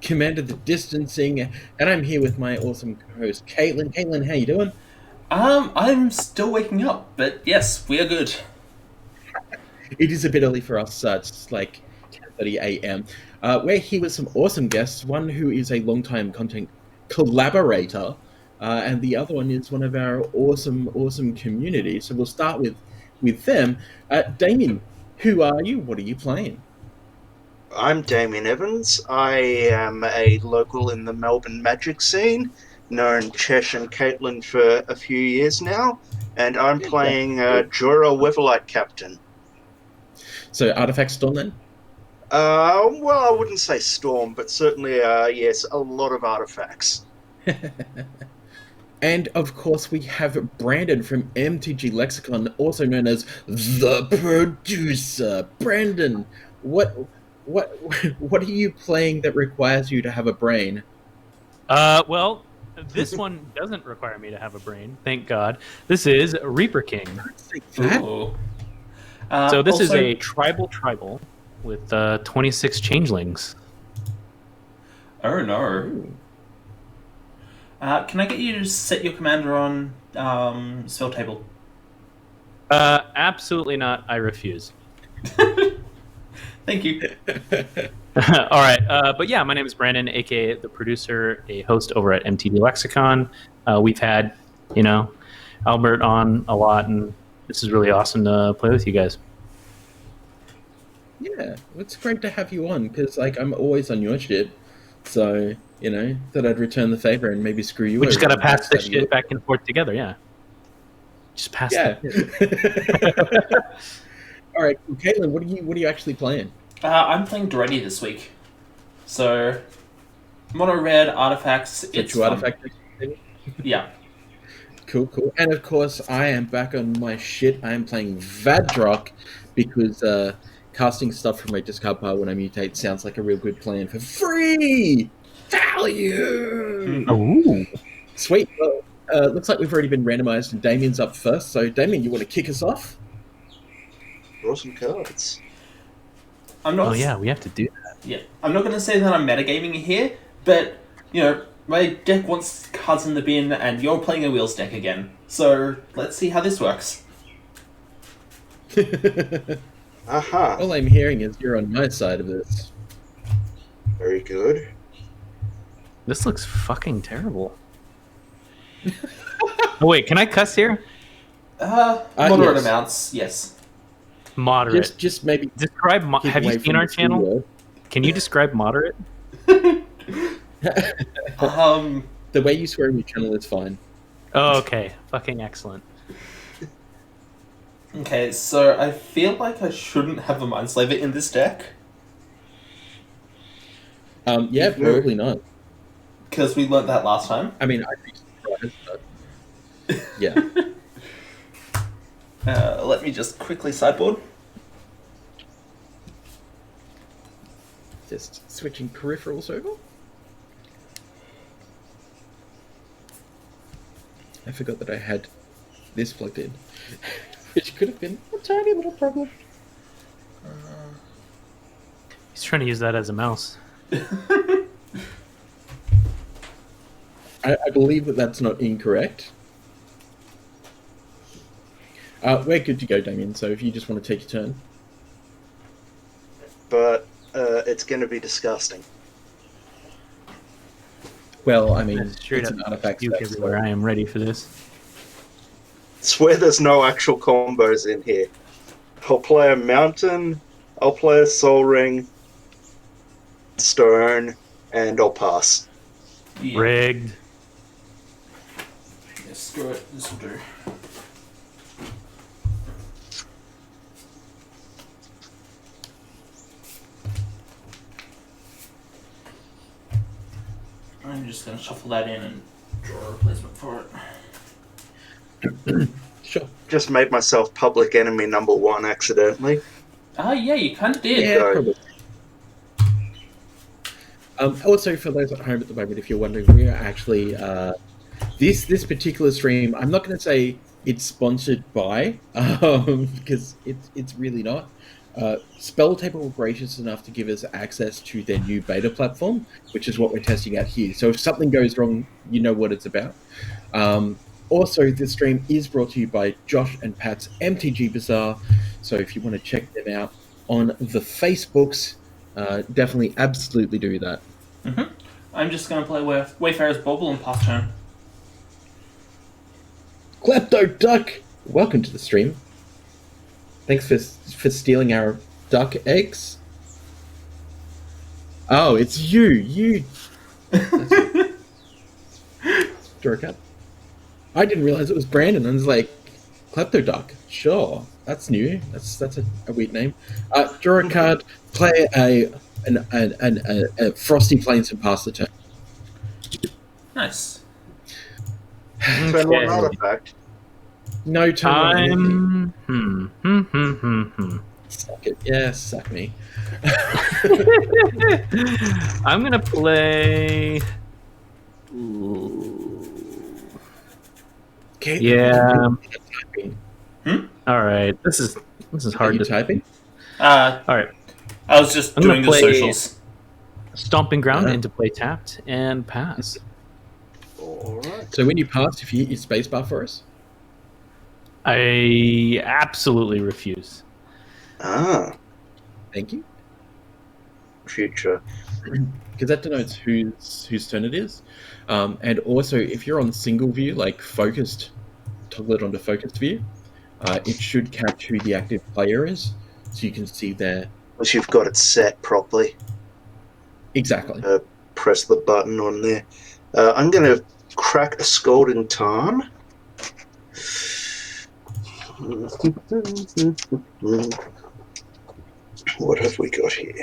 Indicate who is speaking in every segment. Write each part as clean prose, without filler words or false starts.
Speaker 1: Commander the Distancing, and I'm here with my awesome co-host, Caitlin. Caitlin, how you doing?
Speaker 2: I'm still waking up, but yes, we are good.
Speaker 1: It is a bit early for us. It's like 10:30 a.m. We're here with some awesome guests. One who is a long-time content collaborator, and the other one is one of our awesome community. So we'll start with them. Damien, who are you? What are you playing?
Speaker 3: I'm Damien Evans. I am a local in the Melbourne magic scene, known Chesh and Katelyn for a few years now, and I'm playing Jorah Weatherlight Captain.
Speaker 1: So Artifact Storm then?
Speaker 3: Well, I wouldn't say storm, but certainly, yes, a lot of artifacts.
Speaker 1: And of course, we have Brandon from MTG Lexicon, also known as the producer. Brandon, what what are you playing that requires you to have a brain?
Speaker 4: Well, this one doesn't require me to have a brain, thank God. This is Reaper King.
Speaker 2: Ooh.
Speaker 4: So this is
Speaker 2: Also-
Speaker 4: a tribal with 26 changelings.
Speaker 2: Oh no. Can I get you to set your commander on spell table?
Speaker 4: Absolutely not. I refuse.
Speaker 2: Thank you.
Speaker 4: All right. But yeah, my name is Brandon, aka the producer, a host over at MTG Lexicon. We've had, Albert on a lot, and this is really awesome to play with you guys.
Speaker 1: Yeah, it's great to have you on because I'm always on your shit, so thought I'd return the favor and maybe screw you.
Speaker 4: We just
Speaker 1: over
Speaker 4: gotta pass this
Speaker 1: have you-
Speaker 4: shit back and forth together. Yeah. Just pass.
Speaker 1: Yeah.
Speaker 4: it.
Speaker 1: All right, Caitlin, what are you actually playing?
Speaker 2: I'm playing Doretti this week. So, mono red artifacts.
Speaker 1: Get
Speaker 2: It's
Speaker 1: you
Speaker 2: fun.
Speaker 1: artifact.
Speaker 2: Yeah.
Speaker 1: Cool. And of course, I am back on my shit. I am playing Vadrock because casting stuff from my discard pile when I mutate sounds like a real good plan for free value.
Speaker 4: Ooh.
Speaker 1: Sweet. Well, looks like we've already been randomized, and Damien's up first. So, Damien, you want to kick us off?
Speaker 3: Draw some cards.
Speaker 2: I'm not.
Speaker 4: Oh yeah, we have to do that.
Speaker 2: Yeah. I'm not going to say that I'm metagaming here, but my deck wants cards in the bin, and you're playing a wheels deck again. So let's see how this works.
Speaker 3: Aha,
Speaker 1: All I'm hearing is you're on my side of this.
Speaker 3: very good.
Speaker 4: This looks fucking terrible. Oh wait, can I cuss here?
Speaker 2: Moderate
Speaker 1: yes.
Speaker 2: amounts, yes.
Speaker 4: Moderate.
Speaker 1: Just maybe.
Speaker 4: Describe.
Speaker 1: keep
Speaker 4: Have you
Speaker 1: away
Speaker 4: seen
Speaker 1: from
Speaker 4: our
Speaker 1: the C
Speaker 4: channel?
Speaker 1: word.
Speaker 4: Can you describe moderate?
Speaker 1: The way you swear in your channel is fine.
Speaker 4: Oh, okay. Fucking excellent.
Speaker 2: Okay, so I feel like I shouldn't have a Mindslaver in this deck,
Speaker 1: Yeah, probably not.
Speaker 2: because we learnt that last time.
Speaker 1: I mean, I'd be surprised, but yeah.
Speaker 2: Let me just quickly sideboard.
Speaker 1: Just switching peripherals over. I forgot that I had this plugged in, which could have been a tiny little problem.
Speaker 4: He's trying to use that as a mouse.
Speaker 1: I believe that that's not incorrect. We're good to go, Damien, so if you just want to take your turn.
Speaker 3: But it's going to be disgusting.
Speaker 1: Well, I mean,
Speaker 4: That's straight
Speaker 1: it's
Speaker 4: up
Speaker 1: an artifact
Speaker 4: puke
Speaker 1: spec, so-
Speaker 4: everywhere. I am ready for this.
Speaker 3: Swear there's no actual combos in here. I'll play a mountain, I'll play a soul ring, stone, and I'll pass.
Speaker 2: Yeah.
Speaker 4: Rigged.
Speaker 2: Yeah, screw it, this will do. I'm just going to shuffle that in and draw a replacement for it.
Speaker 1: Sure.
Speaker 3: Just made myself public enemy number one accidentally.
Speaker 2: Yeah, you kind of did.
Speaker 1: Yeah,
Speaker 3: go.
Speaker 1: probably. Also, for those at home at the moment, if you're wondering, we are actually this particular stream. I'm not going to say it's sponsored by, because it's really not. Spell Table were gracious enough to give us access to their new beta platform, which is what we're testing out here. So if something goes wrong, you know what it's about. Also, this stream is brought to you by Josh and Pat's MTG Bazaar. So if you want to check them out on the Facebooks, definitely, absolutely do that.
Speaker 2: Mm-hmm. I'm just going to play Wayfarer's Bauble and pass turn.
Speaker 1: Klepto Duck, welcome to the stream. Thanks for stealing our duck eggs. Oh, it's you. You. Jerk. I didn't realize it was Brandon. I was like, Klepto Duck. Sure, that's new. That's a weird name. Draw a card. Play a Frosty Plains and pass the turn.
Speaker 2: Nice.
Speaker 3: Turn one artifact.
Speaker 1: No turn.
Speaker 4: Time.
Speaker 1: Suck it. Yeah, suck me.
Speaker 4: I'm gonna play.
Speaker 1: Okay.
Speaker 4: Yeah.
Speaker 2: Hmm?
Speaker 4: All right. This is hard to
Speaker 1: typing.
Speaker 4: All right.
Speaker 2: I was just
Speaker 4: I'm
Speaker 2: doing
Speaker 4: gonna
Speaker 2: the
Speaker 4: play
Speaker 2: socials.
Speaker 4: Stomping Ground
Speaker 1: Uh-huh.
Speaker 4: into play tapped and pass.
Speaker 3: All right.
Speaker 1: So when you pass, if you use spacebar for us.
Speaker 4: I absolutely refuse.
Speaker 3: Ah,
Speaker 1: Thank you.
Speaker 3: future.
Speaker 1: Because that denotes whose turn it is. And also, if you're on single view, like focused, toggle it onto focused view, it should catch who the active player is, so you can see their...
Speaker 3: Once you've got it set properly,
Speaker 1: Exactly.
Speaker 3: press the button on there. I'm going to crack a Scalding Tarn. What have we got here?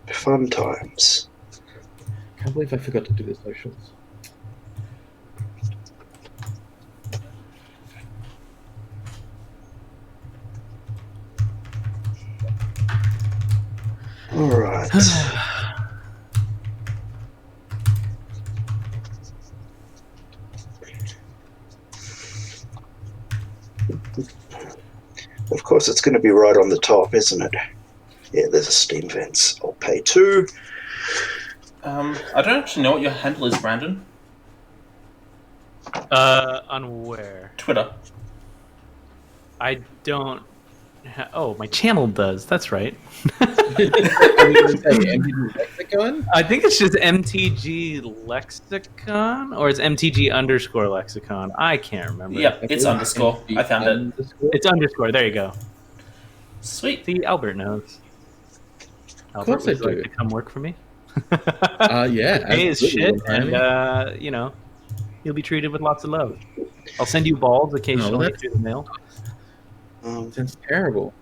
Speaker 3: Fun times.
Speaker 1: Can't believe I forgot to do the socials.
Speaker 3: All right. Of course, it's going to be right on the top, isn't it? Yeah, there's a Steam Vents. I'll pay 2.
Speaker 2: I don't actually know what your handle is, Brandon.
Speaker 4: On where?
Speaker 2: Twitter.
Speaker 4: I don't. Oh, my channel does. That's right.
Speaker 1: Lexicon?
Speaker 4: I think it's just MTG Lexicon, or it's MTG_Lexicon. I can't remember.
Speaker 2: Yep, it's underscore. I found it.
Speaker 4: It's underscore. There you go.
Speaker 2: Sweet.
Speaker 4: See, Albert knows.
Speaker 1: Of
Speaker 4: Albert,
Speaker 1: course I
Speaker 4: would you like
Speaker 1: do.
Speaker 4: to come work for me?
Speaker 1: Yeah.
Speaker 4: Pay is shit,
Speaker 1: absolutely.
Speaker 4: and you'll be treated with lots of love. I'll send you balls occasionally
Speaker 1: that's-
Speaker 4: through the mail.
Speaker 1: That's terrible.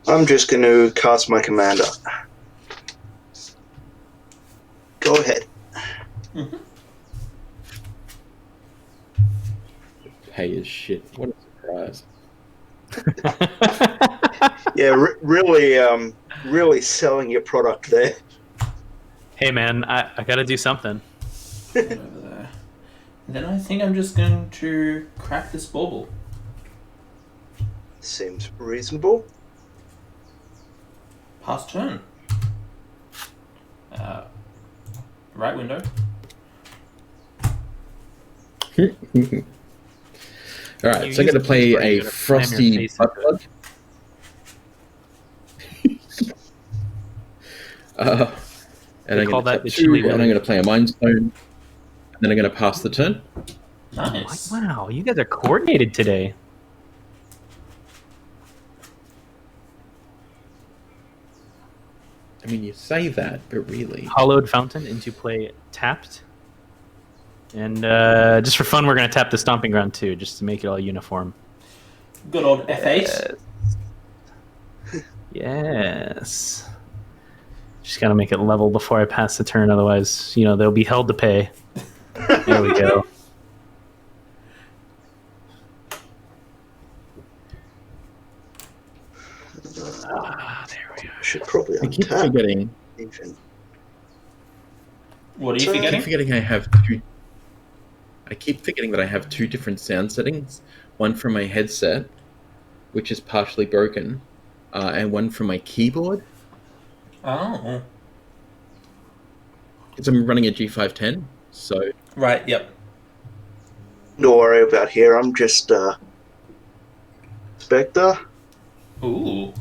Speaker 3: I'm just going to cast my commander. Go ahead.
Speaker 2: Mm-hmm.
Speaker 1: Pay is shit. What a surprise.
Speaker 3: Yeah, really selling your product there.
Speaker 4: Hey man, I gotta do something.
Speaker 2: Over there. Then I think I'm just going to crack this bauble.
Speaker 3: Seems reasonable.
Speaker 2: Pass turn. Right window.
Speaker 1: All right,
Speaker 4: You
Speaker 1: so I'm
Speaker 4: use
Speaker 1: going to
Speaker 4: the
Speaker 1: play
Speaker 4: keyboard,
Speaker 1: a
Speaker 4: you're gonna slam your
Speaker 1: Frosty
Speaker 4: face
Speaker 1: butt
Speaker 4: into
Speaker 1: plug. And
Speaker 4: They
Speaker 1: I'm
Speaker 4: call
Speaker 1: going
Speaker 4: that
Speaker 1: to
Speaker 4: the
Speaker 1: tap 2,
Speaker 4: chili
Speaker 1: and I'm
Speaker 4: willy.
Speaker 1: going to play a Mind Stone, and then I'm going to pass the turn.
Speaker 2: Nice.
Speaker 4: Wow, you guys are coordinated today.
Speaker 1: I mean, you say that, but really...
Speaker 4: Hollowed Fountain into play tapped. And just for fun, we're going to tap the Stomping Ground too, just to make it all uniform.
Speaker 2: Good old F8.
Speaker 4: Yes. Just got to make it level before I pass the turn, otherwise, they'll be held to pay. There we go. There we go.
Speaker 3: Should probably
Speaker 1: I keep
Speaker 3: untap.
Speaker 1: forgetting...
Speaker 3: Even.
Speaker 2: What are you
Speaker 3: So-
Speaker 1: I keep
Speaker 2: forgetting?
Speaker 1: forgetting I keep forgetting that I have 2 different sound settings. One from my headset, which is partially broken, and one from my keyboard.
Speaker 2: Oh.
Speaker 1: Because I'm running a G510, so...
Speaker 2: Right, yep.
Speaker 3: Don't worry about here. I'm just Spectre.
Speaker 2: Ooh.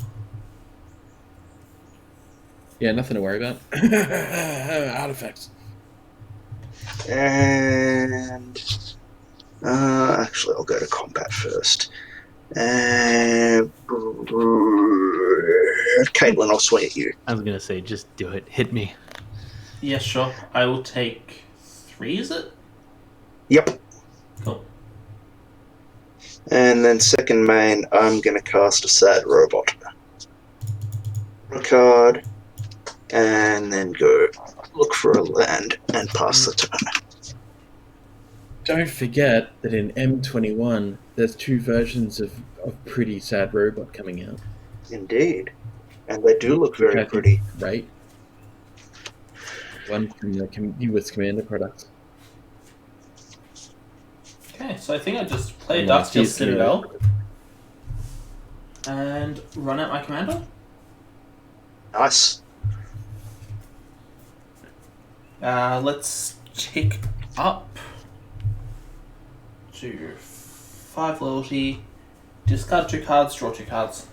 Speaker 1: Yeah, nothing to worry about. Artifacts.
Speaker 3: And actually, I'll go to combat first. And Caitlin, I'll swing at you.
Speaker 4: I was gonna say, just do it. Hit me.
Speaker 2: Yeah, sure. I will take 3, is it?
Speaker 3: Yep.
Speaker 2: Cool.
Speaker 3: And then second main, I'm going to cast a sad robot. A card, and then go look for a land and pass the turn.
Speaker 1: Don't forget that in M21, there's 2 versions of Pretty Sad Robot coming out.
Speaker 3: Indeed. And they do look very pretty.
Speaker 1: Right? One from the US Commander products.
Speaker 2: Okay, so I think I just play
Speaker 1: And
Speaker 2: Darksteel
Speaker 1: he's
Speaker 2: Citadel and run out my commander.
Speaker 3: Nice.
Speaker 2: Let's tick up to 5 loyalty, discard 2 cards, draw 2 cards.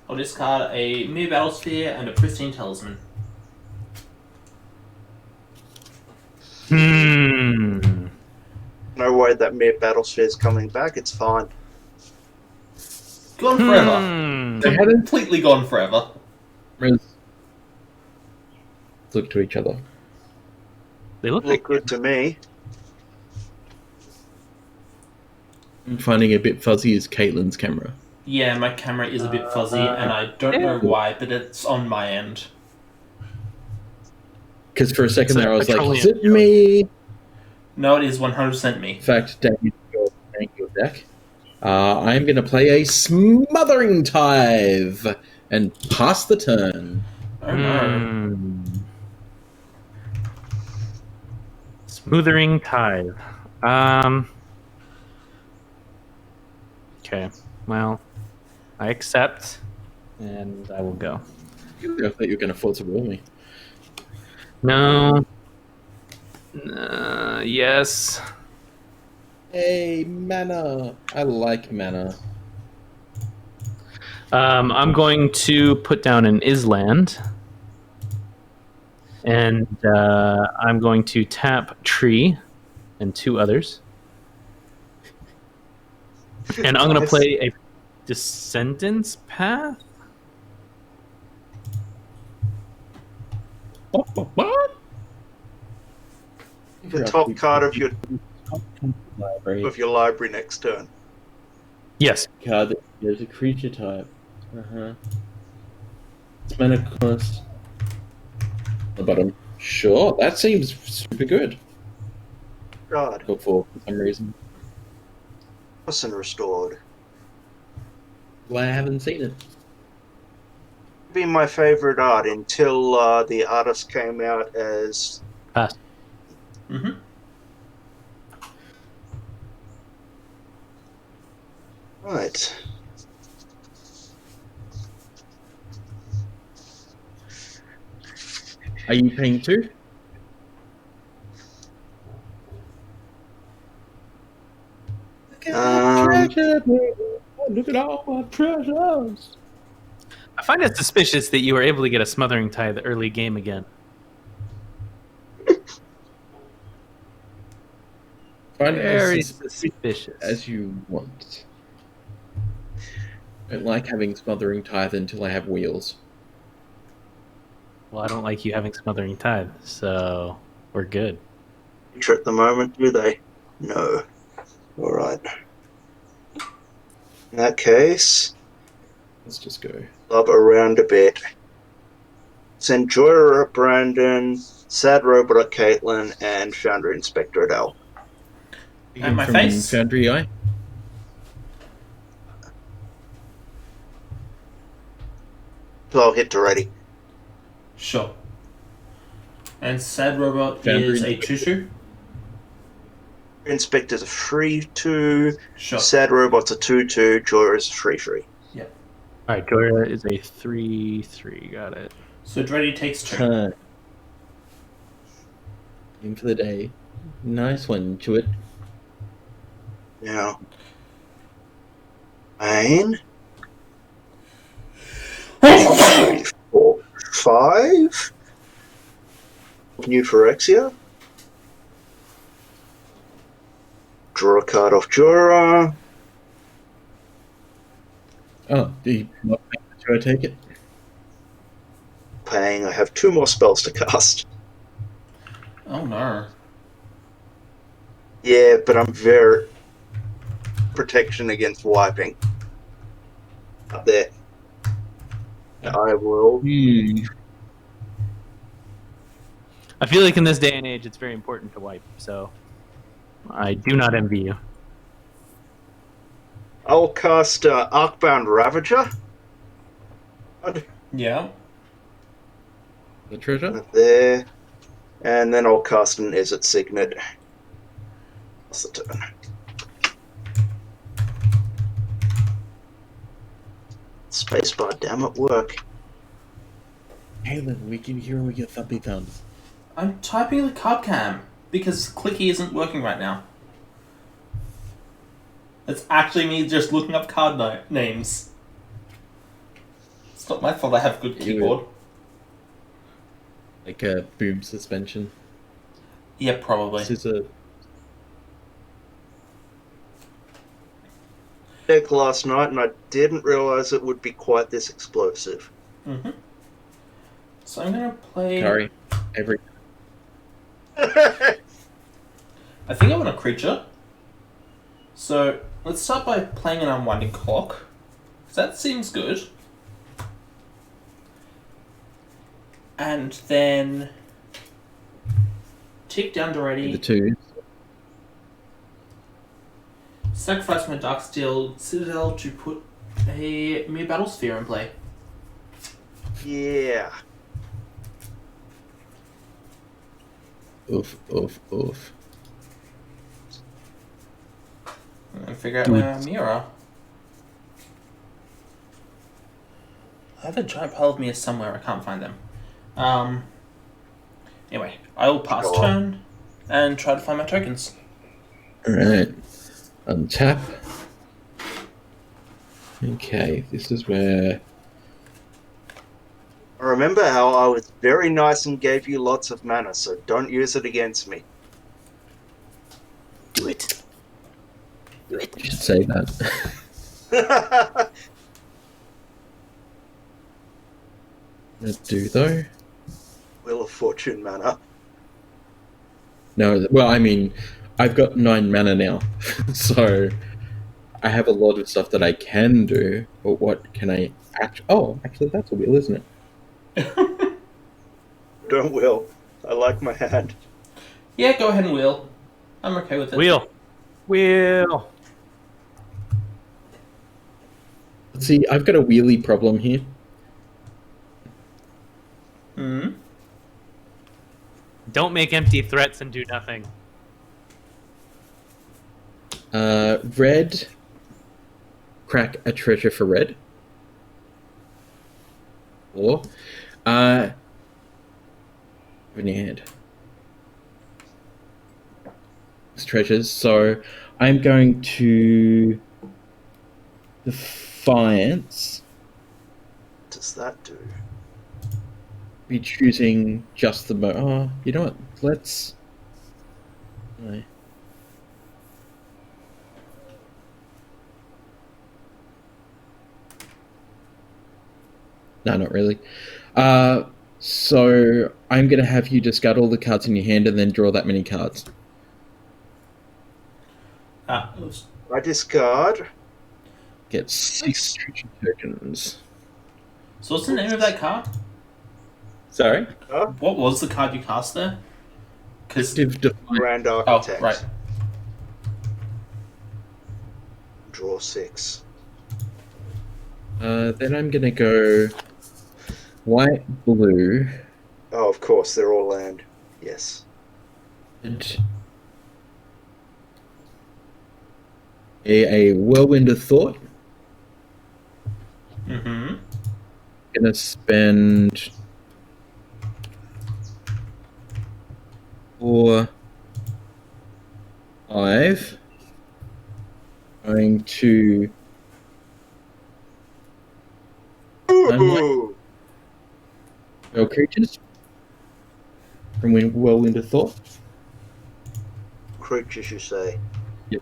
Speaker 2: I'll discard a Mere Battlesphere and a Pristine Talisman.
Speaker 3: No way that mere Battlesphere is coming back. It's fine.
Speaker 2: Gone forever.
Speaker 1: They hadn't
Speaker 2: Completely gone forever.
Speaker 1: look to each other.
Speaker 4: They look
Speaker 3: Look
Speaker 4: like
Speaker 3: good to me.
Speaker 1: I'm finding a bit fuzzy is Caitlin's camera.
Speaker 2: Yeah, my camera is a bit fuzzy, and I don't know why, but it's on my end.
Speaker 1: Because for a second
Speaker 4: It's a
Speaker 1: there I was like,
Speaker 4: petroleum
Speaker 1: is it me?
Speaker 2: No, it is 100% me.
Speaker 1: In fact, Damien, you're playing your deck. I'm going to play a Smothering Tithe and pass the turn.
Speaker 2: Oh no.
Speaker 4: Smoothering Tithe. Okay. Well, I accept, and I will go.
Speaker 1: I thought you were going to force a roll me.
Speaker 4: No. Yes.
Speaker 1: Hey, mana. I like mana.
Speaker 4: I'm going to put down an Island. And I'm going to tap Tree and 2 others. And I'm going to play a Descendants Path.
Speaker 1: What?
Speaker 3: The top card of your
Speaker 1: library.
Speaker 3: next turn.
Speaker 4: Yes.
Speaker 1: Card that there's a creature type. It's mana cost. The bottom. Sure, that seems super good.
Speaker 3: God.
Speaker 1: Go for some reason.
Speaker 3: Person restored.
Speaker 1: Well, I haven't seen it.
Speaker 3: Be my favorite art until the artist came out as
Speaker 4: Pass.
Speaker 2: Mm-hmm.
Speaker 3: right.
Speaker 1: Are you paying 2? Look at all my treasures.
Speaker 4: I find it suspicious that you were able to get a Smothering Tithe early game again.
Speaker 1: Find it
Speaker 4: Very
Speaker 1: as
Speaker 4: suspicious.
Speaker 1: as you want. I don't like having Smothering Tithe until I have wheels.
Speaker 4: Well, I don't like you having Smothering Tithe, so we're good.
Speaker 3: At the moment, do they? No. Alright. In that case,
Speaker 1: Let's just go.
Speaker 3: love around a bit. Send Joyer at Brandon, Sad Robot at Caitlin, and Foundry Inspector at Al.
Speaker 2: And my
Speaker 1: From
Speaker 2: face?
Speaker 1: Foundry Eye.
Speaker 3: So I'll hit to ready.
Speaker 2: Sure. And Sad Robot
Speaker 1: Foundry
Speaker 2: is a 2-2?
Speaker 3: Inspector's a 3-2.
Speaker 2: Sure.
Speaker 3: Sad Robot's a 2-2. Joyer is a 3-3.
Speaker 4: All right, Joya is a 3/3. Got it.
Speaker 2: So Dreddy takes 2.
Speaker 1: In for the day. Nice one, Chewit.
Speaker 3: Now, Pain. 4, 5. Euphorexia. Draw a card off Jorah.
Speaker 1: Oh, do you not make the Joya take it?
Speaker 3: Paying, I have 2 more spells to cast.
Speaker 2: Oh no.
Speaker 3: Yeah, but I'm very protection against wiping. Up there. I will.
Speaker 4: I feel like in this day and age, it's very important to wipe. So I do not envy you.
Speaker 3: I'll cast Arcbound Ravager.
Speaker 2: Yeah.
Speaker 1: The treasure?
Speaker 3: There. And then I'll cast an Izzet Signet. That's the turn. Spacebar, damn it, work.
Speaker 1: Katelyn, we can hear all your thumpy thumbs.
Speaker 2: I'm typing the card cam because Clicky isn't working right now. It's actually me just looking up card names. It's not my fault I have good keyboard.
Speaker 1: Like a boom suspension.
Speaker 2: Yeah, probably.
Speaker 1: This is a
Speaker 3: Deck last night, and I didn't realize it would be quite this explosive.
Speaker 2: Mm-hmm. So I'm gonna play.
Speaker 1: curry. Every
Speaker 2: I think I want a creature. So let's start by playing an unwinding clock. 'Cause that seems good. And then tick down to
Speaker 1: the
Speaker 2: ready.
Speaker 1: two.
Speaker 2: Sacrifice my Darksteel Citadel to put a Mere Battle Sphere in play.
Speaker 3: Yeah.
Speaker 1: Oof, oof, oof.
Speaker 2: And figure out where Mere are. I have a giant pile of Mere somewhere, I can't find them. Anyway, I will pass
Speaker 3: Go on.
Speaker 2: turn and try to find my tokens.
Speaker 1: Alright. Untap. Okay, this is where...
Speaker 3: Remember how I was very nice and gave you lots of mana, so don't use it against me.
Speaker 4: Do it. Do it.
Speaker 1: You should say that. That do, though?
Speaker 3: Wheel of Fortune mana.
Speaker 1: No, well, I mean, I've got 9 mana now, so I have a lot of stuff that I can do, but what can I actually... Oh, actually, that's a wheel, isn't it?
Speaker 3: Don't will. I like my hand.
Speaker 2: Yeah, go ahead and wheel. I'm okay with it.
Speaker 4: Wheel. Wheel.
Speaker 1: See, I've got a wheelie problem here.
Speaker 2: Hmm.
Speaker 4: Don't make empty threats and do nothing.
Speaker 1: Red. Crack a treasure for red. Or, in your hand. It's treasures, so I'm going to Defiance.
Speaker 3: What does that do?
Speaker 1: Be choosing just the oh, you know what? Let's. No. No, not really. So I'm gonna have you discard all the cards in your hand and then draw that many cards.
Speaker 3: I discard.
Speaker 1: Get 6 treasure tokens.
Speaker 2: So what's the name of that card?
Speaker 1: Sorry.
Speaker 2: What was the card you cast there? Because
Speaker 1: Defiance.
Speaker 3: Grand
Speaker 2: oh,
Speaker 3: Architect.
Speaker 2: right.
Speaker 3: Draw 6.
Speaker 1: Then I'm gonna go white, blue,
Speaker 3: Oh, of course, they're all land. Yes.
Speaker 1: and a whirlwind of thought.
Speaker 2: Mm-hmm.
Speaker 1: Gonna spend 4, 5. Going to
Speaker 3: Ooh.
Speaker 1: spell creatures from Whirlwind of Thought.
Speaker 3: Creatures, you say?
Speaker 1: Yep.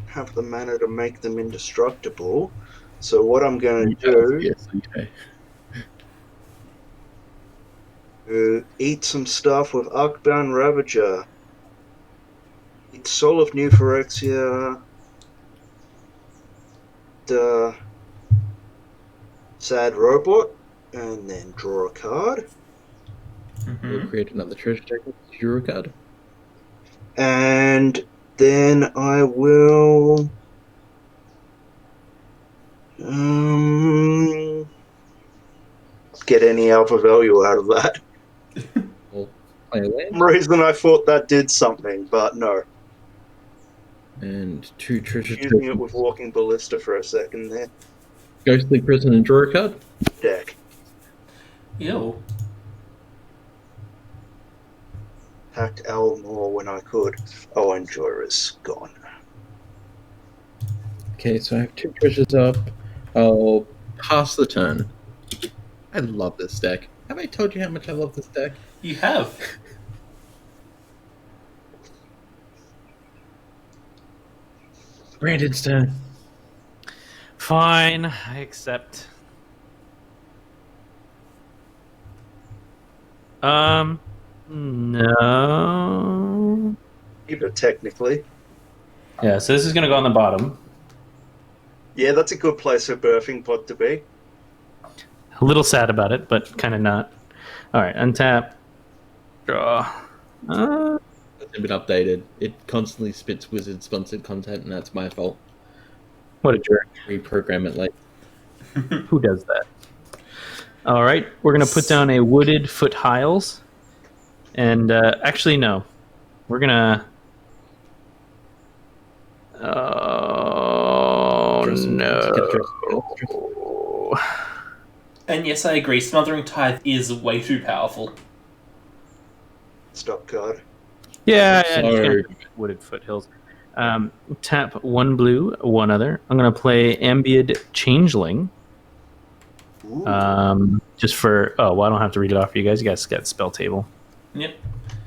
Speaker 3: Have the mana to make them indestructible. So what I'm going to do
Speaker 1: Yes, okay.
Speaker 3: eat some stuff with Arcbound Ravager. Eat Soul of New Phyrexia. The Sad Robot. And then draw a card.
Speaker 1: We'll create another treasure token. Draw a card.
Speaker 3: And then I will get any alpha value out of that.
Speaker 1: We'll play a land.
Speaker 3: For some reason I thought that did something, but no.
Speaker 1: And 2 treasure
Speaker 3: Using it
Speaker 1: tokens.
Speaker 3: with Walking Ballista for a second there.
Speaker 1: Ghostly Prison and draw a card.
Speaker 3: Deck.
Speaker 2: Ew.
Speaker 3: Hacked L more when I could. Oh, Enjoyer is gone.
Speaker 1: Okay, so I have 2 treasures up. I'll pass the turn. I love this deck. Have I told you how much I love this deck?
Speaker 2: You have.
Speaker 1: Brandon's turn.
Speaker 4: Fine, I accept. No.
Speaker 3: Even technically.
Speaker 4: Yeah, so this is gonna go on the bottom.
Speaker 3: Yeah, that's a good place for birthing pod to be.
Speaker 4: A little sad about it, but kind of not. All right, untap, draw.
Speaker 1: Hasn't been updated. It constantly spits wizard sponsored content, and that's my fault.
Speaker 4: What a jerk!
Speaker 1: Reprogram it like.
Speaker 4: Who does that? All right, we're gonna put down a wooded foot hiles, and actually no, we're gonna. Oh no!
Speaker 2: And yes, I agree. Smothering Tithe is way too powerful.
Speaker 3: Stop card.
Speaker 4: Yeah,
Speaker 1: So-
Speaker 4: just gonna do wooded foothills. Tap 1 blue, 1 other. I'm gonna play Ambiid Changeling.
Speaker 3: Ooh.
Speaker 4: Just for well, I don't have to read it off for you guys. You guys got spell table.
Speaker 2: Yep.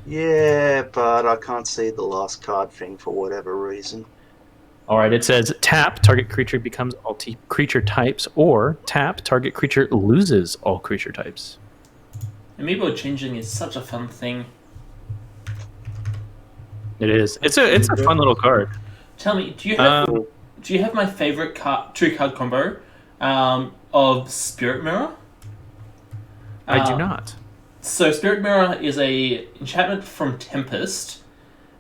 Speaker 3: Yeah, but I can't see the last card thing for whatever reason.
Speaker 4: All right, it says tap, target creature becomes all creature types, or tap, target creature loses all creature types.
Speaker 2: Amiibo Changing is such a fun thing.
Speaker 4: It is. It's a fun little card.
Speaker 2: Tell me, do you have my favorite 2-card combo of Spirit Mirror?
Speaker 4: I do not.
Speaker 2: So Spirit Mirror is a enchantment from Tempest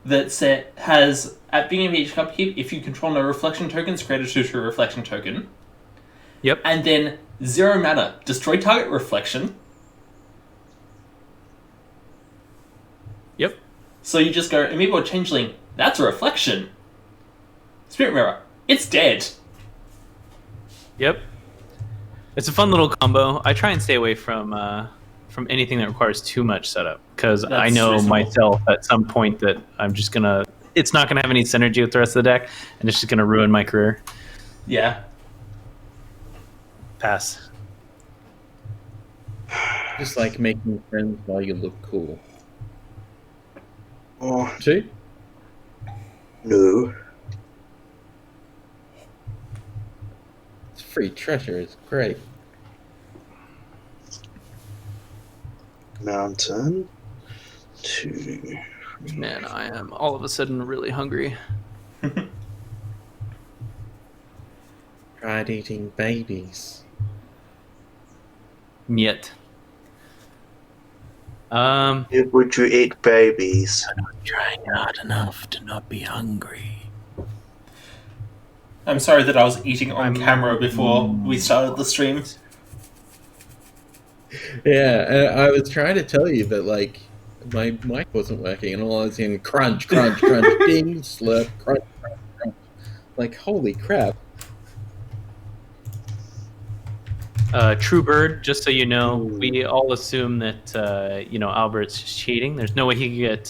Speaker 2: that has, at the beginning of each upkeep, if you control no reflection tokens, create a 2/2 reflection token.
Speaker 4: Yep.
Speaker 2: And then 0 mana, destroy target reflection.
Speaker 4: Yep.
Speaker 2: So you just go, Amiibo Changeling, that's a reflection. Spirit Mirror, it's dead.
Speaker 4: Yep. It's a fun little combo. I try and stay away from anything that requires too much setup, because I know
Speaker 2: reasonable.
Speaker 4: myself at some point that I'm just gonna. It's not gonna have any synergy with the rest of the deck, and it's just gonna ruin my career.
Speaker 2: Yeah.
Speaker 4: Pass.
Speaker 1: Just like making friends while you look cool.
Speaker 3: Oh,
Speaker 1: 2.
Speaker 3: no.
Speaker 1: It's free treasure. It's great.
Speaker 3: Mountain. 2.
Speaker 4: Man, I am all of a sudden really hungry.
Speaker 1: Tried eating babies.
Speaker 4: Yet.
Speaker 3: Would you eat babies?
Speaker 1: I'm trying hard enough to not be hungry.
Speaker 2: I'm sorry that I was eating on camera before we started the stream.
Speaker 1: Yeah, I was trying to tell you that, like, my mic wasn't working, and all I was hearing crunch, crunch, crunch, ding, slurp, crunch, crunch, crunch. Like, holy crap.
Speaker 4: True Bird, just so you know,
Speaker 3: Ooh.
Speaker 4: we all assume that Albert's cheating. There's no way he could get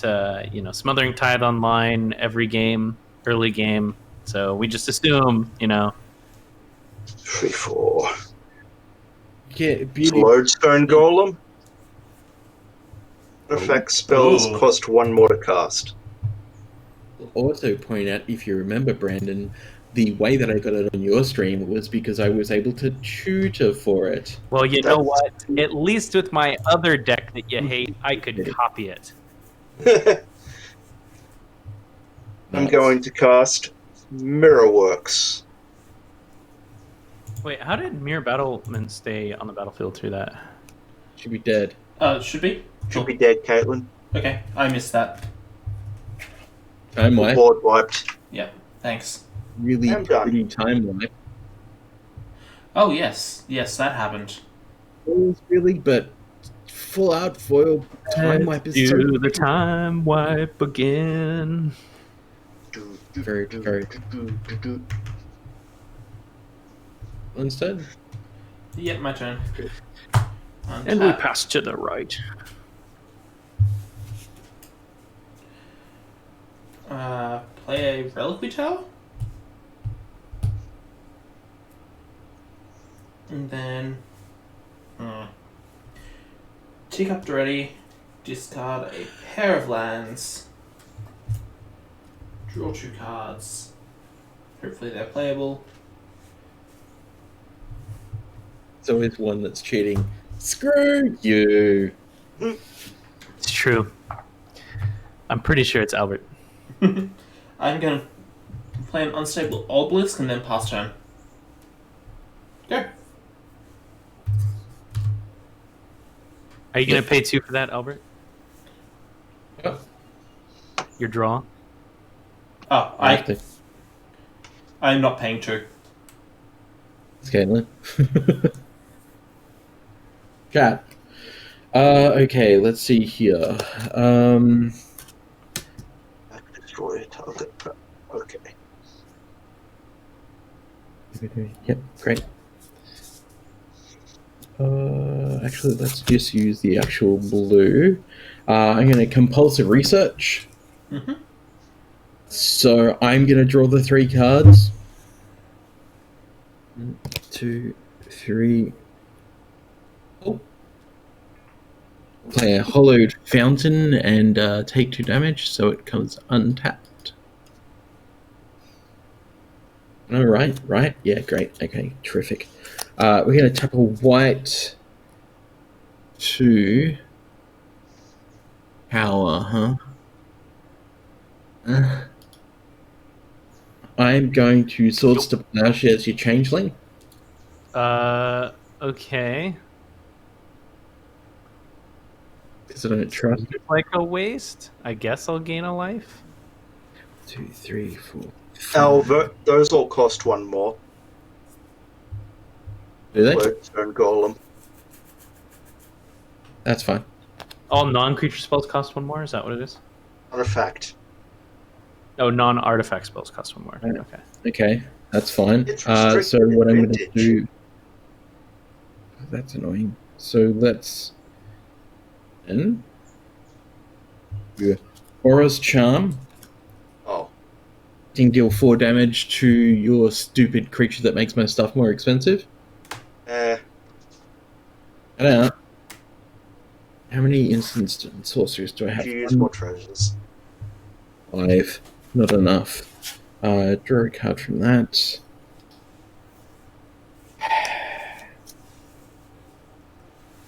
Speaker 4: Smothering Tithe online every game, early game. So we just assume
Speaker 3: 3/4.
Speaker 1: Yeah, beauty.
Speaker 3: Lodestone Golem. Effect spells
Speaker 2: Ooh.
Speaker 3: cost 1 more to cast.
Speaker 1: Also point out, if you remember, Brandon, the way that I got it on your stream was because I was able to tutor for it.
Speaker 4: Well, you know
Speaker 3: That's-
Speaker 4: what? At least with my other deck that you hate, I could copy it.
Speaker 3: I'm
Speaker 1: Nice.
Speaker 3: going to cast Mirrorworks.
Speaker 4: Wait, how did Mere Battlement stay on the battlefield through that?
Speaker 1: Should be dead.
Speaker 2: Should be.
Speaker 3: Should be dead, Caitlin.
Speaker 2: Okay, I missed that.
Speaker 1: Time wipe.
Speaker 3: Board wiped.
Speaker 2: Yeah, thanks.
Speaker 1: Really
Speaker 3: I'm done.
Speaker 1: pretty time wipe.
Speaker 2: Oh yes, that happened.
Speaker 1: Really, but full out foil time wipe is so
Speaker 4: Do the time wipe again.
Speaker 1: Very. Instead.
Speaker 2: Yep, my turn.
Speaker 4: And we pass to the right.
Speaker 2: Play a Reliquary Tower? And then... Tick up to ready, discard a pair of lands, draw 2 cards, hopefully they're playable.
Speaker 1: It's always one that's cheating. Screw you.
Speaker 4: It's true. I'm pretty sure it's Albert.
Speaker 2: I'm gonna play an Unstable Obelisk and then pass turn. Go.
Speaker 4: Are you going to pay 2 for that, Albert?
Speaker 1: Oh,
Speaker 4: Your draw?
Speaker 2: Oh,
Speaker 1: I have to.
Speaker 2: I'm not paying 2.
Speaker 1: It's Caitlin. Chat. Okay, let's see here.
Speaker 3: I can destroy a target. Okay.
Speaker 1: Yep, great. Actually, let's just use the actual blue. I'm going to compulsive research.
Speaker 2: Mm-hmm.
Speaker 1: So I'm going to draw the 3 cards. 1, 2, 3. Oh. Play a hollowed fountain and take 2 damage, so it comes untapped. All right. Yeah, great. Okay, terrific. We're going to tap a white to power, huh? I'm going to Swords to Plowshares your changeling.
Speaker 4: Okay.
Speaker 1: Because I don't trust it.
Speaker 4: Like a waste? I guess I'll gain a life.
Speaker 1: 2, 3, 4.
Speaker 3: Albert, those all cost 1 more.
Speaker 1: Do they?
Speaker 3: Lodestone Golem.
Speaker 1: That's fine.
Speaker 4: All non-creature spells cost 1 more? Is that what it is?
Speaker 3: Artifact.
Speaker 4: Oh, non-artifact spells cost 1 more.
Speaker 1: Right.
Speaker 4: Okay.
Speaker 1: Okay, that's fine.
Speaker 3: It's
Speaker 1: So
Speaker 3: restricted
Speaker 1: what I'm going to
Speaker 3: advantage.
Speaker 1: do... That's annoying. So let's... Then... do Aura's Charm.
Speaker 3: Oh.
Speaker 1: Deal 4 damage to your stupid creature that makes my stuff more expensive. I don't know. How many instant sorceries do I have?
Speaker 3: If you use more treasures.
Speaker 1: 5. Not enough. Draw a card from that.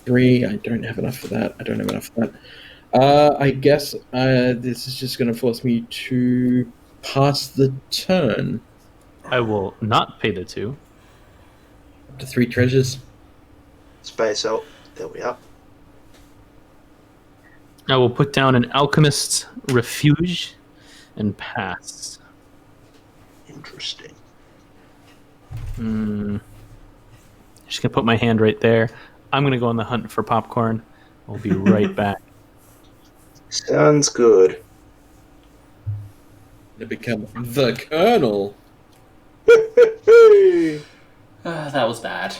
Speaker 1: Three. I don't have enough for that. I guess this is just going to force me to pass the turn.
Speaker 4: I will not pay the 2.
Speaker 1: Up to 3 treasures.
Speaker 3: Space out. There we are.
Speaker 4: I will put down an Alchemist's Refuge and pass.
Speaker 3: Interesting.
Speaker 4: Just gonna put my hand right there. I'm gonna go on the hunt for popcorn. I'll be right back.
Speaker 3: Sounds good.
Speaker 1: To become the Colonel.
Speaker 2: That was bad.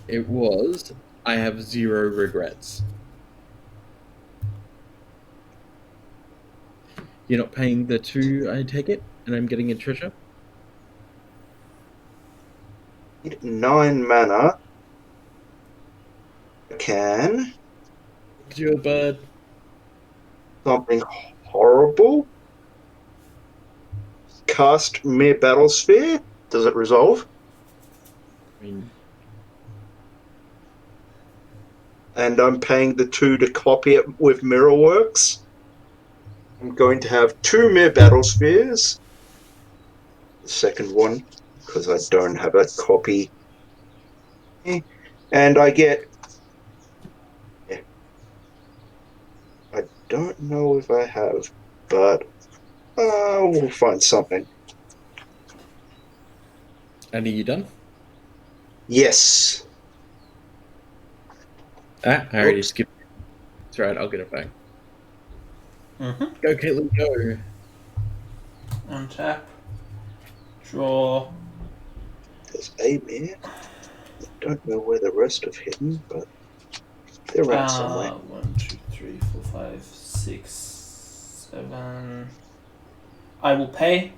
Speaker 1: It was. I have 0 regrets. You're not paying the 2, I take it, and I'm getting a treasure?
Speaker 3: 9 mana. Can
Speaker 1: Do a bird.
Speaker 3: something horrible. Cast Mere Battlesphere. Does it resolve?
Speaker 1: I mean,
Speaker 3: And I'm paying the 2 to copy it with Mirrorworks. I'm going to have 2 Mere Battlespheres. The second one, because I don't have a copy. And I get... I don't know if I have, but we'll find something.
Speaker 1: and are you done?
Speaker 3: Yes.
Speaker 1: I already
Speaker 3: Oops.
Speaker 1: skipped. It's right, I'll get it back.
Speaker 2: Mm-hmm.
Speaker 1: Go, Caitlin, go.
Speaker 2: Untap. Draw.
Speaker 3: There's a Mere. I don't know where the rest have hidden, but they're around somewhere.
Speaker 2: 1, 2, 3, 4, 5, 6, 7. I will pay.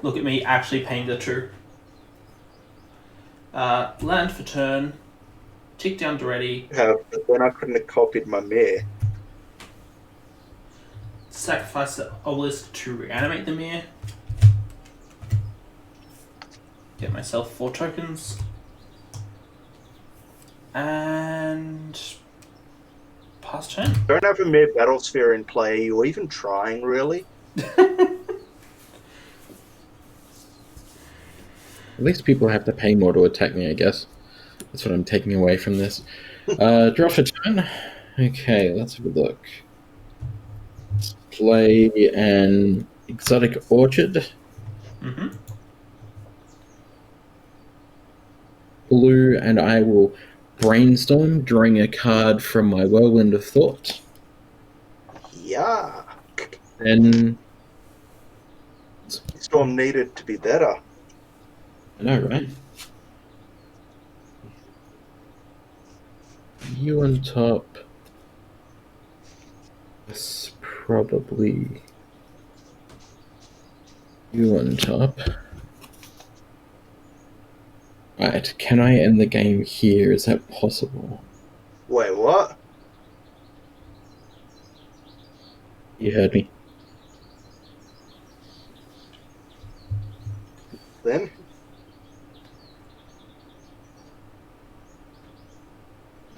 Speaker 2: Look at me actually paying the 2. Land for turn. Tick down to ready.
Speaker 3: But then I couldn't have copied my Mere.
Speaker 2: Sacrifice the obelisk to reanimate the mirror. Get myself 4 tokens. And pass turn.
Speaker 3: Don't have a Mere Battlesphere in play. Are you even trying, really?
Speaker 1: At least people have to pay more to attack me, I guess. That's what I'm taking away from this. Draw for turn. Okay, let's have a look. Let's play an Exotic Orchard.
Speaker 2: Mm-hmm.
Speaker 1: Blue, and I will brainstorm, drawing a card from my Whirlwind of Thought.
Speaker 3: Yeah.
Speaker 1: Then,
Speaker 3: Storm needed to be better.
Speaker 1: I know, right? You on top. That's probably you on top. Right, can I end the game here? Is that possible?
Speaker 3: Wait, what?
Speaker 1: You heard me.
Speaker 3: Then?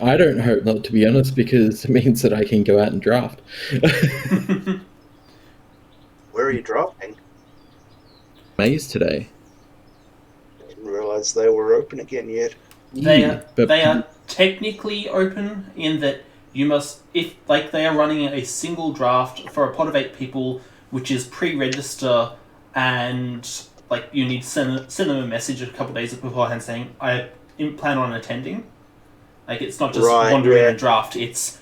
Speaker 1: I don't hope not, to be honest, because it means that I can go out and draft.
Speaker 3: Where are you dropping?
Speaker 1: Maze today.
Speaker 3: I didn't realize they were open again yet.
Speaker 2: They
Speaker 1: But
Speaker 2: are technically open in that you must, if like they are running a single draft for a pot of 8 people, which is pre-register, and like you need to send them a message a couple days beforehand saying I plan on attending. Like it's not just
Speaker 3: Right,
Speaker 2: wander in
Speaker 3: yeah.
Speaker 2: and draft; it's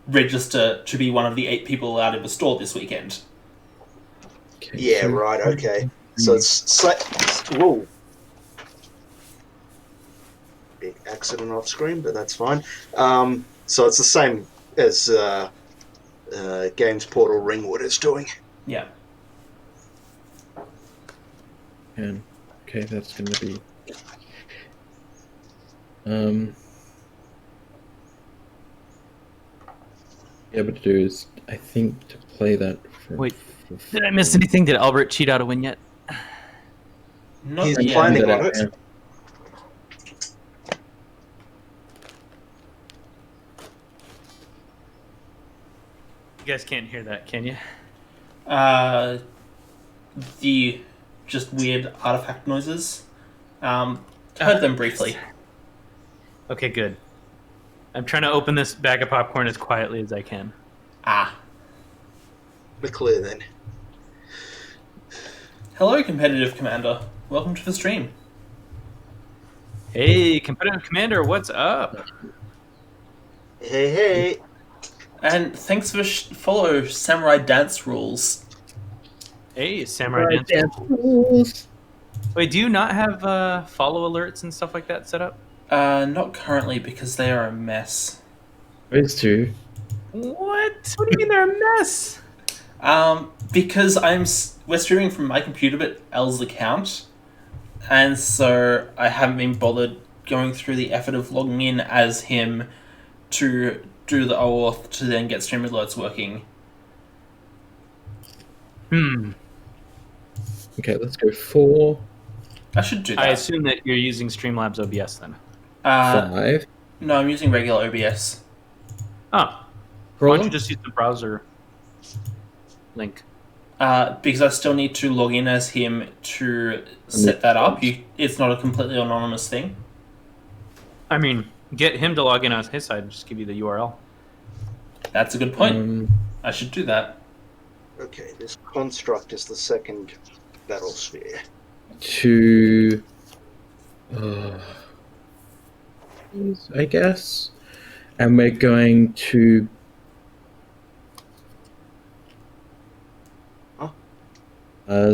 Speaker 2: register to be one of the 8 people allowed in the store this weekend.
Speaker 1: Okay,
Speaker 3: Yeah,
Speaker 1: so-
Speaker 3: right, okay. So it's... Whoa. Big accident off screen, but that's fine. So it's the same as Games Portal Ringwood is doing.
Speaker 2: Yeah.
Speaker 1: And, okay, that's going to be... able to do is, I think, to play that for...
Speaker 4: Wait, did I miss anything? Did Albert cheat out a win yet?
Speaker 2: Not
Speaker 3: He's
Speaker 2: yet.
Speaker 3: planning on it.
Speaker 4: You guys can't hear that, can you?
Speaker 2: The just weird artifact noises. I heard them briefly.
Speaker 4: Okay, good. I'm trying to open this bag of popcorn as quietly as I can.
Speaker 2: Ah.
Speaker 3: We're clear then.
Speaker 2: Hello, competitive commander. Welcome to the stream.
Speaker 4: Hey, competitive commander, what's up?
Speaker 3: Hey, hey.
Speaker 2: And thanks for follow Samurai Dance Rules.
Speaker 4: Hey, Samurai Dance.
Speaker 1: Rules.
Speaker 4: Wait, do you not have follow alerts and stuff like that set up?
Speaker 2: Not currently because they are a mess.
Speaker 1: Those two.
Speaker 4: What? What do you mean they're a mess?
Speaker 2: Because we're streaming from my computer, but L's account, and so I haven't been bothered going through the effort of logging in as him to do the OAuth to then get stream alerts working.
Speaker 1: Okay, let's go 4,
Speaker 2: I should do that.
Speaker 4: I assume that you're using Streamlabs OBS then.
Speaker 1: 5.
Speaker 2: No, I'm using regular OBS.
Speaker 4: Oh,
Speaker 1: For
Speaker 4: why
Speaker 1: all
Speaker 4: don't you
Speaker 1: of
Speaker 4: just use the browser link?
Speaker 2: Because I still need to log in as him to set that up. It's not a completely anonymous thing.
Speaker 4: I mean, get him to log in on his side and just give you the URL.
Speaker 2: That's a good point. I should do that.
Speaker 3: Okay, this construct is the second battle sphere.
Speaker 1: to I guess, and we're going to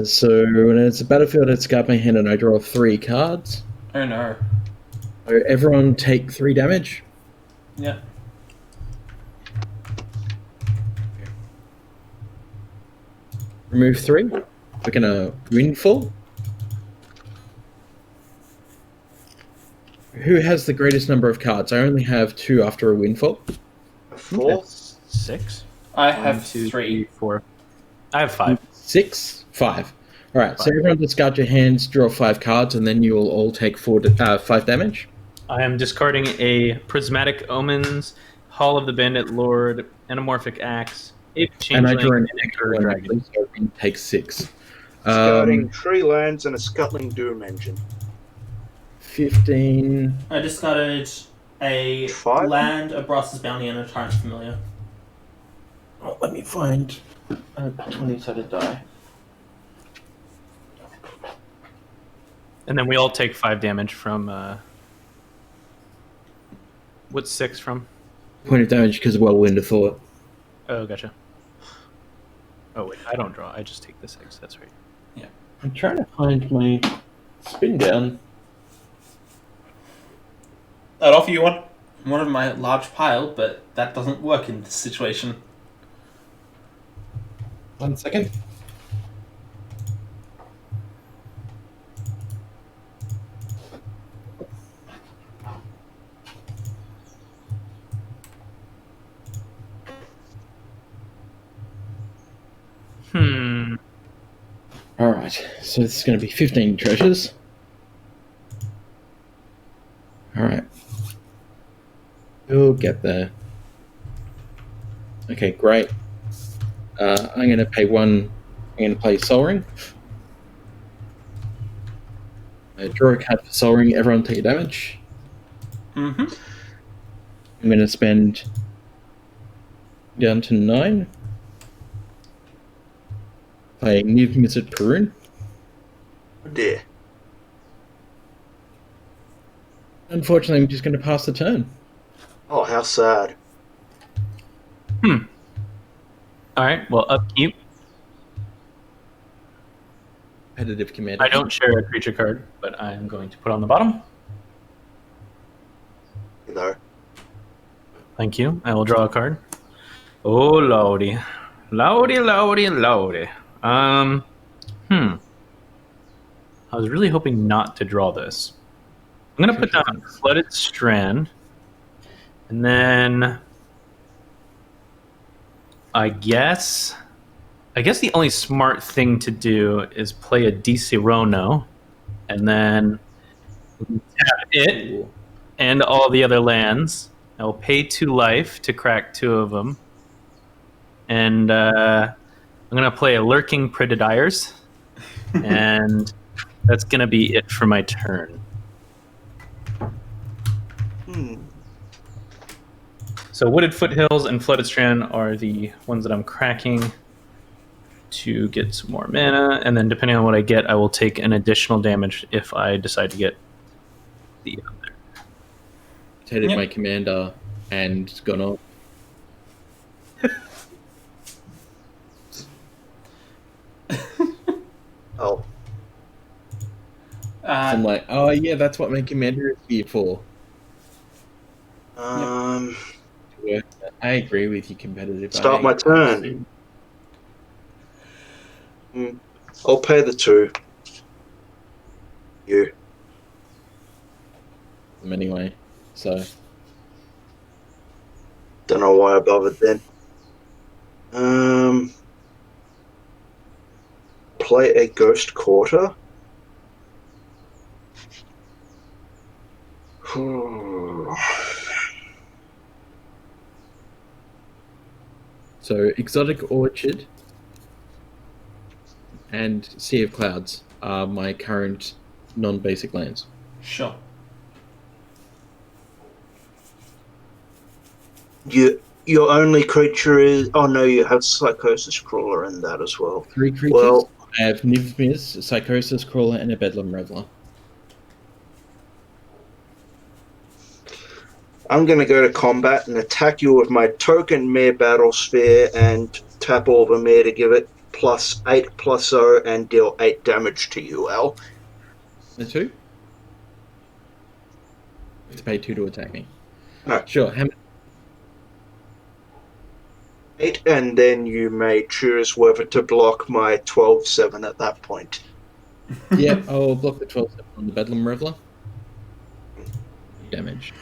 Speaker 1: so when it's a battlefield, it's got my hand and I draw 3 cards.
Speaker 2: Oh no.
Speaker 1: So everyone take 3 damage.
Speaker 2: Yeah.
Speaker 1: Remove 3. We're gonna windfall. Who has the greatest number of cards? I only have 2 after a windfall.
Speaker 3: 4.
Speaker 4: That's 6.
Speaker 2: I have
Speaker 4: 1, 2,
Speaker 2: 3.
Speaker 4: 4. I have 5.
Speaker 1: 6, 5. All right. So everyone discard your hands, draw 5 cards, and then you will all take 5 damage.
Speaker 4: I am discarding a Prismatic Omens, Hall of the Bandit Lord, Anamorphic Axe, Ape
Speaker 1: And I draw
Speaker 4: Changeling,
Speaker 1: an
Speaker 4: and
Speaker 1: extra
Speaker 4: Emperor
Speaker 1: one,
Speaker 4: Dragon.
Speaker 1: so we take 6.
Speaker 3: Discarding 3 lands and a Scuttling Doom Engine.
Speaker 1: 15.
Speaker 2: I discarded a
Speaker 3: 5?
Speaker 2: land, a Brass's Bounty, and a Tyrant's Familiar.
Speaker 1: Oh, let me find a 20-sided die.
Speaker 4: And then we all take 5 damage from. What's 6 from?
Speaker 1: Point of damage because of Whirlwind of Thought.
Speaker 4: Oh, gotcha. Oh, wait, I don't draw. I just take the 6. That's right.
Speaker 1: I'm trying to find my spin down.
Speaker 2: I'd offer you one of my large pile, but that doesn't work in this situation.
Speaker 1: 1 second. Alright, so this is going to be 15 treasures. Alright. We'll get there. Okay, great. I'm going to pay 1. I'm going to play Soul Ring. Draw a card for Soul Ring. Everyone take damage.
Speaker 2: Mm-hmm.
Speaker 1: I'm going to spend down to 9. Playing New Committed Perun.
Speaker 3: Oh dear.
Speaker 1: Unfortunately, I'm just going to pass the turn.
Speaker 3: Oh, how sad.
Speaker 4: Alright, well, upkeep.
Speaker 1: Competitive commander.
Speaker 4: I don't share a creature card, but I am going to put on the bottom.
Speaker 3: You know.
Speaker 4: Thank you. I will draw a card. Oh, lordy. Lordy, lordy, lordy. I was really hoping not to draw this. I'm going to put down Flooded Strand. And then I guess the only smart thing to do is play a Disirono and then tap it and all the other lands. I will pay 2 life to crack 2 of them. And I'm going to play a Lurking Predatires. And that's going to be it for my turn. So Wooded Foothills and Flooded Strand are the ones that I'm cracking to get some more mana. And then depending on what I get, I will take an additional damage if I decide to get the other.
Speaker 1: Rotated my commander and gone off.
Speaker 3: Oh.
Speaker 1: I'm like, oh yeah, that's what my commander is here for. Yeah, I agree with you, competitive.
Speaker 3: Start my turn. I'll pay the 2. You.
Speaker 1: Anyway, so
Speaker 3: Don't know why I bothered then. Play a Ghost Quarter.
Speaker 1: So Exotic Orchard and Sea of Clouds are my current non-basic lands.
Speaker 2: Sure.
Speaker 3: Your only creature is... Oh no, you have Psychosis Crawler in that as well.
Speaker 1: 3 creatures.
Speaker 3: Well,
Speaker 1: I have Niv-Miz, Psychosis Crawler, and a Bedlam Reveler.
Speaker 3: I'm going to go to combat and attack you with my token Mere Battle Sphere and tap all the Mere to give it +8/+0 and deal 8 damage to you, Al.
Speaker 1: The 2? You have to pay 2 to attack me.
Speaker 3: No.
Speaker 1: Sure. How many?
Speaker 3: 8, and then you may choose whether to block my 12/7 at that point.
Speaker 1: Yeah, I'll block the 12 on the Bedlam Reveler. Damage.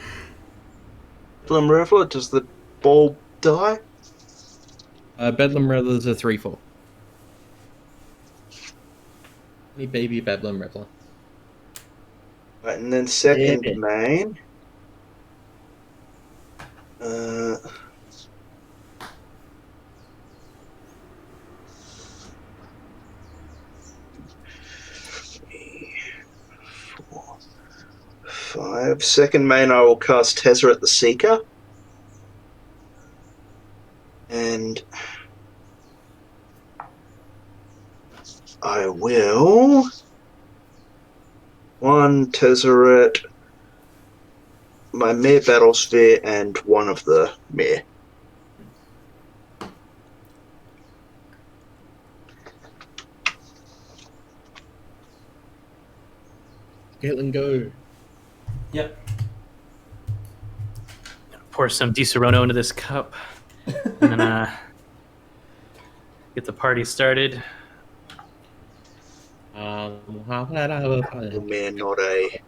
Speaker 3: Bedlam Reveler, does the ball die?
Speaker 1: Bedlam Reveler's a 3/4. Any baby Bedlam Reveler.
Speaker 3: Right, and then second
Speaker 1: Yeah.
Speaker 3: main. Four, 5. Second main, I will cast Tezzeret the Seeker. And I will 1 Tezzeret, my Mere Battle Sphere, and 1 of the Mere.
Speaker 1: Caitlin, go.
Speaker 2: Yep.
Speaker 4: Pour some Di Serono into this cup, and then get the party started.
Speaker 3: The Mere, not a...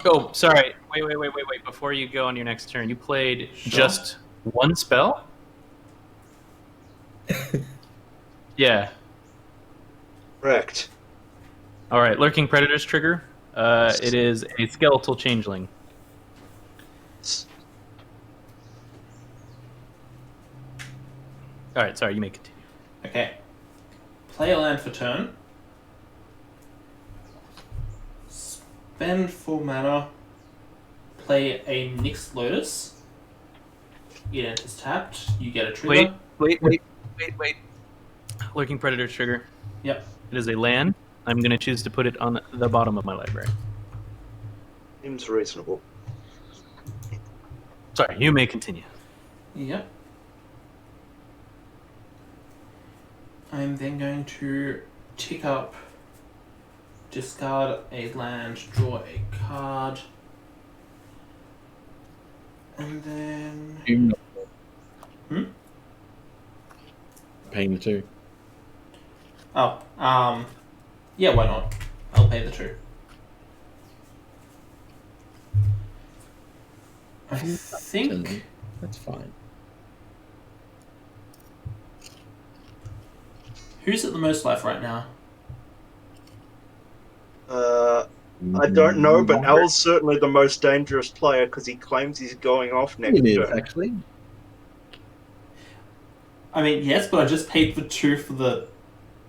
Speaker 4: Oh, sorry. Wait. Before you go on your next turn, you played just 1 spell? Yeah.
Speaker 3: Correct.
Speaker 4: All right, Lurking Predators trigger. It is a skeletal changeling. All right, sorry, you may continue.
Speaker 2: Okay. Play a land for turn. Spend 4 mana. Play a Nyx Lotus. It enters tapped. You get a trigger.
Speaker 4: Wait. Lurking Predators trigger.
Speaker 2: Yep.
Speaker 4: It is a land. I'm going to choose to put it on the bottom of my library.
Speaker 3: Seems reasonable.
Speaker 4: Sorry, you may continue.
Speaker 2: Yep. I'm then going to tick up, discard a land, draw a card, and then...
Speaker 1: Paying the 2.
Speaker 2: Oh, yeah, why not? I'll pay the 2. I think...
Speaker 1: That's fine.
Speaker 2: Who's at the most life right now?
Speaker 3: I don't know, but Al's certainly the most dangerous player because he claims he's going off next
Speaker 1: It is,
Speaker 3: turn.
Speaker 1: actually.
Speaker 2: I mean, yes, but I just paid for 2 for the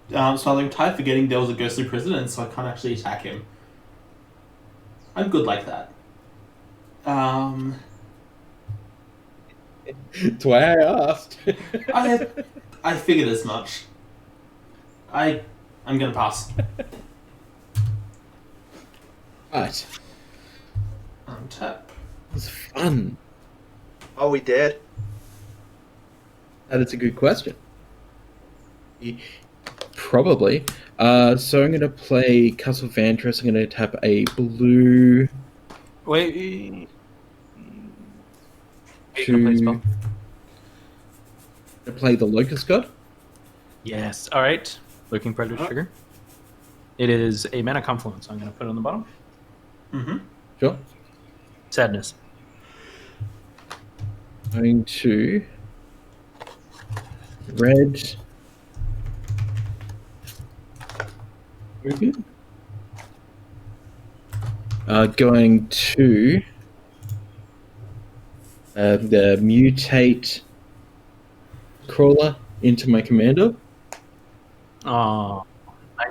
Speaker 2: Snarling Tide, forgetting there was a ghostly president, so I can't actually attack him. I'm good like that.
Speaker 1: That's why I asked.
Speaker 2: I figured as much. I'm gonna pass.
Speaker 1: Right.
Speaker 2: Untap.
Speaker 1: It was fun.
Speaker 3: Are we dead?
Speaker 1: That is a good question. Probably. So I'm going to play Castle Vantress. I'm going to tap a blue
Speaker 4: Wait.
Speaker 1: to play the Locust God.
Speaker 4: Yes. All right. Lurking Predator's Trigger. It is a mana confluence. I'm going to put it on the bottom.
Speaker 2: Mm-hmm.
Speaker 1: Sure.
Speaker 4: Sadness.
Speaker 1: Going to red. Ruby. Going to the mutate crawler into my commander.
Speaker 4: Oh, I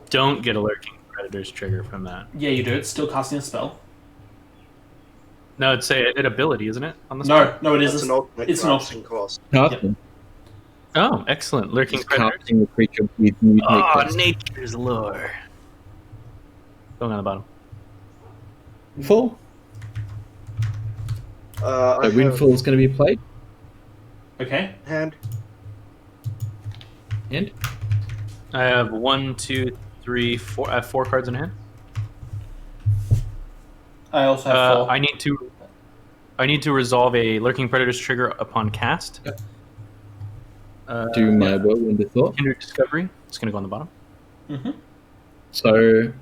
Speaker 4: don't get a Lurking Predator's Trigger from that.
Speaker 2: Yeah, you do. It's still casting a spell.
Speaker 4: No, it's an ability, isn't it? On the spell?
Speaker 2: No, it
Speaker 3: That's
Speaker 2: isn't.
Speaker 3: an ultimate
Speaker 2: It's an
Speaker 3: casting cost.
Speaker 1: Casting.
Speaker 4: Oh, excellent. Lurking
Speaker 1: Just
Speaker 4: Predator.
Speaker 1: casting a creature with mutate
Speaker 4: Oh,
Speaker 1: cost.
Speaker 4: nature's lore. Going on the bottom.
Speaker 1: Windfall.
Speaker 3: I
Speaker 1: So Windfall is going to be played.
Speaker 2: Okay.
Speaker 3: hand.
Speaker 1: And
Speaker 4: I have 1, 2, 3, 4. I have 4 cards in hand.
Speaker 2: I also have 4.
Speaker 4: I need to resolve a Lurking Predator's Trigger upon cast.
Speaker 1: Yep. do my Whirlwind of Thought.
Speaker 4: Kindred Discovery. It's going to go on the bottom.
Speaker 2: Mm-hmm.
Speaker 1: So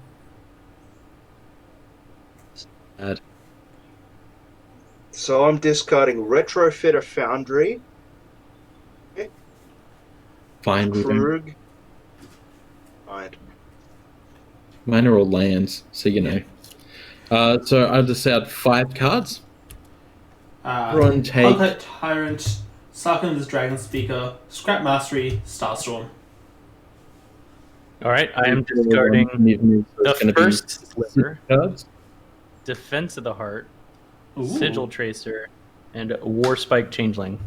Speaker 3: So I'm discarding Retrofitter Foundry,
Speaker 1: fine with them.
Speaker 3: Krug. Fine.
Speaker 1: Mine are all lands, so you know. So I'll just out 5 cards. Everyone take
Speaker 2: Contact Tyrant, Sarkhan's Dragon Speaker, Scrap Mastery, Starstorm.
Speaker 4: All right. I am discarding the first sliver,
Speaker 1: cards.
Speaker 4: Defense of the Heart,
Speaker 2: Ooh.
Speaker 4: Sigil Tracer, and Warspike Changeling.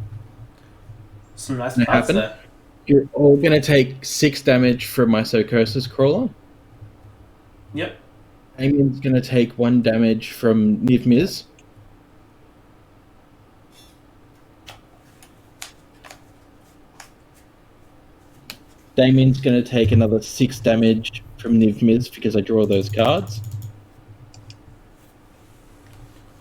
Speaker 2: Some nice
Speaker 1: Can it
Speaker 2: cards
Speaker 1: happen?
Speaker 2: there.
Speaker 1: You're all going to take 6 damage from my Sokosis Crawler.
Speaker 2: Yep.
Speaker 1: Damien's going to take 1 damage from Niv Miz. Damien's going to take another 6 damage from Niv Miz because I draw those cards.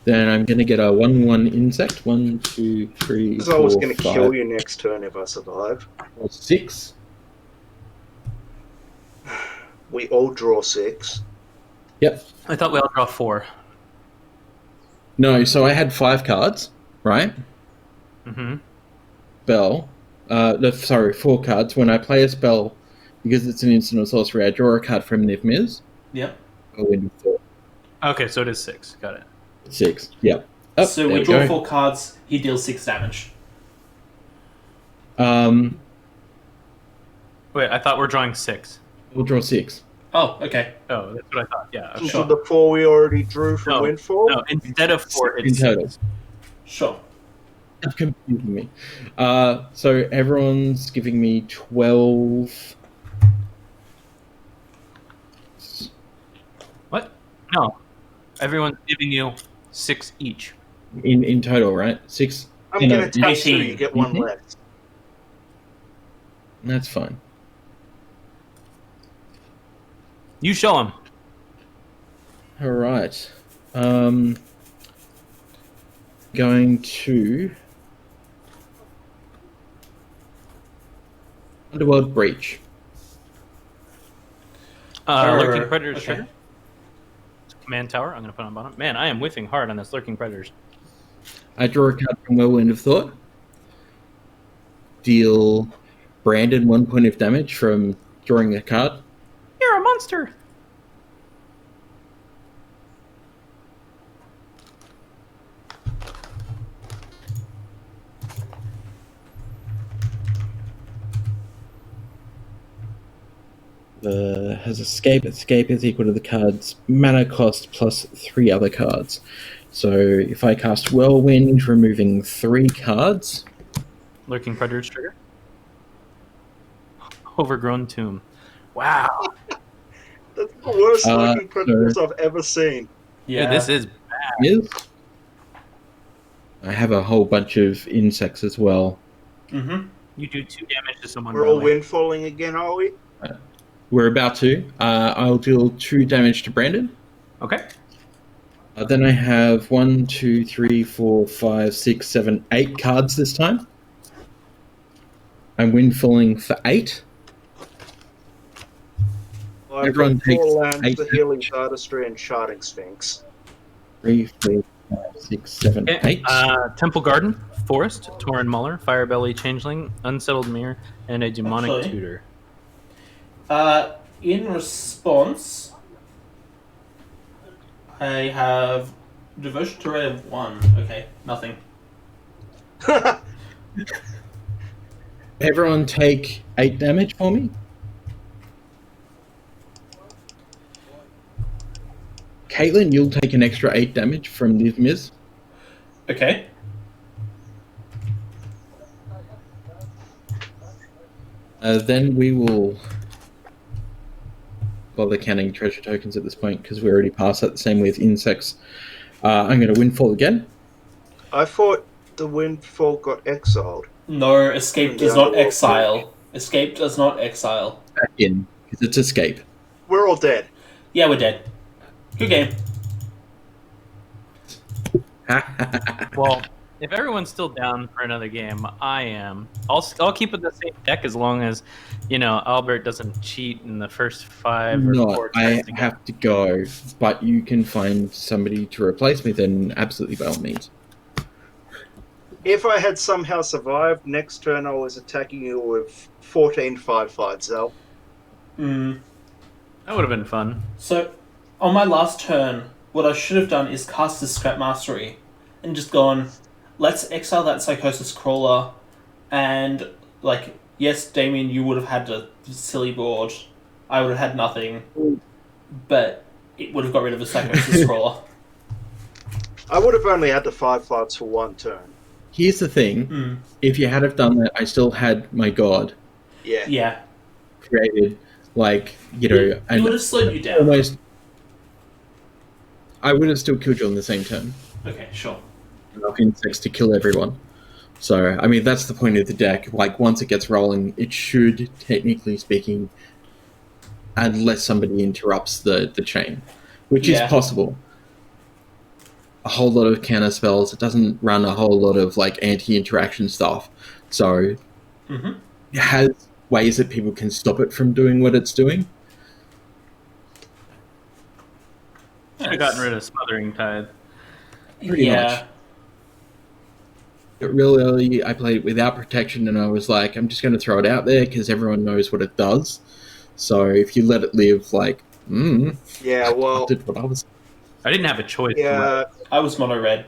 Speaker 1: Then I'm going to get a 1/1 insect. 1, 2, 3,
Speaker 3: Because I was
Speaker 1: 4,
Speaker 3: going to
Speaker 1: 5,
Speaker 3: kill you next turn if I survive.
Speaker 1: 6.
Speaker 3: We all draw 6.
Speaker 1: Yep.
Speaker 4: I thought we all draw 4.
Speaker 1: No, so I had 5 cards, right?
Speaker 4: Mm-hmm.
Speaker 1: Spell. Sorry, 4 cards. When I play a spell, because it's an instant or sorcery, I draw a card from Niv Miz.
Speaker 2: Yep.
Speaker 1: I win 4.
Speaker 4: Okay, so it is 6. Got it.
Speaker 1: 6. Yep. Oh,
Speaker 2: So
Speaker 1: there
Speaker 2: we draw
Speaker 1: go.
Speaker 2: 4 cards, he deals 6 damage.
Speaker 1: We'll
Speaker 4: Wait, I thought we're drawing 6.
Speaker 1: draw 6.
Speaker 2: Oh, okay.
Speaker 4: Oh, that's what I thought. Yeah. Okay.
Speaker 3: So the 4 we already drew from
Speaker 4: No,
Speaker 3: Windfall?
Speaker 4: No, instead of 4,
Speaker 1: In
Speaker 4: it's
Speaker 1: total.
Speaker 2: Sure.
Speaker 1: It's confusing me. So everyone's giving me 12.
Speaker 4: What? No. Everyone's giving you 6 each.
Speaker 1: In total, right? 6.
Speaker 3: I'm
Speaker 1: you know,
Speaker 3: going to tap 2,
Speaker 2: 18.
Speaker 3: you get 1
Speaker 1: Mhm.
Speaker 3: left.
Speaker 1: That's fine.
Speaker 4: You show him.
Speaker 1: All right. Going to Underworld Breach.
Speaker 4: Lurking Predators
Speaker 2: okay.
Speaker 4: Trigger. Command Tower. I'm going to put on bottom. Man, I am whiffing hard on this Lurking Predators.
Speaker 1: I draw a card from Whirlwind of Thought. Deal Brandon 1 point of damage from drawing a card.
Speaker 4: You're a monster.
Speaker 1: Has escape. Escape is equal to the card's mana cost plus 3 other cards. So if I cast Whirlwind, removing 3 cards.
Speaker 4: Lurking Predators Trigger. Overgrown Tomb. Wow.
Speaker 3: That's the worst
Speaker 1: Uh,
Speaker 3: looking predators I've ever seen.
Speaker 2: Yeah.
Speaker 4: Dude, this is
Speaker 1: Is I have a whole bunch of insects as well.
Speaker 2: Mm-hmm.
Speaker 4: You do 2 damage to someone.
Speaker 3: We're
Speaker 4: by
Speaker 3: all
Speaker 4: the way.
Speaker 3: windfalling again, are we?
Speaker 1: We're about to. I'll deal 2 damage to Brandon.
Speaker 4: Okay.
Speaker 1: Then I have 1, 2, 3, 4, 5, 6, 7, 8 cards this time. I'm windfalling for 8.
Speaker 3: I've
Speaker 1: Everyone
Speaker 3: got 4
Speaker 1: takes
Speaker 3: lands,
Speaker 1: 8
Speaker 3: the Healing Artistry, and Sharding Sphinx.
Speaker 1: 3, 4, 5, 6, 7,
Speaker 4: Okay.
Speaker 1: 8.
Speaker 4: Temple Garden, Forest, Tauren Muller, Firebelly Changeling, Unsettled Mirror, and a Demonic
Speaker 2: Actually-
Speaker 4: Tutor.
Speaker 2: In response, I have Devotion to Red of 1. Okay, nothing.
Speaker 1: Everyone take 8 damage for me. Caitlin, you'll take an extra 8 damage from this miss.
Speaker 2: Okay.
Speaker 1: Then we will bother counting treasure tokens at this point because we're already past that. The same with insects. I'm going to windfall again.
Speaker 3: I thought the Windfall got exiled.
Speaker 2: No, Escape does not exile. Escape does not exile.
Speaker 1: Back in because it's escape.
Speaker 3: We're all dead.
Speaker 2: Yeah, we're dead. Good game.
Speaker 4: Well, if everyone's still down for another game, I am. I'll keep it the same deck as long as, Albert doesn't cheat in the first 5 or
Speaker 1: No,
Speaker 4: 4
Speaker 1: I
Speaker 4: turns.
Speaker 1: have to go, but you can find somebody to replace me. Then absolutely by all means.
Speaker 3: If I had somehow survived, next turn I was attacking you with 14 5/5s out.
Speaker 2: Mm.
Speaker 4: That would have been fun.
Speaker 2: So, on my last turn, what I should have done is cast the Scrap Mastery and just gone, let's exile that Psychosis Crawler, and, yes, Damien, you would have had a silly board. I would have had nothing, but it would have got rid of the Psychosis Crawler.
Speaker 3: I would have only had the 5/5s for 1 turn.
Speaker 1: Here's the thing: if you had have done that, I still had my god
Speaker 3: Yeah.
Speaker 2: Yeah.
Speaker 1: created,
Speaker 2: It
Speaker 1: and
Speaker 2: would have slowed you down.
Speaker 1: almost. I would have still killed you on the same turn.
Speaker 2: Okay, sure.
Speaker 1: Enough insects to kill everyone. So, I mean, that's the point of the deck. Once it gets rolling, it should, technically speaking, unless somebody interrupts the chain, which is possible. A whole lot of counter spells. It doesn't run a whole lot of anti-interaction stuff. So, it has ways that people can stop it from doing what it's doing.
Speaker 4: Should have gotten rid of Smothering Tithe.
Speaker 1: Pretty much. Real early, I played it without protection, and I was like, I'm just going to throw it out there because everyone knows what it does. So if you let it live,
Speaker 3: Yeah, well,
Speaker 1: I did what I was.
Speaker 4: I didn't have a choice.
Speaker 3: yeah,
Speaker 2: I was mono red.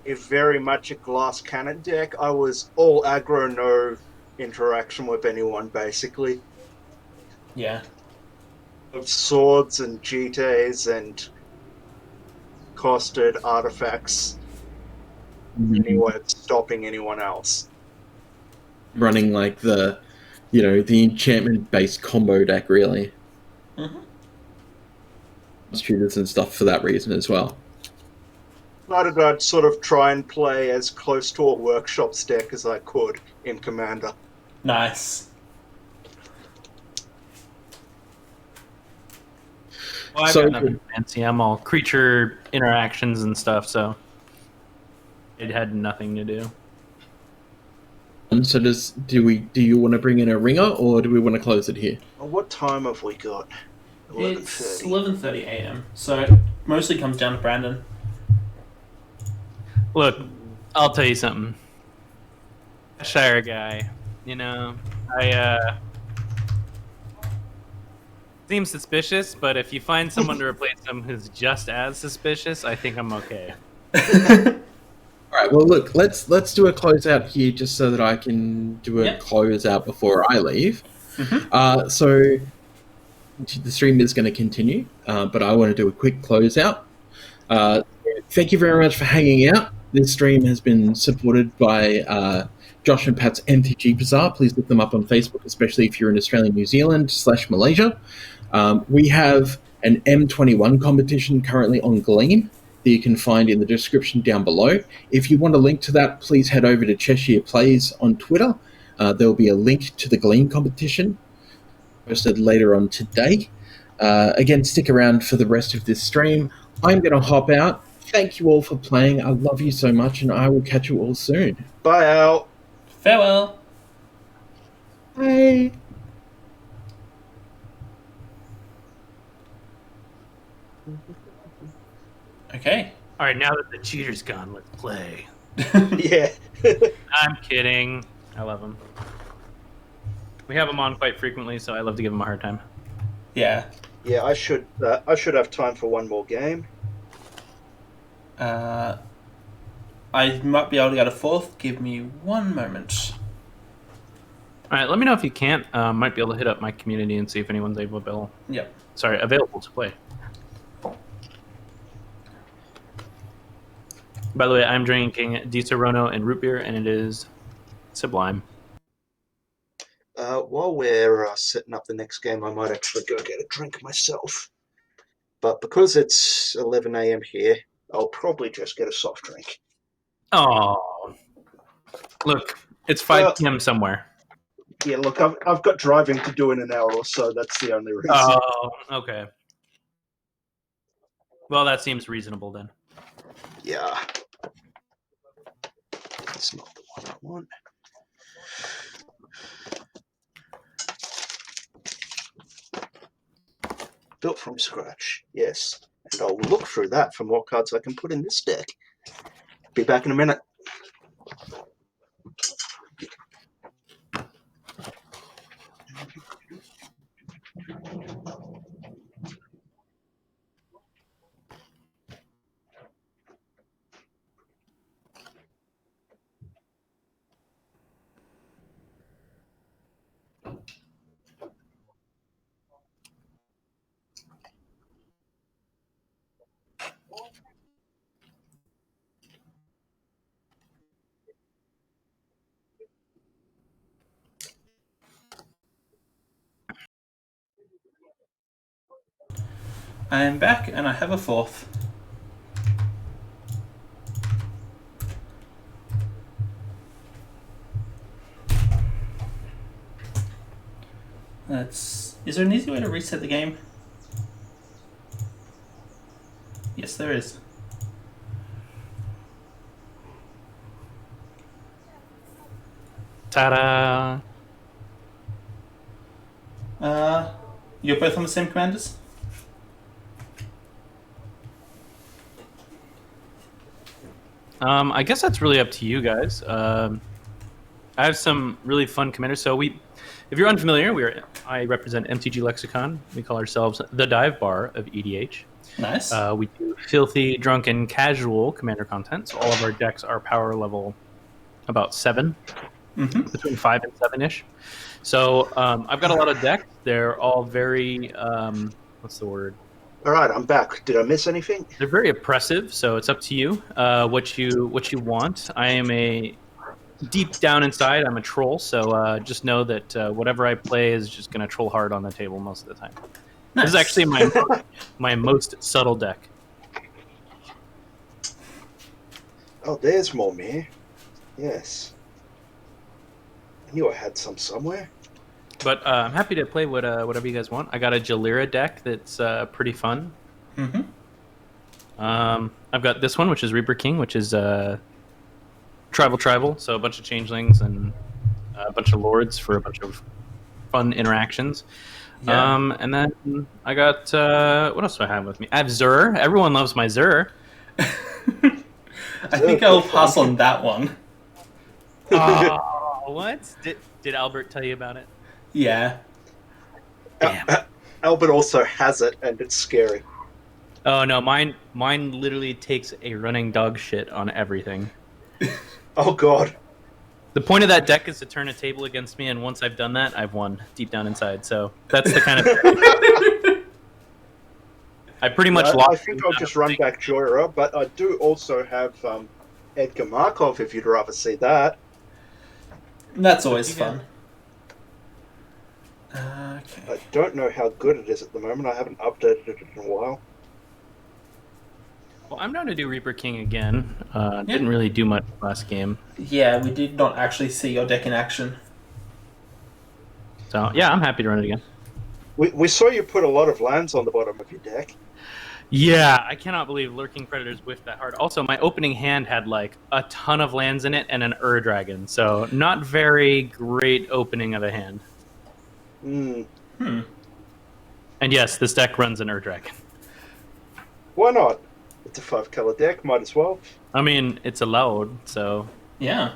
Speaker 3: it's very much a glass cannon deck. I was all aggro, no interaction with anyone, basically.
Speaker 2: Yeah.
Speaker 3: Of swords and GTAs and costed artifacts. Anyway, stopping anyone else.
Speaker 1: Running the enchantment-based combo deck, really. Shooters and stuff for that reason as well.
Speaker 3: I'd sort of try and play as close to a Workshops deck as I could in Commander.
Speaker 2: Nice.
Speaker 4: Well, I've got nothing fancy. I'm all creature interactions and stuff, so it had nothing to do.
Speaker 1: So do you want to bring in a ringer, or do we want to close it here?
Speaker 3: What time have we got?
Speaker 2: It's
Speaker 3: 11:30.
Speaker 2: 11:30 a.m. So it mostly comes down to Brandon.
Speaker 4: Look, I'll tell you something. Shire guy, I seems suspicious, but if you find someone to replace him who's just as suspicious, I think I'm okay.
Speaker 1: All right. Well, look, let's do a closeout here, just so that I can do a closeout before I leave. So the stream is going to continue, but I want to do a quick closeout. Thank you very much for hanging out. This stream has been supported by Josh and Pat's MTG Bazaar. Please look them up on Facebook, especially if you're in Australia, New Zealand / Malaysia. We have an M21 competition currently on Gleam that you can find in the description down below. If you want a link to that, please head over to Cheshire Plays on Twitter. There will be a link to the Gleam competition posted later on today. Again, stick around for the rest of this stream. I'm going to hop out. Thank you all for playing. I love you so much, and I will catch you all soon.
Speaker 3: Bye, Al.
Speaker 2: Farewell.
Speaker 1: Bye.
Speaker 2: Okay.
Speaker 4: All right, now that the cheater's gone, let's play.
Speaker 3: Yeah.
Speaker 4: I'm kidding. I love him. We have him on quite frequently, so I love to give him a hard time.
Speaker 2: Yeah.
Speaker 3: Yeah, I should have time for one more game.
Speaker 2: I might be able to go to 4th. Give me 1 moment.
Speaker 4: All right, let me know if you can't. Might be able to hit up my community and see if anyone's available.
Speaker 2: Yep.
Speaker 4: Sorry, available to play. By the way, I'm drinking Di Serono and root beer, and it is sublime.
Speaker 3: While we're setting up the next game, I might actually go get a drink myself. But because it's 11 a.m. here, I'll probably just get a soft drink.
Speaker 4: Oh, look, it's 5 p.m. somewhere.
Speaker 3: Yeah, look, I've got driving to do in an hour or so. That's the only reason.
Speaker 4: Oh, okay. Well, that seems reasonable then.
Speaker 3: Yeah. That's not the one I want. Built from scratch, yes. And I'll look through that for more cards I can put in this deck. Be back in a minute.
Speaker 2: I am back, and I have a 4th. Is there an easy way to reset the game? Yes, there is.
Speaker 4: Ta-da!
Speaker 2: You're both on the same commanders?
Speaker 4: I guess that's really up to you guys. I have some really fun commanders. So if you're unfamiliar, I represent MTG Lexicon. We call ourselves the dive bar of EDH.
Speaker 2: Nice.
Speaker 4: We do filthy, drunken, casual commander content. So all of our decks are power level about 7, between 5 and 7-ish. So I've got a lot of decks. They're all very, what's the word?
Speaker 3: All right, I'm back. Did I miss anything?
Speaker 4: They're very oppressive, so it's up to you what you want. I am deep down inside, I'm a troll, so just know that whatever I play is just going to troll hard on the table most of the time.
Speaker 2: Nice.
Speaker 4: This is actually my most subtle deck.
Speaker 3: Oh, there's more me. Yes. I knew I had some somewhere.
Speaker 4: But I'm happy to play whatever you guys want. I got a Jalira deck that's pretty fun. I've got this one, which is Reaper King, which is tribal, so a bunch of changelings and a bunch of lords for a bunch of fun interactions.
Speaker 2: Yeah.
Speaker 4: And then I got what else do I have with me? I have Zur. Everyone loves my Zur.
Speaker 2: I think I'll pass on that one.
Speaker 4: Oh, what? Did Albert tell you about it?
Speaker 2: Yeah.
Speaker 4: Damn.
Speaker 3: Albert also has it, and it's scary.
Speaker 4: Oh no, mine literally takes a running dog shit on everything.
Speaker 3: Oh god.
Speaker 4: The point of that deck is to turn a table against me, and once I've done that, I've won deep down inside. So that's the kind of. I pretty much lost.
Speaker 3: I think I'll just run back Joyra, but I do also have Edgar Markov, if you'd rather see that.
Speaker 2: That's always fun. Okay.
Speaker 3: I don't know how good it is at the moment. I haven't updated it in a while.
Speaker 4: Well, I'm down to do Reaper King again. Didn't really do much last game.
Speaker 2: Yeah, we did not actually see your deck in action.
Speaker 4: So yeah, I'm happy to run it again.
Speaker 3: We saw you put a lot of lands on the bottom of your deck.
Speaker 4: Yeah, I cannot believe Lurking Predators whiffed that hard. Also, my opening hand had like a ton of lands in it and an Dragon, so not very great opening of a hand.
Speaker 3: Mm.
Speaker 4: And yes, this deck runs an Dragon.
Speaker 3: Why not? It's a 5-color deck, might as well.
Speaker 4: I mean, it's allowed, so...
Speaker 2: Yeah.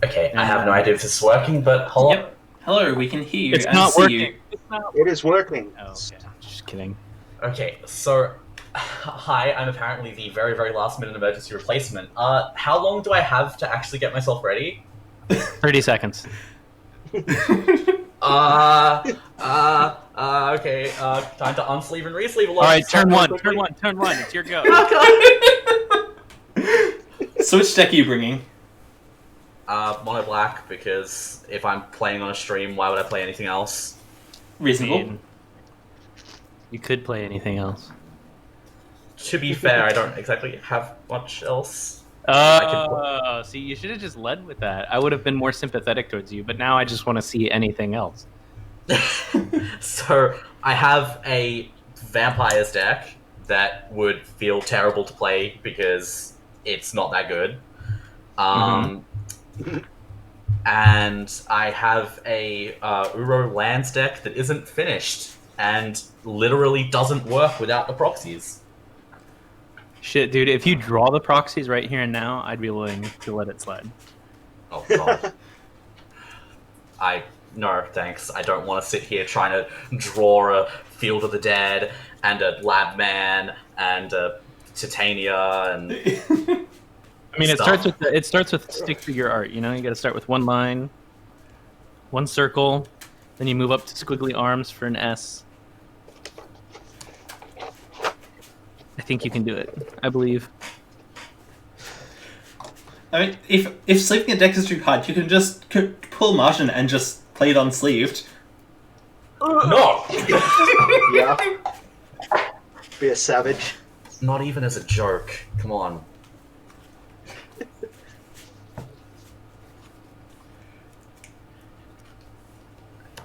Speaker 5: Okay, I have no idea if this is working, but hold on.
Speaker 2: Yep. Hello, we can hear you
Speaker 4: It's
Speaker 2: and
Speaker 4: not
Speaker 2: see
Speaker 4: working.
Speaker 2: you.
Speaker 4: It's not
Speaker 3: It is working.
Speaker 4: Oh, okay. Just kidding.
Speaker 5: Okay, so hi, I'm apparently the very, very last minute emergency replacement. How long do I have to actually get myself ready?
Speaker 4: 30 seconds.
Speaker 5: Okay, time to unsleeve and resleeve a lot.
Speaker 4: All right, turn one. It's your go.
Speaker 2: So which deck are you bringing?
Speaker 5: Mono black, because if I'm playing on a stream, why would I play anything else?
Speaker 2: Reasonable.
Speaker 4: You could play anything else.
Speaker 5: To be fair, I don't exactly have much else.
Speaker 4: See, you should have just led with that. I would have been more sympathetic towards you, but now I just want to see anything else.
Speaker 5: So, I have a vampires deck that would feel terrible to play because it's not that good. And I have a Uro lands deck that isn't finished and literally doesn't work without the proxies.
Speaker 4: Shit, dude, if you draw the proxies right here and now, I'd be willing to let it slide.
Speaker 5: Oh god. No, thanks. I don't want to sit here trying to draw a Field of the Dead and a Lab Man and a Titania and
Speaker 4: I mean, it starts with stick-figure art. You know, you got to start with one line, one circle, then you move up to squiggly arms for an S. I think you can do it. I believe.
Speaker 2: I mean, if sleeving a deck is too hard, you can just pull Martian and just play it unsleeved.
Speaker 5: No!
Speaker 3: Yeah. Be a savage.
Speaker 5: Not even as a joke. Come on.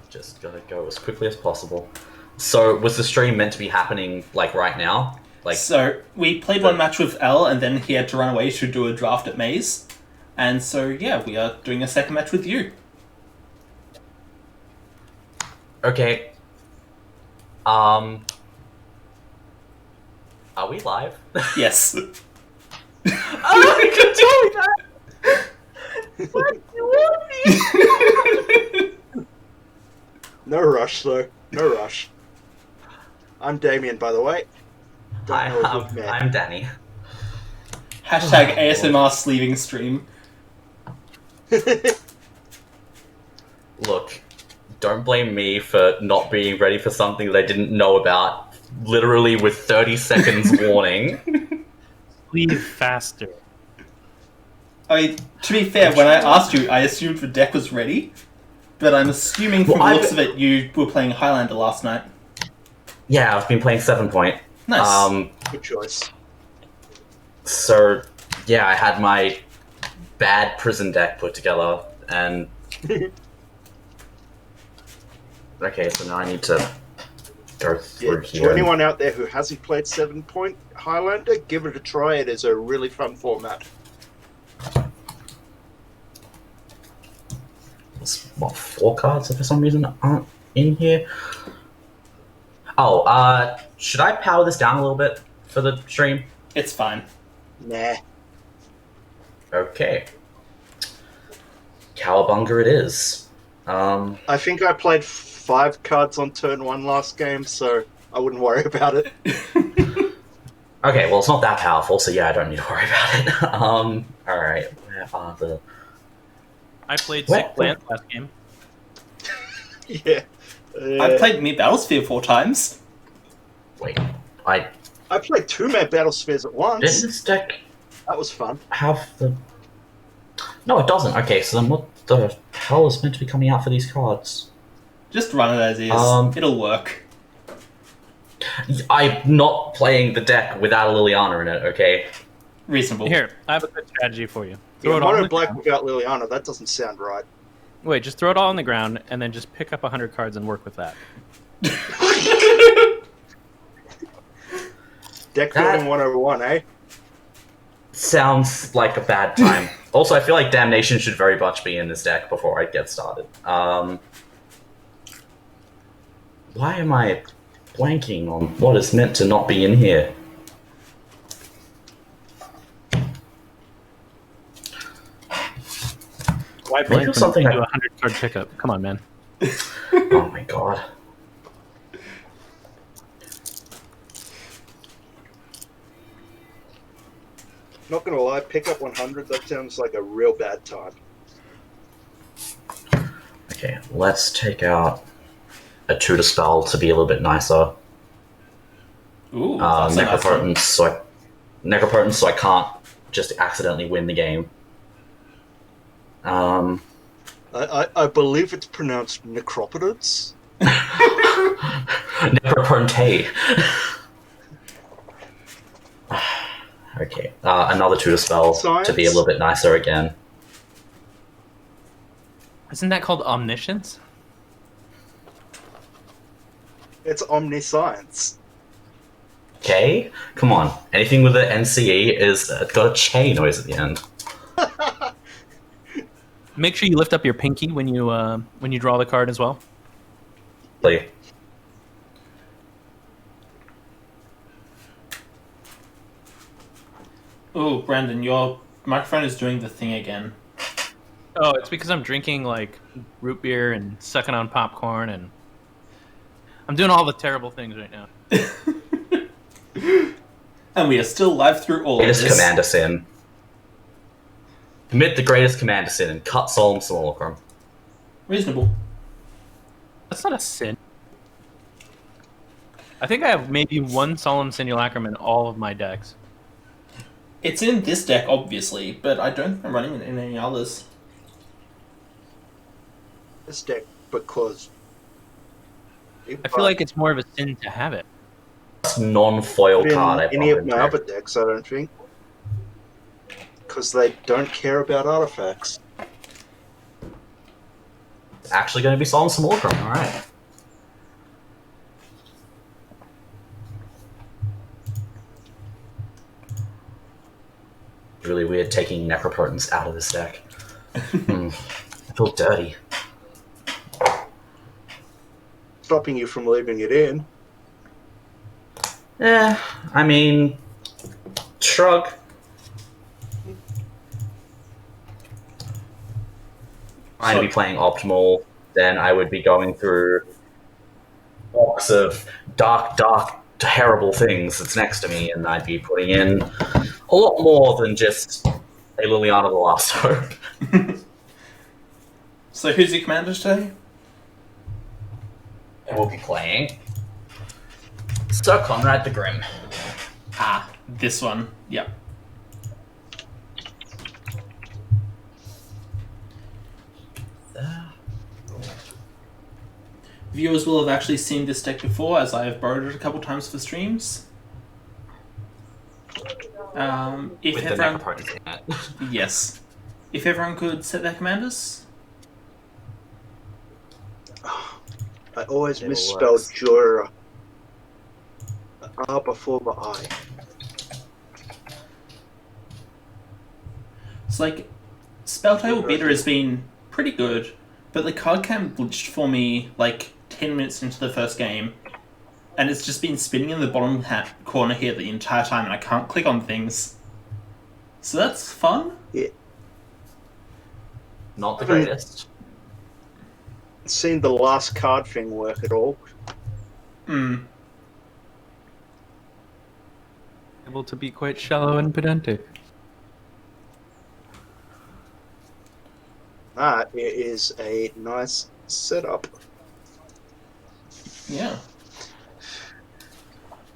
Speaker 5: Just gotta go as quickly as possible. So, was the stream meant to be happening, like, right now? Like,
Speaker 2: So, we played one match with L, and then he had to run away to do a draft at Maze. And so, yeah, we are doing a second match with you.
Speaker 5: okay. Are we live?
Speaker 2: Yes.
Speaker 5: Oh, you can tell me that! What do you want me?
Speaker 3: No rush, though. No rush. I'm Damien, by the way.
Speaker 5: Hi,
Speaker 3: Don't know if we've met.
Speaker 5: I'm Danny.
Speaker 2: Hashtag ASMR sleeving stream.
Speaker 5: Look, don't blame me for not being ready for something that I didn't know about, literally with 30 seconds warning.
Speaker 4: Leave faster.
Speaker 2: I mean, to be fair, when I asked you, I assumed the deck was ready. But I'm assuming from
Speaker 5: Well,
Speaker 2: the looks of it, you were playing Highlander last night.
Speaker 5: Yeah, I've been playing 7 Point.
Speaker 2: Nice.
Speaker 3: Good choice.
Speaker 5: So, yeah, I had my bad prison deck put together, and... Okay, so now I need to go through
Speaker 3: Yeah,
Speaker 5: here.
Speaker 3: to anyone out there who hasn't played 7 Point Highlander, give it a try. It is a really fun format.
Speaker 5: What, 4 cards that for some reason aren't in here? Oh, should I power this down a little bit for the stream?
Speaker 2: It's fine.
Speaker 3: Nah.
Speaker 5: Okay. Cowabunga it is.
Speaker 3: I think I played 5 cards on turn 1 last game, so I wouldn't worry about it.
Speaker 5: Okay, well, it's not that powerful, so yeah, I don't need to worry about it. Alright, where are the...
Speaker 4: I played
Speaker 5: What?
Speaker 4: 6 lands last game.
Speaker 3: Yeah.
Speaker 2: I've played Me Battlesphere 4 times.
Speaker 5: Wait, I...
Speaker 3: I played 2 Mad Battle Spheres at once.
Speaker 5: Does this deck
Speaker 3: That was fun.
Speaker 5: have the... No, it doesn't. Okay, so then what the hell is meant to be coming out for these cards?
Speaker 2: Just run it as is. It'll work.
Speaker 5: I'm not playing the deck without a Liliana in it, okay?
Speaker 2: Reasonable.
Speaker 4: Here, I have a good strategy for you.
Speaker 3: Yeah,
Speaker 4: Throw it on
Speaker 3: mono
Speaker 4: the
Speaker 3: black
Speaker 4: ground.
Speaker 3: without Liliana, that doesn't sound right.
Speaker 4: Wait, just throw it all on the ground and then just pick up 100 cards and work with that.
Speaker 3: Deck building 101, eh?
Speaker 5: Sounds like a bad time. Also, I feel like Damnation should very much be in this deck before I get started. Why am I blanking on what is meant to not be in here?
Speaker 4: Why
Speaker 5: Maybe
Speaker 4: blank
Speaker 5: something
Speaker 4: when you
Speaker 5: I-
Speaker 4: do a 100 card pickup? Come on, man.
Speaker 5: Oh my god.
Speaker 3: Not gonna lie, pick up 100, that sounds like a real bad time.
Speaker 5: Okay, let's take out a tutor spell to be a little bit nicer.
Speaker 2: Ooh, that's a nice one.
Speaker 5: Necropotence, so I can't just accidentally win the game.
Speaker 3: I believe it's pronounced necropotence.
Speaker 5: Necropotente. Okay, another tutor spell to be a little bit nicer again.
Speaker 4: Isn't that called omniscience?
Speaker 3: It's omniscience.
Speaker 5: Okay, come on. Anything with an NCE is got a Che noise at the end.
Speaker 4: Make sure you lift up your pinky when you draw the card as well.
Speaker 5: Like,
Speaker 2: Oh, Brandon, your microphone is doing the thing again.
Speaker 4: Oh, it's because I'm drinking like root beer and sucking on popcorn, and I'm doing all the terrible things right now.
Speaker 2: And we are still live through all of
Speaker 5: greatest
Speaker 2: this.
Speaker 5: commander sin. Commit the greatest commander sin and cut Solemn Simulacrum.
Speaker 2: Reasonable.
Speaker 4: That's not a sin. I think I have maybe one Solemn Simulacrum in all of my decks.
Speaker 2: It's in this deck, obviously, but I don't think I'm running it in any others.
Speaker 3: This deck, because...
Speaker 4: I feel like it's more of a sin to have it.
Speaker 5: Non-foil
Speaker 3: in
Speaker 5: card. I
Speaker 3: any of
Speaker 5: brought
Speaker 3: my
Speaker 5: in
Speaker 3: other decks, I don't think. Because they don't care about artifacts.
Speaker 5: It's actually going to be Solemn Simulacrum. All right. Really weird taking Necropotence out of this deck. I feel dirty.
Speaker 3: Stopping you from leaving it in.
Speaker 5: I mean, shrug. I'd be playing optimal, then I would be going through box of dark, terrible things that's next to me, and I'd be putting in a lot more than just a Liliana the Last Hope.
Speaker 2: So who's your commander today?
Speaker 5: And we'll be playing Sir Conrad the Grim.
Speaker 2: Ah, this one. Yep. Viewers will have actually seen this deck before, as I have borrowed it a couple times for streams. If
Speaker 5: With the
Speaker 2: everyone,
Speaker 5: Necropotence in it.
Speaker 2: yes, if everyone could set their commanders.
Speaker 3: I always
Speaker 5: It
Speaker 3: misspelled
Speaker 5: works.
Speaker 3: Jura. The R before the I.
Speaker 2: It's like Spell Table Beta has been pretty good, but the card cam glitched for me like 10 minutes into the first game, and it's just been spinning in the bottom corner here the entire time, and I can't click on things. So that's fun.
Speaker 5: Not the greatest.
Speaker 3: Seen the last card thing work at all.
Speaker 4: Able to be quite shallow and pedantic.
Speaker 3: That is a nice setup.
Speaker 2: Yeah.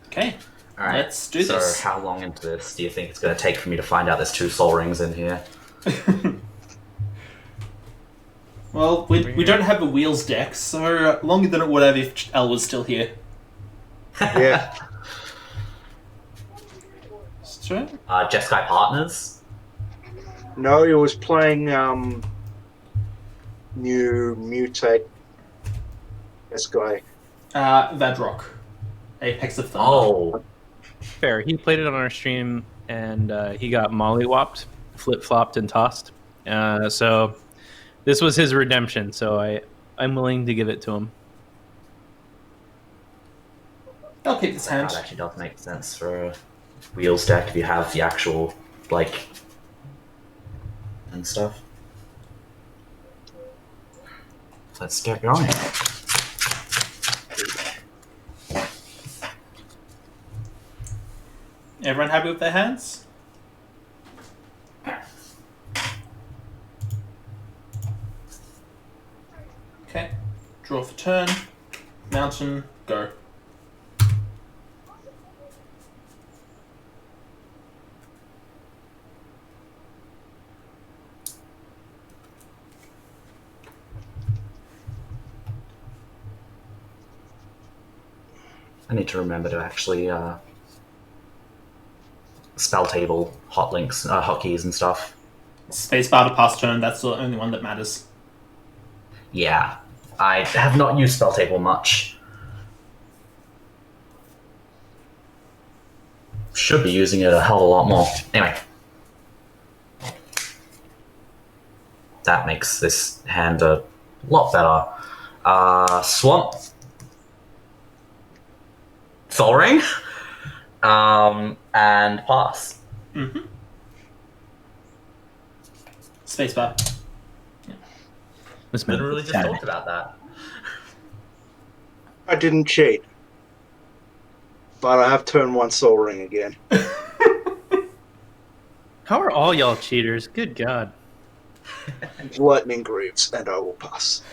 Speaker 2: Okay.
Speaker 5: All right.
Speaker 2: Let's do this.
Speaker 5: So, how long into this do you think it's going to take for me to find out there's 2 Soul Rings in here?
Speaker 2: Well, we don't have a wheels deck, so longer than it would have if L was still here.
Speaker 3: Yeah.
Speaker 2: Sure.
Speaker 5: Jeskai Partners?
Speaker 3: No, he was playing new mutate this guy?
Speaker 2: Vadrock. Apex of Thunder.
Speaker 5: Oh,
Speaker 4: Fair. He played it on our stream, and he got mollywopped, flip-flopped, and tossed. So this was his redemption, so I'm willing to give it to him.
Speaker 2: I'll keep this hand.
Speaker 5: that actually does make sense for a wheels deck if you have the actual, like, and stuff. Let's get going.
Speaker 2: Everyone happy with their hands? Okay. Draw for turn. Mountain. Go.
Speaker 5: I need to remember to actually spell table hotlinks, hotkeys and stuff.
Speaker 2: Spacebar to pass turn. That's the only one that matters.
Speaker 5: Yeah, I have not used spell table much. Should be using it a hell of a lot more. Anyway. That makes this hand a lot better. Swamp. Soul Ring. And pass.
Speaker 2: Mm-hmm. Spacebar.
Speaker 4: This man
Speaker 5: Literally just talked about that.
Speaker 3: I didn't cheat, but I have turn 1 Soul Ring again.
Speaker 4: How are all y'all cheaters? Good God.
Speaker 3: Lightning Greaves, and I will pass.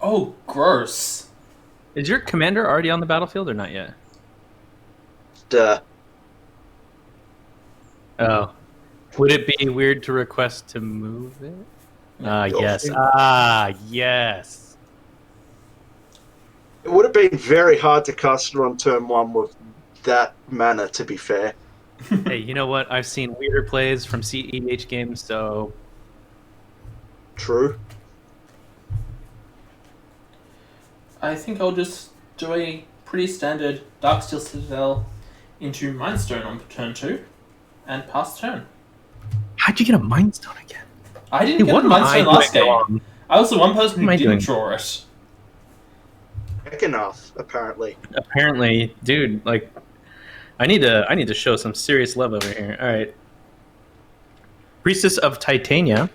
Speaker 2: Oh, gross.
Speaker 4: Is your commander already on the battlefield or not yet?
Speaker 3: Duh.
Speaker 4: Oh. Would it be weird to request to move it? Yes. Yes.
Speaker 3: It would have been very hard to cast it on turn 1 with that mana, to be fair.
Speaker 4: Hey, you know what? I've seen weirder plays from CEH games, so
Speaker 3: True.
Speaker 2: I think I'll just do a pretty standard Darksteel Citadel into Mindstone on turn 2 and pass turn.
Speaker 4: how'd you get a Mind Stone again?
Speaker 2: I didn't
Speaker 4: Hey,
Speaker 2: get
Speaker 4: what
Speaker 2: the
Speaker 4: am I
Speaker 2: Mindstone last
Speaker 4: doing
Speaker 2: game.
Speaker 4: wrong?
Speaker 2: I was the one person
Speaker 4: What am
Speaker 2: who
Speaker 4: I
Speaker 2: didn't
Speaker 4: doing?
Speaker 2: draw it.
Speaker 3: Quick enough, apparently.
Speaker 4: Apparently, dude, like, I need to show some serious love over here. All right. Priestess of Titania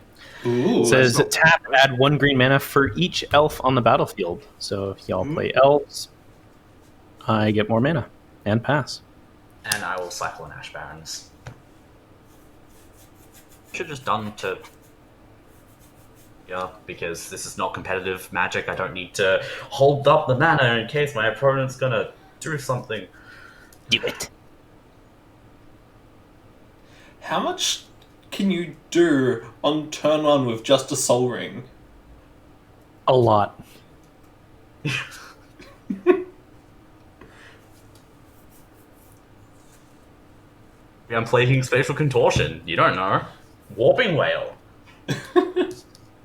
Speaker 2: Ooh.
Speaker 4: says
Speaker 3: not
Speaker 4: tap, add 1 green mana for each elf on the battlefield. So if y'all play elves, I get more mana and pass.
Speaker 5: And I will cycle in Ash Barrens. Should have just done to... Yeah, because this is not competitive Magic. I don't need to hold up the mana in case my opponent's gonna do something.
Speaker 4: Do it.
Speaker 2: How much can you do on turn 1 with just a Soul Ring?
Speaker 4: A lot.
Speaker 5: I'm playing Spatial Contortion. You don't know. Warping Whale.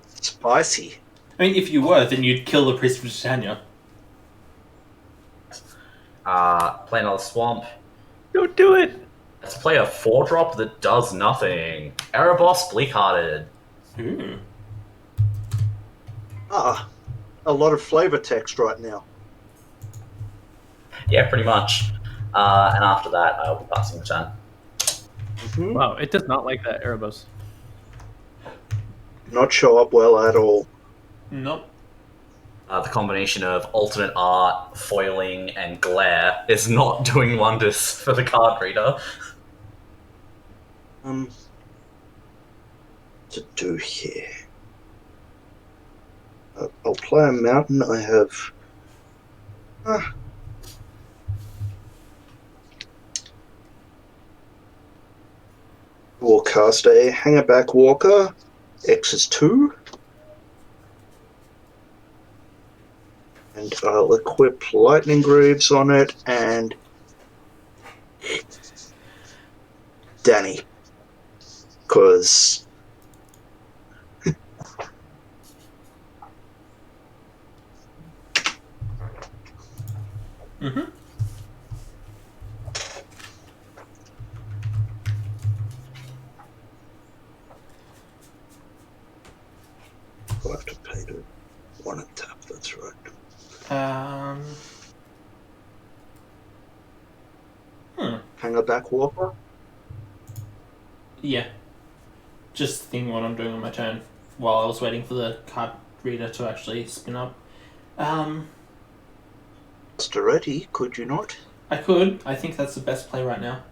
Speaker 3: Spicy.
Speaker 2: I mean, if you were, then you'd kill the Priest of Titania.
Speaker 5: Play another Swamp.
Speaker 4: Don't do it.
Speaker 5: Let's play a 4-drop that does nothing. Erebos Bleakhearted.
Speaker 2: Ooh.
Speaker 3: Ah, a lot of flavor text right now.
Speaker 5: Yeah, pretty much. And after that, I'll be passing the turn.
Speaker 3: Mhm.
Speaker 4: Wow, it does not like that, Erebos.
Speaker 3: Not show up well at all.
Speaker 2: Nope.
Speaker 5: The combination of alternate art, foiling, and glare is not doing wonders for the card reader.
Speaker 3: To do here. I'll play a mountain. I have. We'll cast a Hangerback Walker. X is 2. And I'll equip Lightning Greaves on it and Danny. Because
Speaker 2: Mm-hmm.
Speaker 3: I have to pay to one and tap, that's right. Hangerback Walker?
Speaker 2: Yeah. Just thinking what I'm doing on my turn while I was waiting for the card reader to actually spin up.
Speaker 3: Storetti, could you not?
Speaker 2: I could. I think that's the best play right now.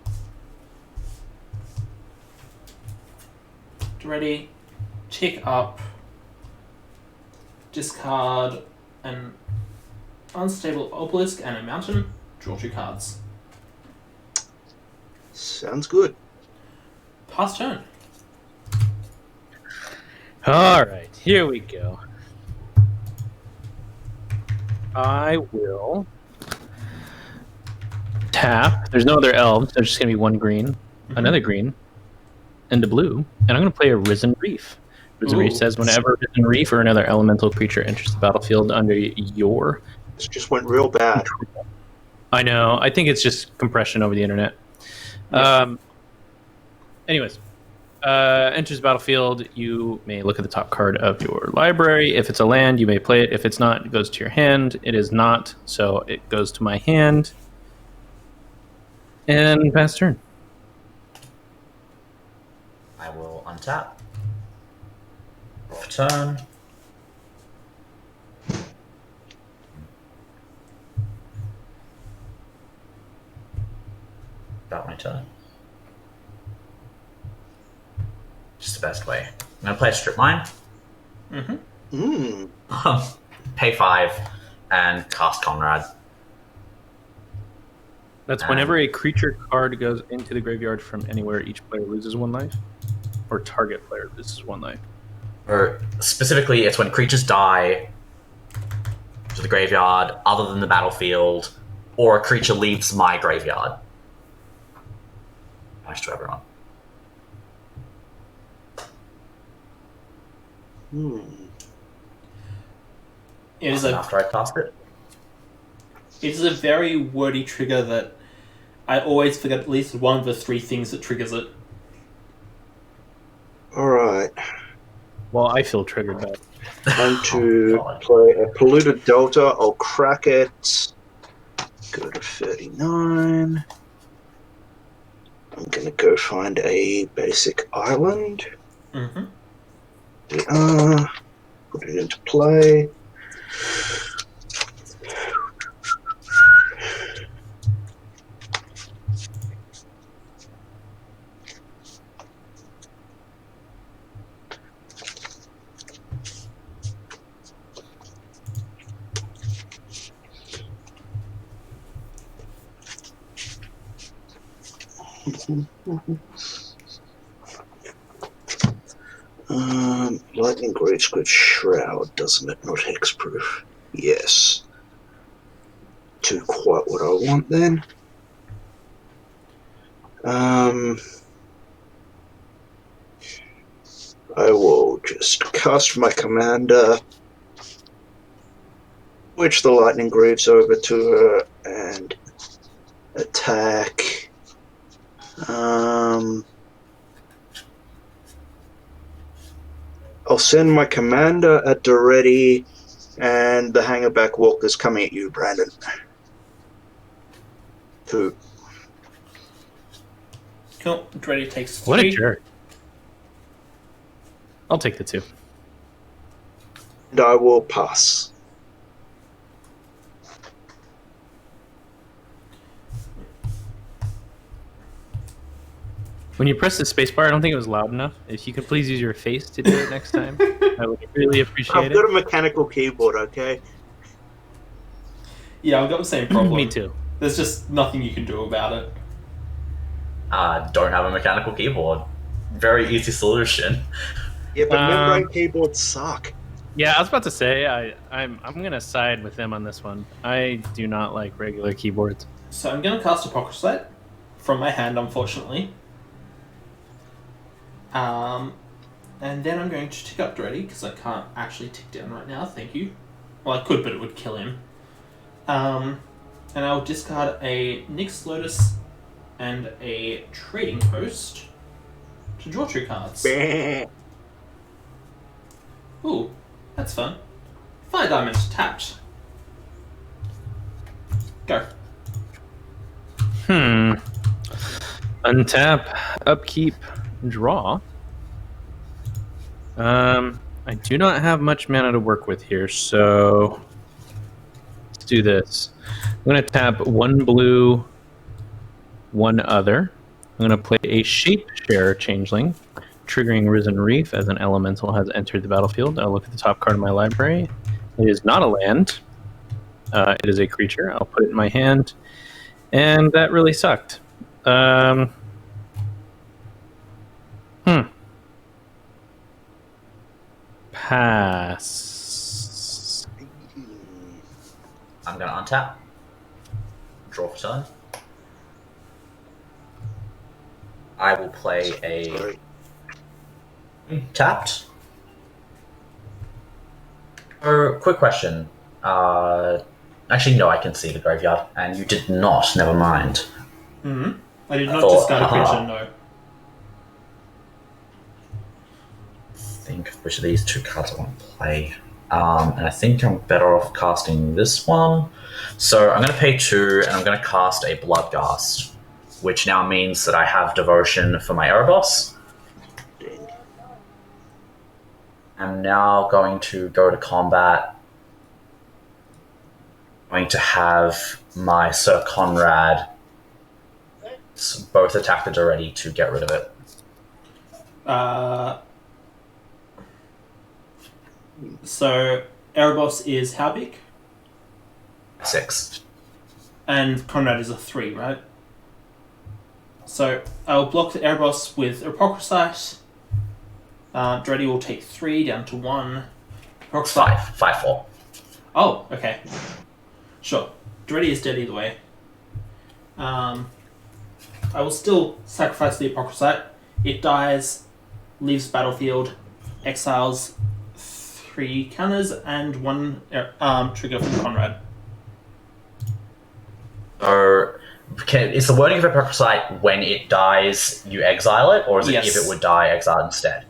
Speaker 2: Ready, tick up, discard an unstable obelisk and a mountain, draw 2 cards.
Speaker 3: Sounds good.
Speaker 2: Pass turn.
Speaker 4: All right, here we go. I will tap. There's no other elves. There's just going to be 1 green, another green, and a blue. And I'm going to play a Risen Reef. Risen Reef says whenever Risen Reef or another elemental creature enters the battlefield under your...
Speaker 3: This just went real bad.
Speaker 4: I know. I think it's just compression over the internet.
Speaker 2: Yeah.
Speaker 4: Anyways, enters the battlefield, you may look at the top card of your library. If it's a land, you may play it. If it's not, it goes to your hand. It is not, so it goes to my hand. And pass turn.
Speaker 5: I will untap. Off turn. About my turn. Just the best way. I'm gonna play a strip mine. Pay 5 and cast Conrad.
Speaker 4: That's whenever a creature card goes into the graveyard from anywhere, each player loses 1 life. Or target player loses 1 life.
Speaker 5: Or specifically, it's when creatures die to the graveyard other than the battlefield, or a creature leaves my graveyard. Nice to everyone.
Speaker 2: It is
Speaker 5: After I cast it.
Speaker 2: It is a very wordy trigger that I always forget at least one of the 3 things that triggers it.
Speaker 3: Alright.
Speaker 4: Well, I feel triggered by it.
Speaker 3: Time to play a Polluted Delta. I'll crack it. Go to 39. I'm gonna go find a basic island.
Speaker 2: Mm-hmm.
Speaker 3: Put it into play. Lightning Greaves good Shroud, doesn't it? Not hexproof. Yes. To quite what I want then. I will just cast my commander, switch the Lightning Greaves over to her, and attack. I'll send my commander at the ready, and the Hangerback Walker's coming at you, Brandon. 2.
Speaker 2: Cool. Ready takes 3.
Speaker 4: What a jerk. I'll take the 2.
Speaker 3: And I will pass.
Speaker 4: When you press the spacebar, I don't think it was loud enough. If you could please use your face to do it next time, I would really appreciate
Speaker 3: I've got a mechanical keyboard, okay?
Speaker 2: Yeah, I've got the same problem.
Speaker 4: Me too.
Speaker 2: There's just nothing you can do about it.
Speaker 5: Don't have a mechanical keyboard. Very easy solution.
Speaker 3: Yeah, but membrane keyboards suck.
Speaker 4: Yeah, I was about to say, I'm going to side with them on this one. I do not like regular keyboards.
Speaker 2: So I'm going to cast Apocryphate from my hand, unfortunately. And then I'm going to tick up Dreddy, because I can't actually tick down right now, thank you. Well, I could, but it would kill him. And I'll discard a Nyx Lotus and a Trading Post to draw 2 cards. Ooh, that's fun. Fire Diamond tapped. Go.
Speaker 4: Untap, upkeep, draw. I do not have much mana to work with here, so let's do this. I'm going to tap 1 blue, 1 other. I'm going to play a Shape Share Changeling, triggering Risen Reef as an elemental has entered the battlefield. I'll look at the top card of my library. It is not a land. It is a creature. I'll put it in my hand. And that really sucked. Pass.
Speaker 5: I'm going to untap. Draw for turn. I will play a tapped. Quick question. Actually, no, I can see the graveyard, and you did not. Never mind.
Speaker 2: I did not discard a creature, no.
Speaker 5: Think which of these 2 cards I want to play. And I think I'm better off casting this one. So I'm going to pay 2, and I'm going to cast a Bloodghast, which now means that I have Devotion for my Erebos. I'm now going to go to combat. I'm going to have my Sir Conrad both attack the Doretti to get rid of it.
Speaker 2: So Erebos is how big?
Speaker 5: 6.
Speaker 2: And Conrad is a 3, right? So I'll block the Erebos with Apocryphite. Doretti will take 3 down to 1.
Speaker 5: 5-4.
Speaker 2: Oh, okay. Sure. Doretti is dead either way. I will still sacrifice the Apocryphite. It dies, leaves battlefield, exiles 3 counters and 1 trigger from Conrad.
Speaker 5: So, is the wording of Apocryphite when it dies, you exile it, or is it if it would die, exile it instead?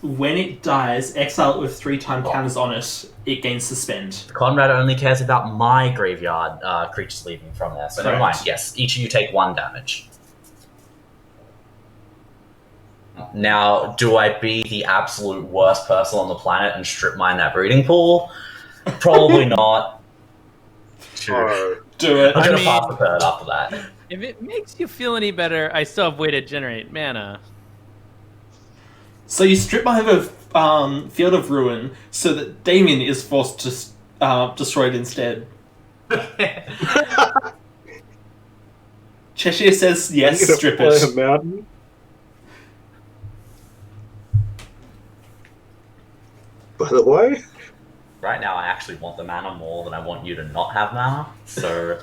Speaker 2: When it dies, exile it with 3 time counters on it. It gains suspend.
Speaker 5: Conrad only cares about my graveyard creatures leaving from there, so never mind. Yes, each of you take 1 damage. Now, do I be the absolute worst person on the planet and strip mine that breeding pool? Probably not.
Speaker 3: Sure.
Speaker 2: Do it.
Speaker 5: I'm going to pass the turn after that.
Speaker 4: If it makes you feel any better, I still have way to generate mana.
Speaker 2: So you strip mine of Field of Ruin so that Damien is forced to destroy it instead. Cheshire says yes, strip it.
Speaker 3: A mountain. By the way,
Speaker 5: Right now, I actually want the mana more than I want you to not have mana, so...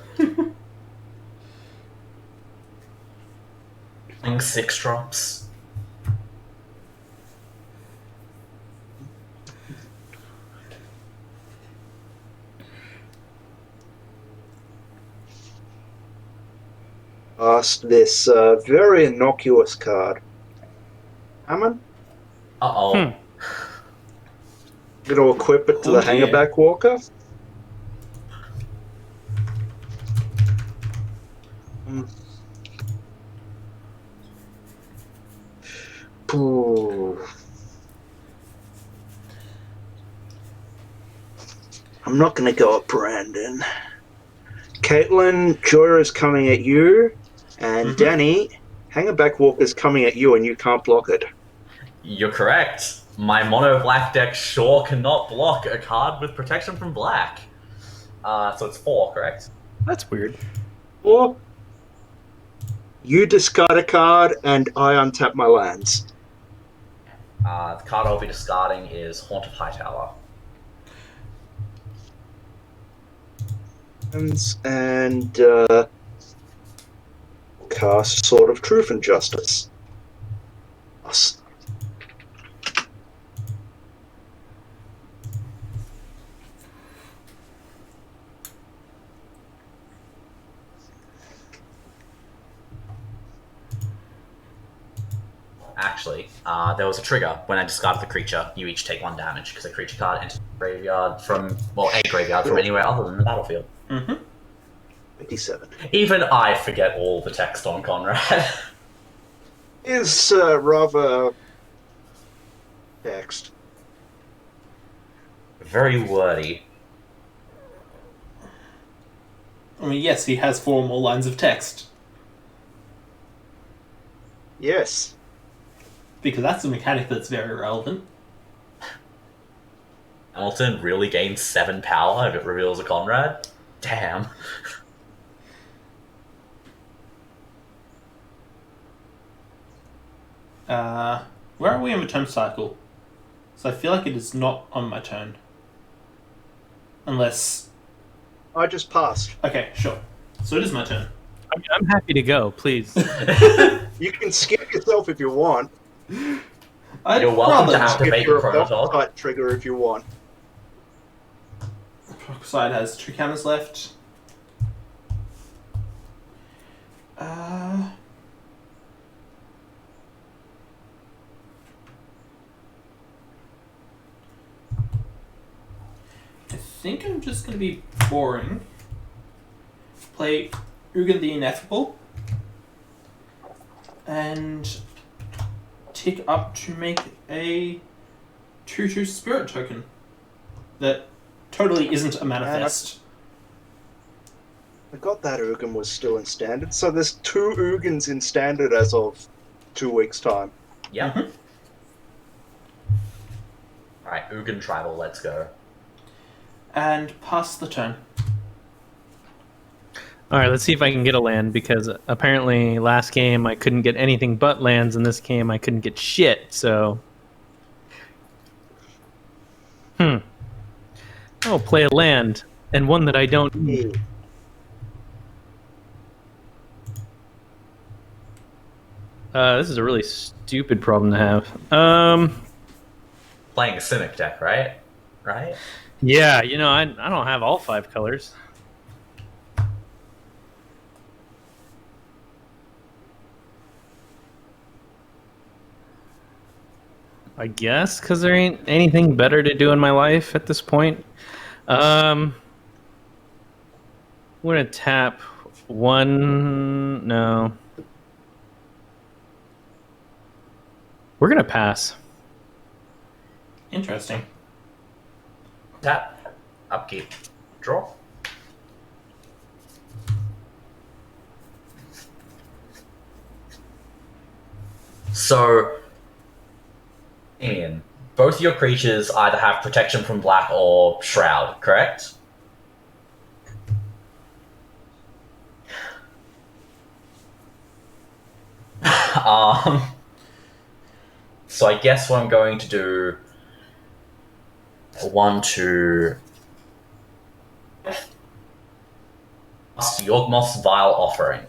Speaker 5: Playing 6 drops.
Speaker 3: asked this very innocuous card. Hammond?
Speaker 5: Uh-oh.
Speaker 3: Gonna equip it to the
Speaker 2: dear.
Speaker 3: Hangerback Walker. Ooh. I'm not gonna go at Brandon. Caitlin, Joya is coming at you, and Danny, Hangerback Walker is coming at you, and you can't block it.
Speaker 5: You're correct. My mono black deck sure cannot block a card with protection from black. So it's 4, correct?
Speaker 4: That's weird.
Speaker 3: Or you discard a card, and I untap my lands.
Speaker 5: The card I'll be discarding is Haunt of Hightower.
Speaker 3: And cast Sword of Truth and Justice. Us.
Speaker 5: actually. There was a trigger. When I discarded the creature, you each take 1 damage, because a creature card enters the graveyard from, well, a graveyard from anywhere other than the battlefield.
Speaker 2: Mm-hmm.
Speaker 3: 57.
Speaker 5: Even I forget all the text on Conrad.
Speaker 3: Is rather text.
Speaker 5: Very wordy.
Speaker 2: I mean, yes, he has 4 more lines of text.
Speaker 3: Yes.
Speaker 2: Because that's a mechanic that's very relevant.
Speaker 5: Hamilton really gains 7 power if it reveals a Conrad? Damn.
Speaker 2: Where are we in the turn cycle? So I feel like it is not on my turn. Unless...
Speaker 3: I just passed.
Speaker 2: Okay, sure. So it is my turn.
Speaker 4: I'm happy to go, please.
Speaker 3: You can skip yourself if you want.
Speaker 2: I'd
Speaker 5: You're welcome
Speaker 2: rather
Speaker 5: to
Speaker 2: not.
Speaker 5: have to
Speaker 3: Skip
Speaker 5: make
Speaker 3: your
Speaker 5: a Chronotog.
Speaker 3: type trigger if you want.
Speaker 2: Side has 2 counters left. I think I'm just going to be boring. Play Ugin the Ineffable. And tick up to make a 2/2 spirit token. That totally isn't a manifest.
Speaker 3: I got that Ugin was still in standard, so there's 2 Ugins in standard as of 2 weeks' time.
Speaker 5: Yep.
Speaker 2: Mhm.
Speaker 5: Alright, Ugin Tribal, let's go.
Speaker 2: And pass the turn.
Speaker 4: All right, let's see if I can get a land, because apparently last game I couldn't get anything but lands, and this game I couldn't get shit, so... I'll play a land, and one that I don't need. This is a really stupid problem to have.
Speaker 5: Playing a Cynic deck, right? Right?
Speaker 4: Yeah, you know, I don't have all 5 colors. I guess, because there ain't anything better to do in my life at this point. I'm going to tap 1... No. We're going to pass.
Speaker 2: Interesting.
Speaker 5: Tap. Upkeep. Draw. So, Damien, both your creatures either have protection from black or shroud, correct? So I guess what I'm going to do, 1, 2, Yorkmoth's Vile Offering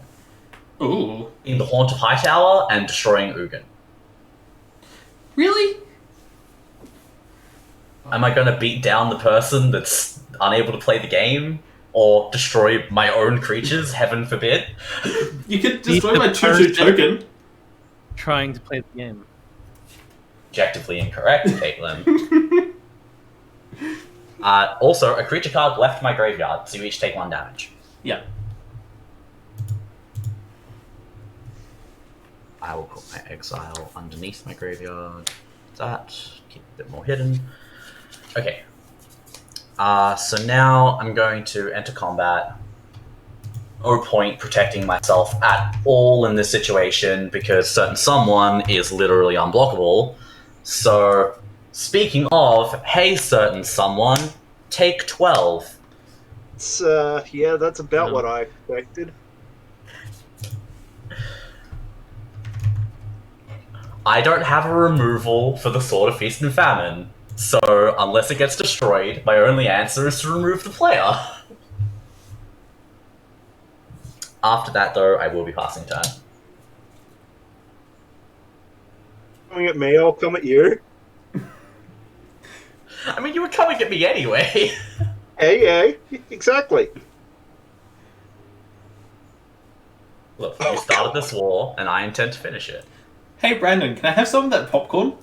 Speaker 2: Ooh.
Speaker 5: in the Haunt of Hightower and destroying Ugin.
Speaker 2: Really?
Speaker 5: Am I going to beat down the person that's unable to play the game? Or destroy my own creatures, heaven forbid?
Speaker 2: You could
Speaker 4: Beat
Speaker 2: destroy
Speaker 4: the
Speaker 2: my 2/2 token.
Speaker 4: Trying to play the game.
Speaker 5: Objectively incorrect, Caitlin. Also, a creature card left my graveyard, so you each take 1 damage.
Speaker 2: Yeah.
Speaker 5: I will put my exile underneath my graveyard. That, keep it a bit more hidden. Okay. So now I'm going to enter combat. No point protecting myself at all in this situation because certain someone is literally unblockable. So, speaking of, hey certain someone, take 12.
Speaker 3: It's, yeah, that's about what I expected.
Speaker 5: I don't have a removal for the Sword of Feast and Famine, so unless it gets destroyed, my only answer is to remove the player. After that, though, I will be passing turn.
Speaker 3: Coming at me, I'll come at you.
Speaker 5: I mean, you were coming at me anyway.
Speaker 3: Hey, exactly.
Speaker 5: Look, you started this war, and I intend to finish it.
Speaker 2: Hey, Brandon, can I have some of that popcorn?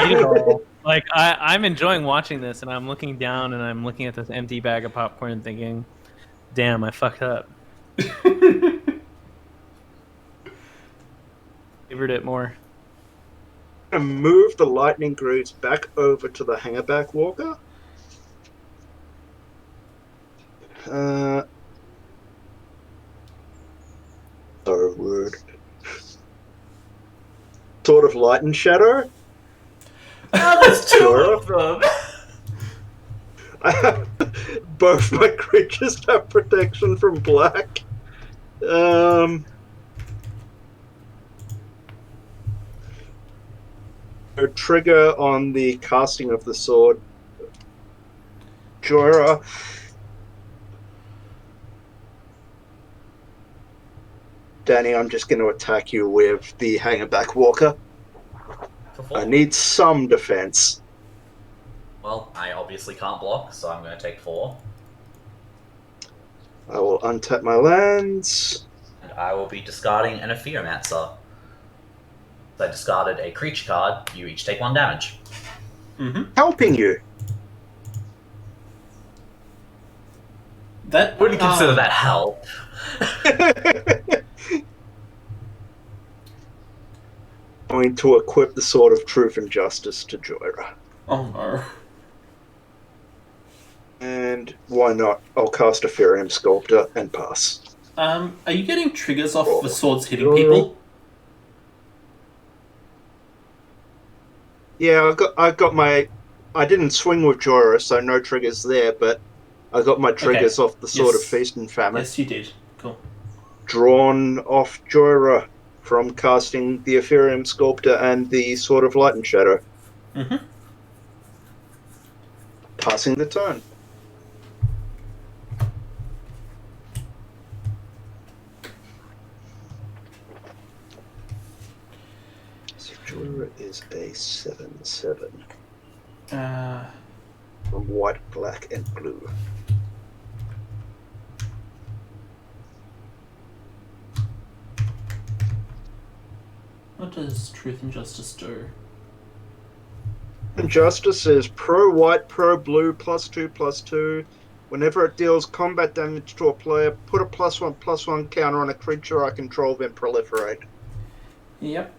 Speaker 4: Eat it all. Like I'm enjoying watching this, and I'm looking down and I'm looking at this empty bag of popcorn and thinking, "Damn, I fucked up. Favored it more."
Speaker 3: I'm gonna move the lightning greaves back over to the hangerback walker. Sorry, word. Sort of light and shadow.
Speaker 5: Oh, there's two of them.
Speaker 3: Both my creatures have protection from black. A trigger on the casting of the sword. Jorah. Danny, I'm just going to attack you with the hangerback walker. I need some defense.
Speaker 5: Well, I obviously can't block, so I'm going to take 4.
Speaker 3: I will untap my lands.
Speaker 5: And I will be discarding an Epheromancer. So I discarded a creature card. You each take 1 damage.
Speaker 3: Helping you.
Speaker 2: That
Speaker 5: Wouldn't consider that help.
Speaker 3: Going to equip the Sword of Truth and Justice to Jorah.
Speaker 2: Oh no.
Speaker 3: And why not? I'll cast Ethereum Sculptor and pass.
Speaker 2: Are you getting triggers off the swords hitting people?
Speaker 3: Yeah, I got my. I didn't swing with Jorah, so no triggers there. But I got my triggers off the Sword of Feast and Famine.
Speaker 2: Yes, you did. Cool.
Speaker 3: Drawn off Jorah from casting the Ethereum Sculptor and the Sword of Light and Shadow. Passing the turn. So Jorah is a 7/7 from white, black, and blue.
Speaker 2: What does Truth and Justice do?
Speaker 3: Justice is pro white, pro blue, +2/+2. Whenever it deals combat damage to a player, put a +1/+1 counter on a creature I control, then proliferate.
Speaker 2: Yep.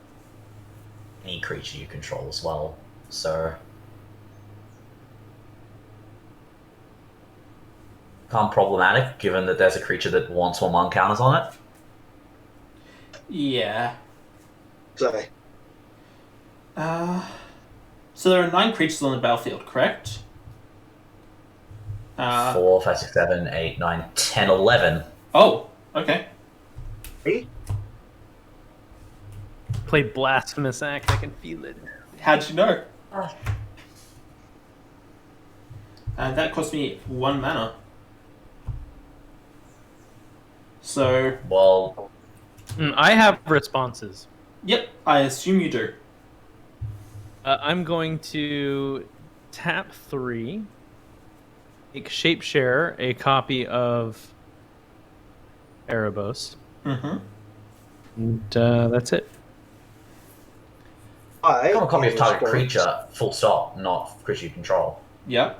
Speaker 5: Any creature you control as well, so. Kind of problematic, given that there's a creature that wants 1/1 counters on it.
Speaker 2: Yeah.
Speaker 3: So,
Speaker 2: So there are 9 creatures on the battlefield, correct?
Speaker 5: 4, 5, 6, 7, 8, 9, 10, 11.
Speaker 2: Oh, okay.
Speaker 3: hey,
Speaker 4: Play Blasphemous Act. I can feel it.
Speaker 2: How'd you know? That cost me 1 mana. So,
Speaker 5: Well,
Speaker 4: I have responses.
Speaker 2: yep, I assume you do.
Speaker 4: I'm going to tap 3, make Shapeshare a copy of Erebos, and that's it.
Speaker 5: become a copy of
Speaker 3: in
Speaker 5: target
Speaker 3: response-
Speaker 5: creature, full stop, not creature you control.
Speaker 2: Yep.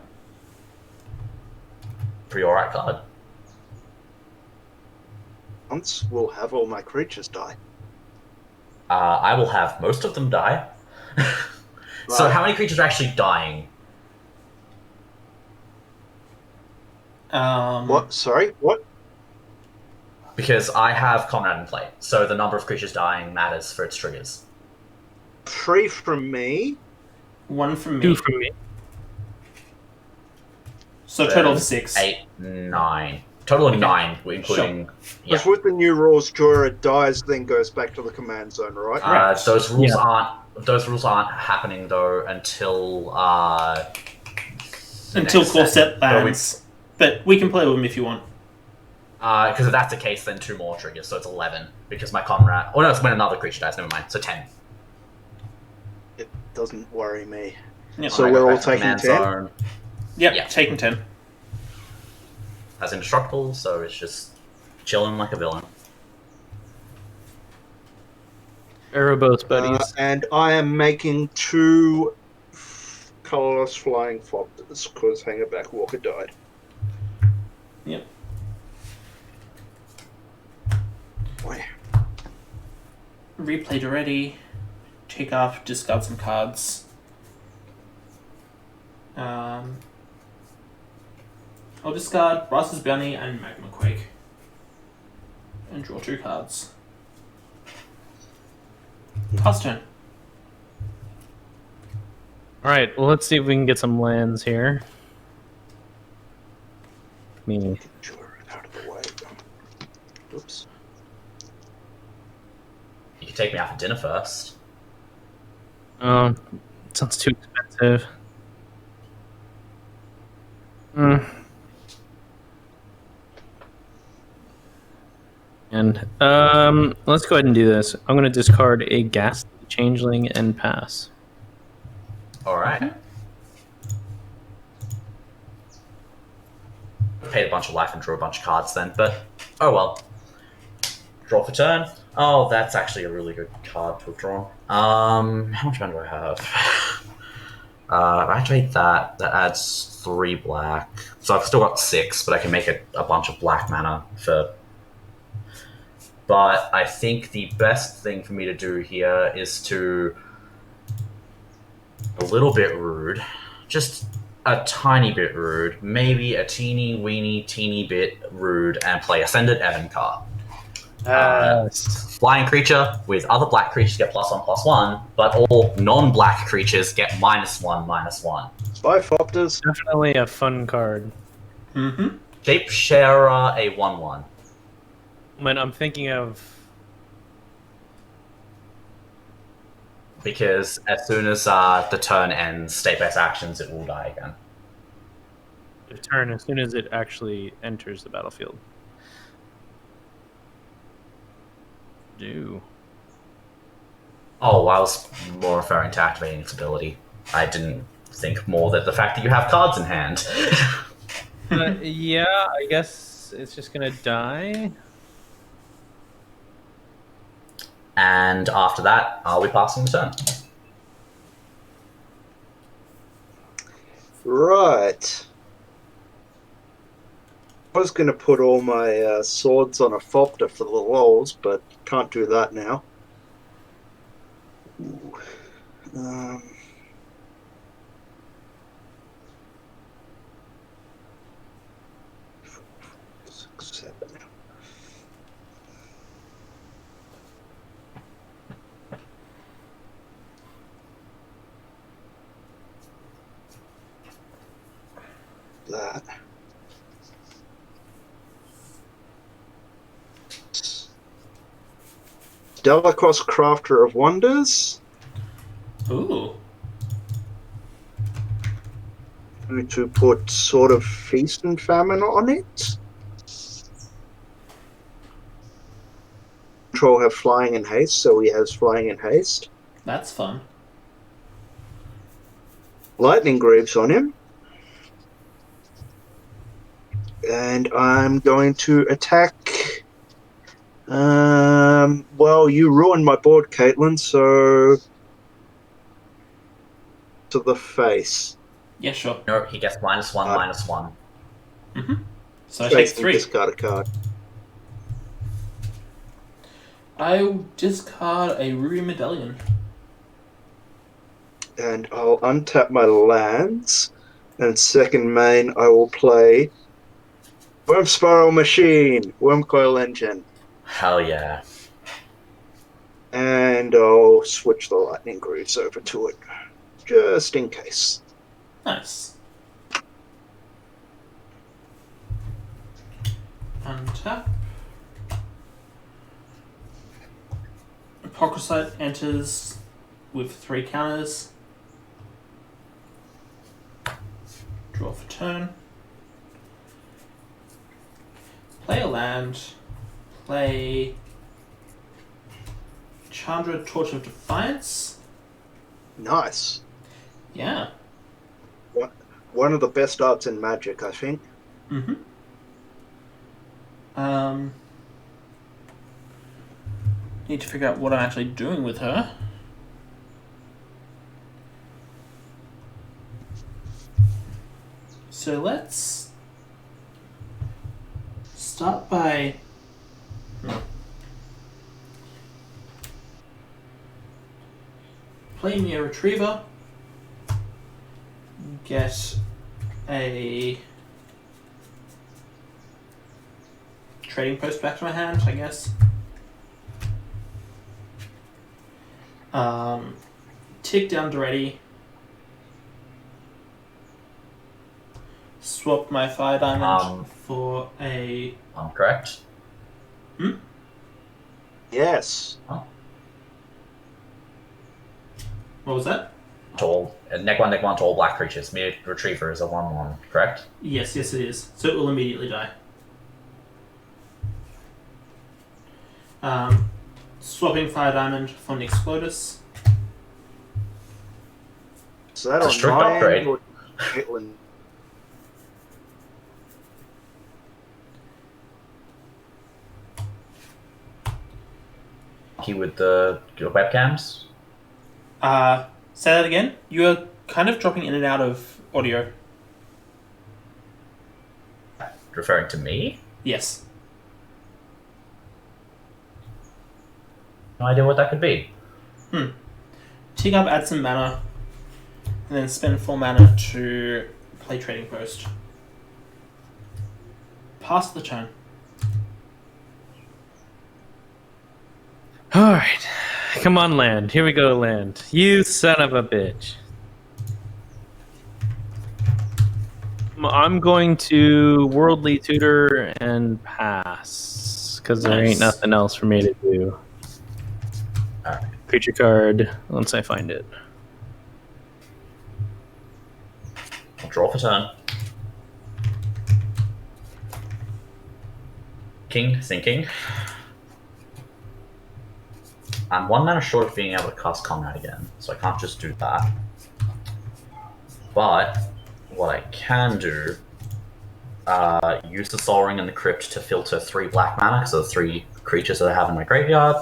Speaker 5: Pretty alright card.
Speaker 3: Once will have all my creatures die.
Speaker 5: I will have most of them die. So
Speaker 3: Right.
Speaker 5: how many creatures are actually dying?
Speaker 3: What? Sorry? What?
Speaker 5: Because I have Comrade in play, so the number of creatures dying matters for its triggers.
Speaker 3: 3 from me.
Speaker 2: 1 from me.
Speaker 4: 2 from me.
Speaker 2: So total of 6.
Speaker 5: 8, 9. Total of 9, including... Yeah.
Speaker 3: Because with the new rules, Jorah dies, then goes back to the command zone, right?
Speaker 5: Those rules aren't happening though until
Speaker 2: Until
Speaker 5: next
Speaker 2: core
Speaker 5: set.
Speaker 2: set lands. But we can play with them if you want.
Speaker 5: Because if that's the case, then 2 more triggers, so it's 11. Because my Comrade... Oh no, it's when another creature dies, never mind. So 10.
Speaker 3: It doesn't worry me.
Speaker 2: Yep.
Speaker 3: So
Speaker 5: I
Speaker 3: we're
Speaker 5: go
Speaker 3: all
Speaker 5: back to
Speaker 3: taking
Speaker 5: command
Speaker 3: 10?
Speaker 5: zone.
Speaker 2: Yep,
Speaker 5: Yeah.
Speaker 2: taking 10.
Speaker 5: Has indestructible, so it's just chilling like a villain.
Speaker 4: Erebos buddies.
Speaker 3: And I am making 2 colorless flying foxes because Hangerback Walker died.
Speaker 2: Yep.
Speaker 3: Boy.
Speaker 2: Replayed already. Take off, discard some cards. I'll discard Brass's Bounty and Magma Quake. And draw 2 cards. Pass turn.
Speaker 4: Alright, well, let's see if we can get some lands here. Me.
Speaker 3: Sure, out of the way. Oops.
Speaker 5: You can take me out for dinner first.
Speaker 4: Oh, sounds too expensive. Hmm. And let's go ahead and do this. I'm going to discard a Ghastly Changeling and pass.
Speaker 5: All right. Paid a bunch of life and drew a bunch of cards then, but oh well. Draw for turn. Oh, that's actually a really good card to have drawn. How much mana do I have? If I activate that, that adds 3 black. So I've still got 6, but I can make a bunch of black mana for. But I think the best thing for me to do here is to a little bit rude, just a tiny bit rude, maybe a teeny bit rude, and play Ascended Evan card. Flying creature with other black creatures get +1/+1, but all non-black creatures get -1/-1.
Speaker 3: Bye, Fopters.
Speaker 4: Definitely a fun card.
Speaker 2: Mm-hmm.
Speaker 5: Shapesharer, a 1/1.
Speaker 4: When I'm thinking of...
Speaker 5: Because as soon as the turn ends, state-based actions, it will die again.
Speaker 4: the turn as soon as it actually enters the battlefield. Do.
Speaker 5: Oh, I was more referring to activating its ability. I didn't think more that the fact that you have cards in hand.
Speaker 4: Yeah, I guess it's just gonna die.
Speaker 5: And after that, I'll be passing the turn.
Speaker 3: Right. I was going to put all my swords on a Fopter for the lols, but can't do that now. Ooh. 6, 7. That. Delacross Crafter of Wonders.
Speaker 2: Ooh.
Speaker 3: I'm going to put Sword of Feast and Famine on it. Control have Flying and Haste, so he has Flying and Haste.
Speaker 2: That's fun.
Speaker 3: Lightning Greaves on him. And I'm going to attack. Well, you ruined my board, Katelyn, so to the face.
Speaker 2: Yeah, sure.
Speaker 5: No, he gets -1/-1.
Speaker 2: Mm-hmm. So I take
Speaker 3: Face and
Speaker 2: 3.
Speaker 3: discard a card.
Speaker 2: I'll discard a Ruby Medallion.
Speaker 3: And I'll untap my lands. And second main, I will play Worm Spiral Machine, Worm Coil Engine.
Speaker 5: Hell yeah.
Speaker 3: And I'll switch the Lightning Greaves over to it, just in case.
Speaker 2: Nice. Untap. Apocryphite enters with 3 counters. Draw for turn. Play a land. Play Chandra Torch of Defiance.
Speaker 3: Nice.
Speaker 2: Yeah.
Speaker 3: One of the best arts in Magic, I think.
Speaker 2: Need to figure out what I'm actually doing with her. So let's start by play me a retriever, get a trading post back to my hand, I guess. Tick down to ready. Swap my fire diamond for a...
Speaker 5: I'm correct.
Speaker 3: Yes.
Speaker 2: What was that?
Speaker 5: Tall, neck one to all black creatures. Me retriever is a 1/1, correct?
Speaker 2: Yes, it is. So it will immediately die. Swapping fire diamond for an Explodus.
Speaker 3: Is that
Speaker 5: It's a
Speaker 3: on
Speaker 5: strict
Speaker 3: my
Speaker 5: upgrade.
Speaker 3: end or Caitlin?
Speaker 5: Key with the webcams.
Speaker 2: Say that again. You are kind of dropping in and out of audio.
Speaker 5: Referring to me?
Speaker 2: Yes.
Speaker 5: No idea what that could be.
Speaker 2: Tick up, add some mana, and then spend 4 mana to play Trading Post. Pass the turn.
Speaker 4: All right, come on, land. Here we go, land. You son of a bitch. I'm going to Worldly Tutor and pass because there ain't
Speaker 2: Nice.
Speaker 4: nothing else for me to do.
Speaker 5: All right.
Speaker 4: Creature card once I find it.
Speaker 5: I'll draw for turn. King, thinking. I'm 1 mana short of being able to cast Comrade again, so I can't just do that. But what I can do, use the Soul Ring and the Crypt to filter 3 black mana because of the 3 creatures that I have in my graveyard.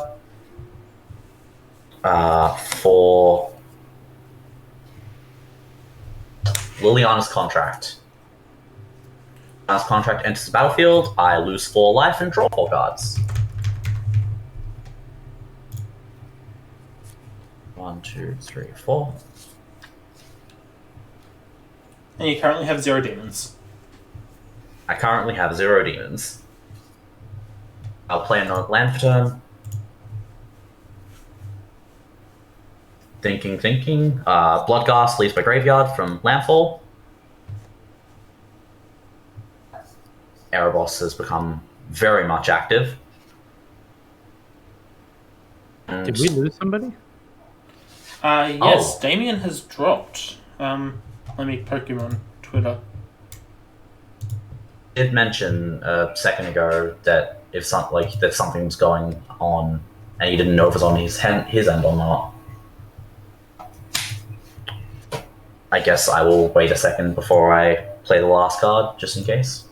Speaker 5: For Liliana's Contract. Liliana's Contract enters the battlefield, I lose 4 life and draw 4 cards. 1, 2, 3, 4.
Speaker 2: And you currently have 0 demons.
Speaker 5: I currently have 0 demons. I'll play another land for turn. Thinking. Bloodghast leaves my graveyard from landfall. Erebos has become very much active. And
Speaker 4: Did we lose somebody?
Speaker 2: Yes,
Speaker 5: Oh.
Speaker 2: Damien has dropped. Let me poke him on Twitter.
Speaker 5: did mention a second ago that if that something's going on and he didn't know if it was on his end or not. I guess I will wait a second before I play the last card, just in case.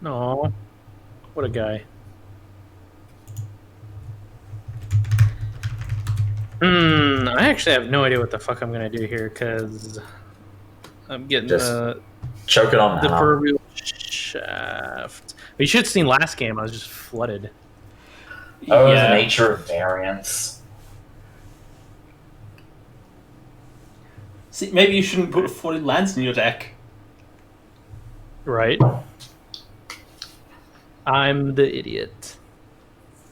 Speaker 4: Aw, what a guy. I actually have no idea what the fuck I'm gonna do here because I'm getting
Speaker 5: Just
Speaker 4: the
Speaker 5: choke it on
Speaker 4: the
Speaker 5: mana.
Speaker 4: proverbial shaft. But you should have seen last game. I was just flooded.
Speaker 5: Oh, the
Speaker 2: Yeah.
Speaker 5: nature of variance.
Speaker 2: See, maybe you shouldn't put 40 lands in your deck.
Speaker 4: Right? I'm the idiot.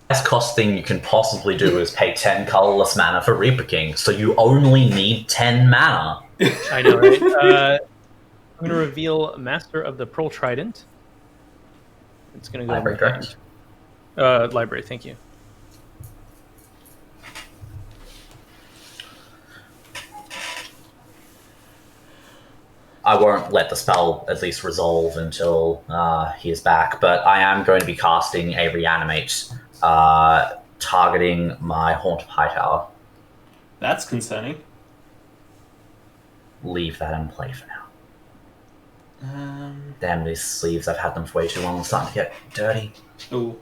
Speaker 5: Best cost thing you can possibly do is pay 10 colorless mana for Reaper King, so you only need 10 mana.
Speaker 4: I know, right? I'm going to reveal Master of the Pearl Trident. It's going to go
Speaker 5: Library,
Speaker 4: in my
Speaker 5: correct?
Speaker 4: hand. Library, thank you.
Speaker 5: I won't let the spell at least resolve until he is back, but I am going to be casting a Reanimate, targeting my Haunt of Hightower.
Speaker 2: That's concerning.
Speaker 5: Leave that in play for now.
Speaker 2: Um.
Speaker 5: Damn, these sleeves, I've had them for way too long, they're starting to get dirty.
Speaker 2: Oh.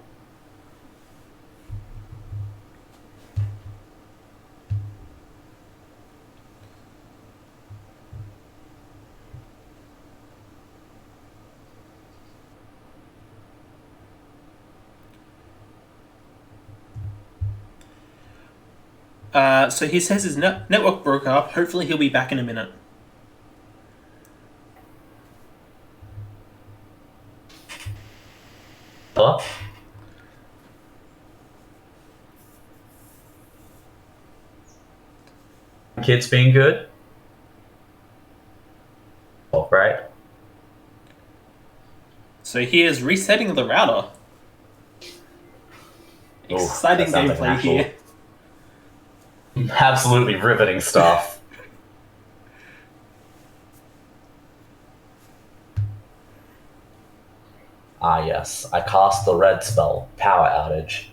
Speaker 2: So he says his network broke up. Hopefully he'll be back in a minute.
Speaker 5: Hello? Kids being good? Oh, right.
Speaker 2: So he is resetting the router. Exciting
Speaker 5: that sounds like
Speaker 2: gameplay
Speaker 5: an
Speaker 2: here.
Speaker 5: Absolutely riveting stuff. Ah, yes. I cast the red spell, Power Outage.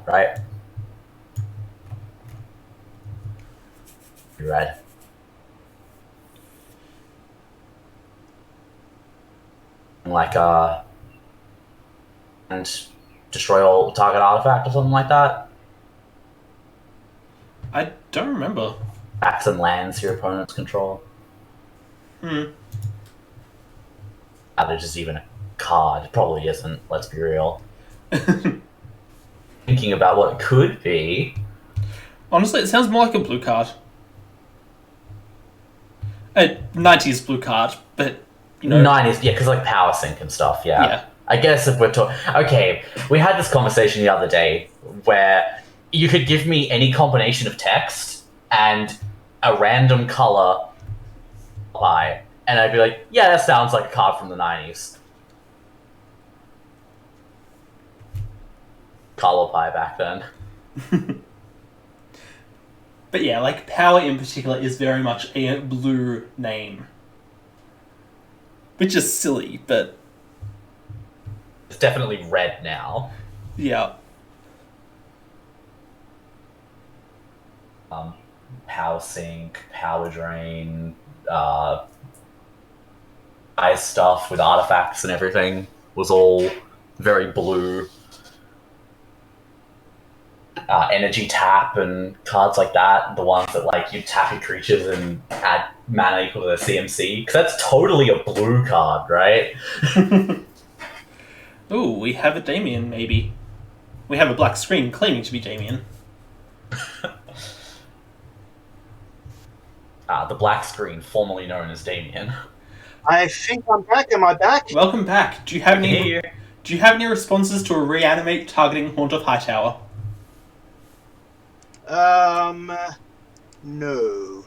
Speaker 5: Right. You're right. Like, and destroy all target artifact or something like that.
Speaker 2: I don't remember.
Speaker 5: Backs and lands your opponent's control.
Speaker 2: Hmm.
Speaker 5: Outage is even a card. It probably isn't, let's be real. Thinking about what it could be.
Speaker 2: Honestly, it sounds more like a blue card. A 90s blue card, but, you know...
Speaker 5: 90s, yeah, because like power sync and stuff, yeah. I guess if we're talking... Okay, we had this conversation the other day where you could give me any combination of text and a random color by, and I'd be like, yeah, that sounds like a card from the 90s. Color pie back then.
Speaker 2: But yeah, like, Power in particular is very much a blue name. Which is silly, but...
Speaker 5: It's definitely red now.
Speaker 2: Yeah.
Speaker 5: Power sync, power drain, ice stuff with artifacts and everything was all very blue. Energy tap and cards like that, the ones that like you tap your creatures and add mana equal to their CMC, because that's totally a blue card, right?
Speaker 2: Ooh, we have a Damien, maybe. We have a black screen claiming to be Damien.
Speaker 5: The black screen, formerly known as Damien.
Speaker 3: I think I'm back. Am I back?
Speaker 2: Welcome back. Do you have any responses to a reanimate targeting Haunt of Hightower?
Speaker 3: No.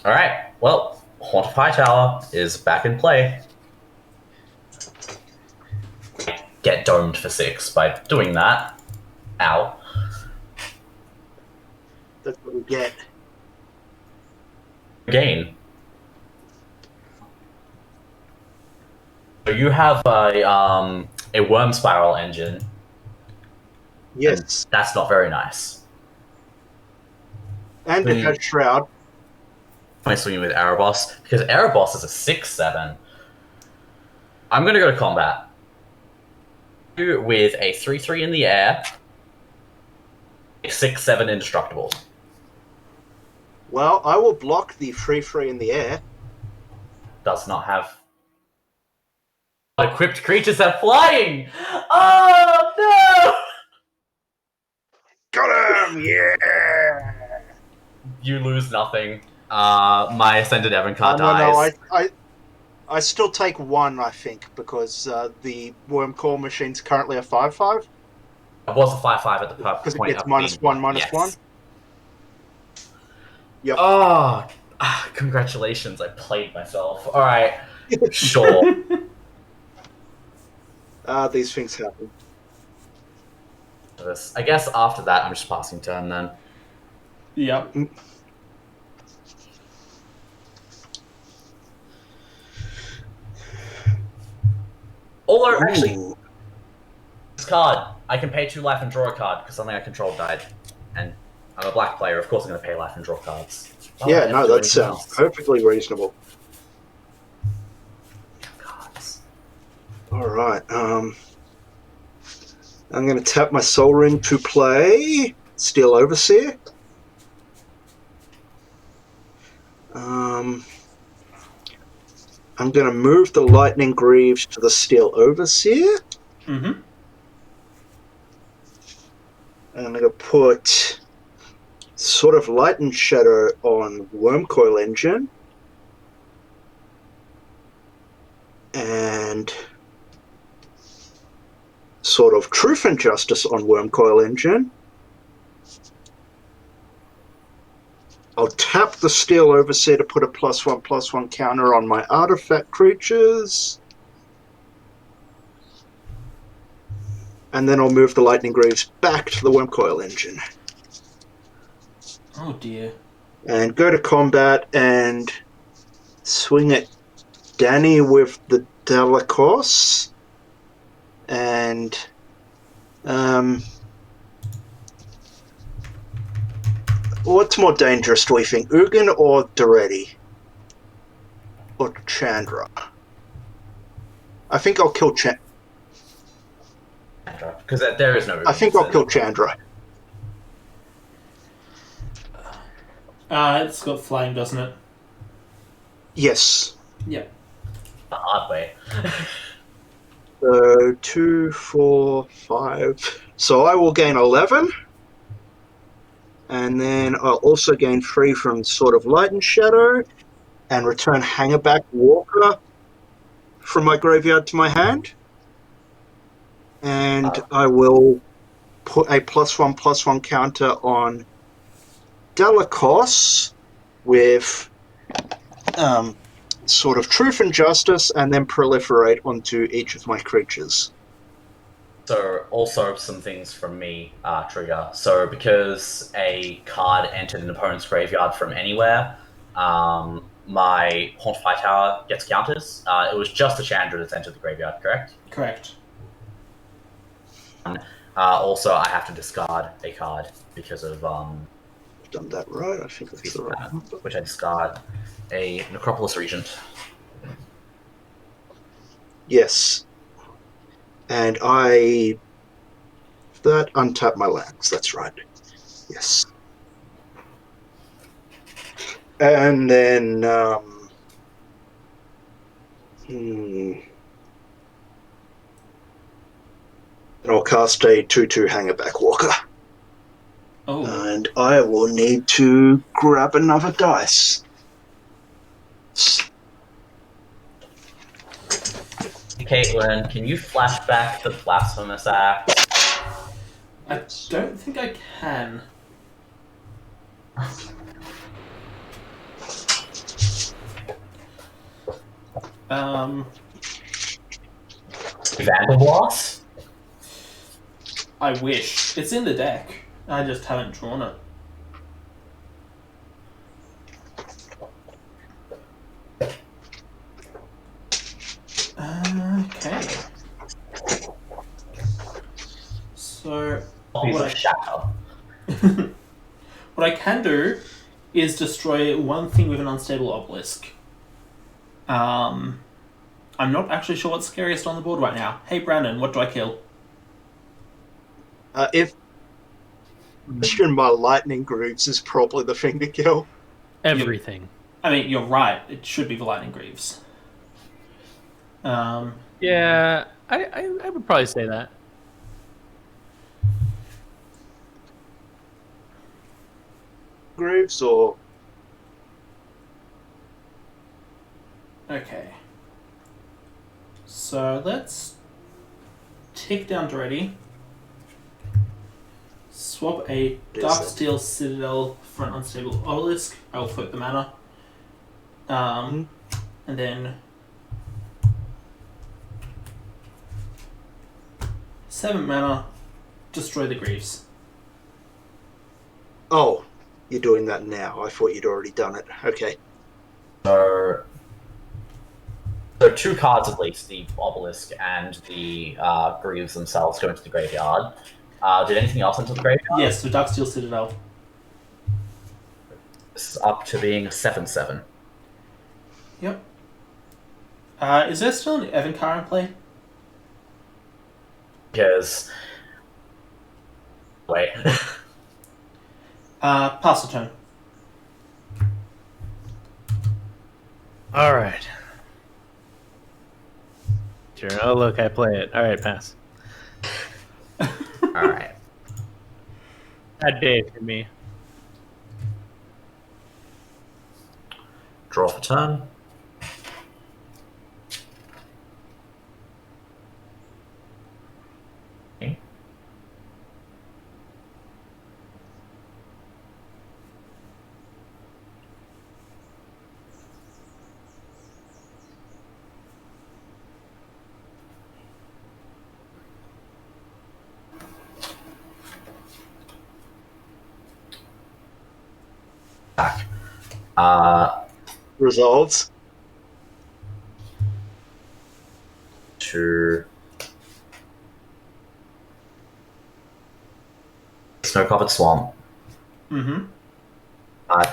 Speaker 5: Alright, well, Haunt of Hightower is back in play. Get domed for 6 by doing that. Ow.
Speaker 3: That's what we get.
Speaker 5: Gain. So you have a worm spiral engine.
Speaker 3: Yes.
Speaker 5: That's not very nice.
Speaker 3: And it has Shroud.
Speaker 5: I'm swinging with Erebos, because Erebos is a 6/7. I'm going to go to combat. With a 3/3 in the air, a 6/7 indestructible.
Speaker 3: Well, I will block the 3/3 in the air.
Speaker 5: Does not have equipped creatures that are flying! Oh no!
Speaker 3: Got him! Yeah!
Speaker 5: You lose nothing. My Ascended Evan card dies.
Speaker 3: No, I still take 1, I think, because the Worm Core machine's currently a 5/5.
Speaker 5: It was a 5/5 at the point.
Speaker 3: Because it gets
Speaker 5: of
Speaker 3: -1,
Speaker 5: being,
Speaker 3: -1. Yep.
Speaker 5: Oh, congratulations! I played myself. All right, sure.
Speaker 3: These things happen.
Speaker 5: I guess after that, I'm just passing turn then.
Speaker 2: Yep.
Speaker 5: Although, actually, this card, I can pay 2 life and draw a card because something I control died. And I'm a black player, of course I'm going to pay life and draw cards.
Speaker 3: Yeah, no, that sounds perfectly reasonable.
Speaker 5: Cards.
Speaker 3: Alright, I'm going to tap my Soul Ring to play Steel Overseer. I'm going to move the Lightning Greaves to the Steel Overseer.
Speaker 2: Mm-hmm.
Speaker 3: And I'm going to put sort of Light and Shadow on Wormcoil Engine. And sort of Truth and Justice on Wormcoil Engine. I'll tap the Steel Overseer to put a +1/+1 counter on my artifact creatures. And then I'll move the Lightning Greaves back to the Wormcoil Engine.
Speaker 2: Oh dear.
Speaker 3: And go to combat and swing at Danny with the Delacoste. And what's more dangerous, do we think? Ugin or Doretti? Or Chandra? I think I'll kill Chandra.
Speaker 5: Because there is no.
Speaker 3: I think I'll kill Chandra.
Speaker 2: It's got flying, doesn't it?
Speaker 3: Yes.
Speaker 2: Yep.
Speaker 5: The hard way.
Speaker 3: So 2, 4, 5. So I will gain 11. And then I'll also gain 3 from sort of Light and Shadow. And return Hangerback Walker from my graveyard to my hand. And I will put a +1/+1 counter on Delacoste with sort of Truth and Justice, and then proliferate onto each of my creatures.
Speaker 5: So also some things from me trigger. So because a card entered an opponent's graveyard from anywhere, my Hauntify Tower gets counters. It was just the Chandra that's entered the graveyard, correct?
Speaker 2: Correct.
Speaker 3: Also,
Speaker 5: I have to discard a card because of
Speaker 3: I've done that right. I think that's the right number.
Speaker 5: which I discard a Necropolis Regent.
Speaker 3: Yes. And I untap my lands. That's right. Yes. And then and I'll cast a 2/2 Hangerback Walker.
Speaker 2: Oh.
Speaker 3: And I will need to grab another dice.
Speaker 5: Caitlin, can you flash back the Blasphemous Act?
Speaker 2: I don't think I can.
Speaker 5: Vandalboss?
Speaker 2: I wish. It's in the deck. I just haven't drawn it. Okay. So what I can do is destroy one thing with an unstable obelisk. I'm not actually sure what's scariest on the board right now. Hey Brandon, what do I kill?
Speaker 3: If question, my Lightning Greaves is probably the thing to kill.
Speaker 4: Everything.
Speaker 2: I mean, you're right. It should be the Lightning Greaves.
Speaker 4: Yeah, I would probably say that.
Speaker 3: Greaves or
Speaker 2: Okay. So let's take down Doretti. Swap a Darksteel Citadel for an unstable obelisk. I'll flip the mana. And then 7 mana, destroy the Greaves.
Speaker 3: Oh, you're doing that now. I thought you'd already done it. Okay.
Speaker 5: So 2 cards at least, the Obelisk and the Greaves themselves go into the graveyard. Did anything else into the graveyard?
Speaker 2: Yes, the Darksteel Citadel.
Speaker 5: This is up to being a 7/7.
Speaker 2: Yep. Is there still an Evankar in play?
Speaker 5: Because... Wait.
Speaker 2: Pass the turn.
Speaker 4: All right. creature. Oh, look, I play it. All right, pass.
Speaker 5: All right.
Speaker 4: Bad day for me.
Speaker 5: Draw for turn. Okay. Back.
Speaker 3: Results.
Speaker 5: To Snow-Covered Swamp.
Speaker 2: Mm-hmm.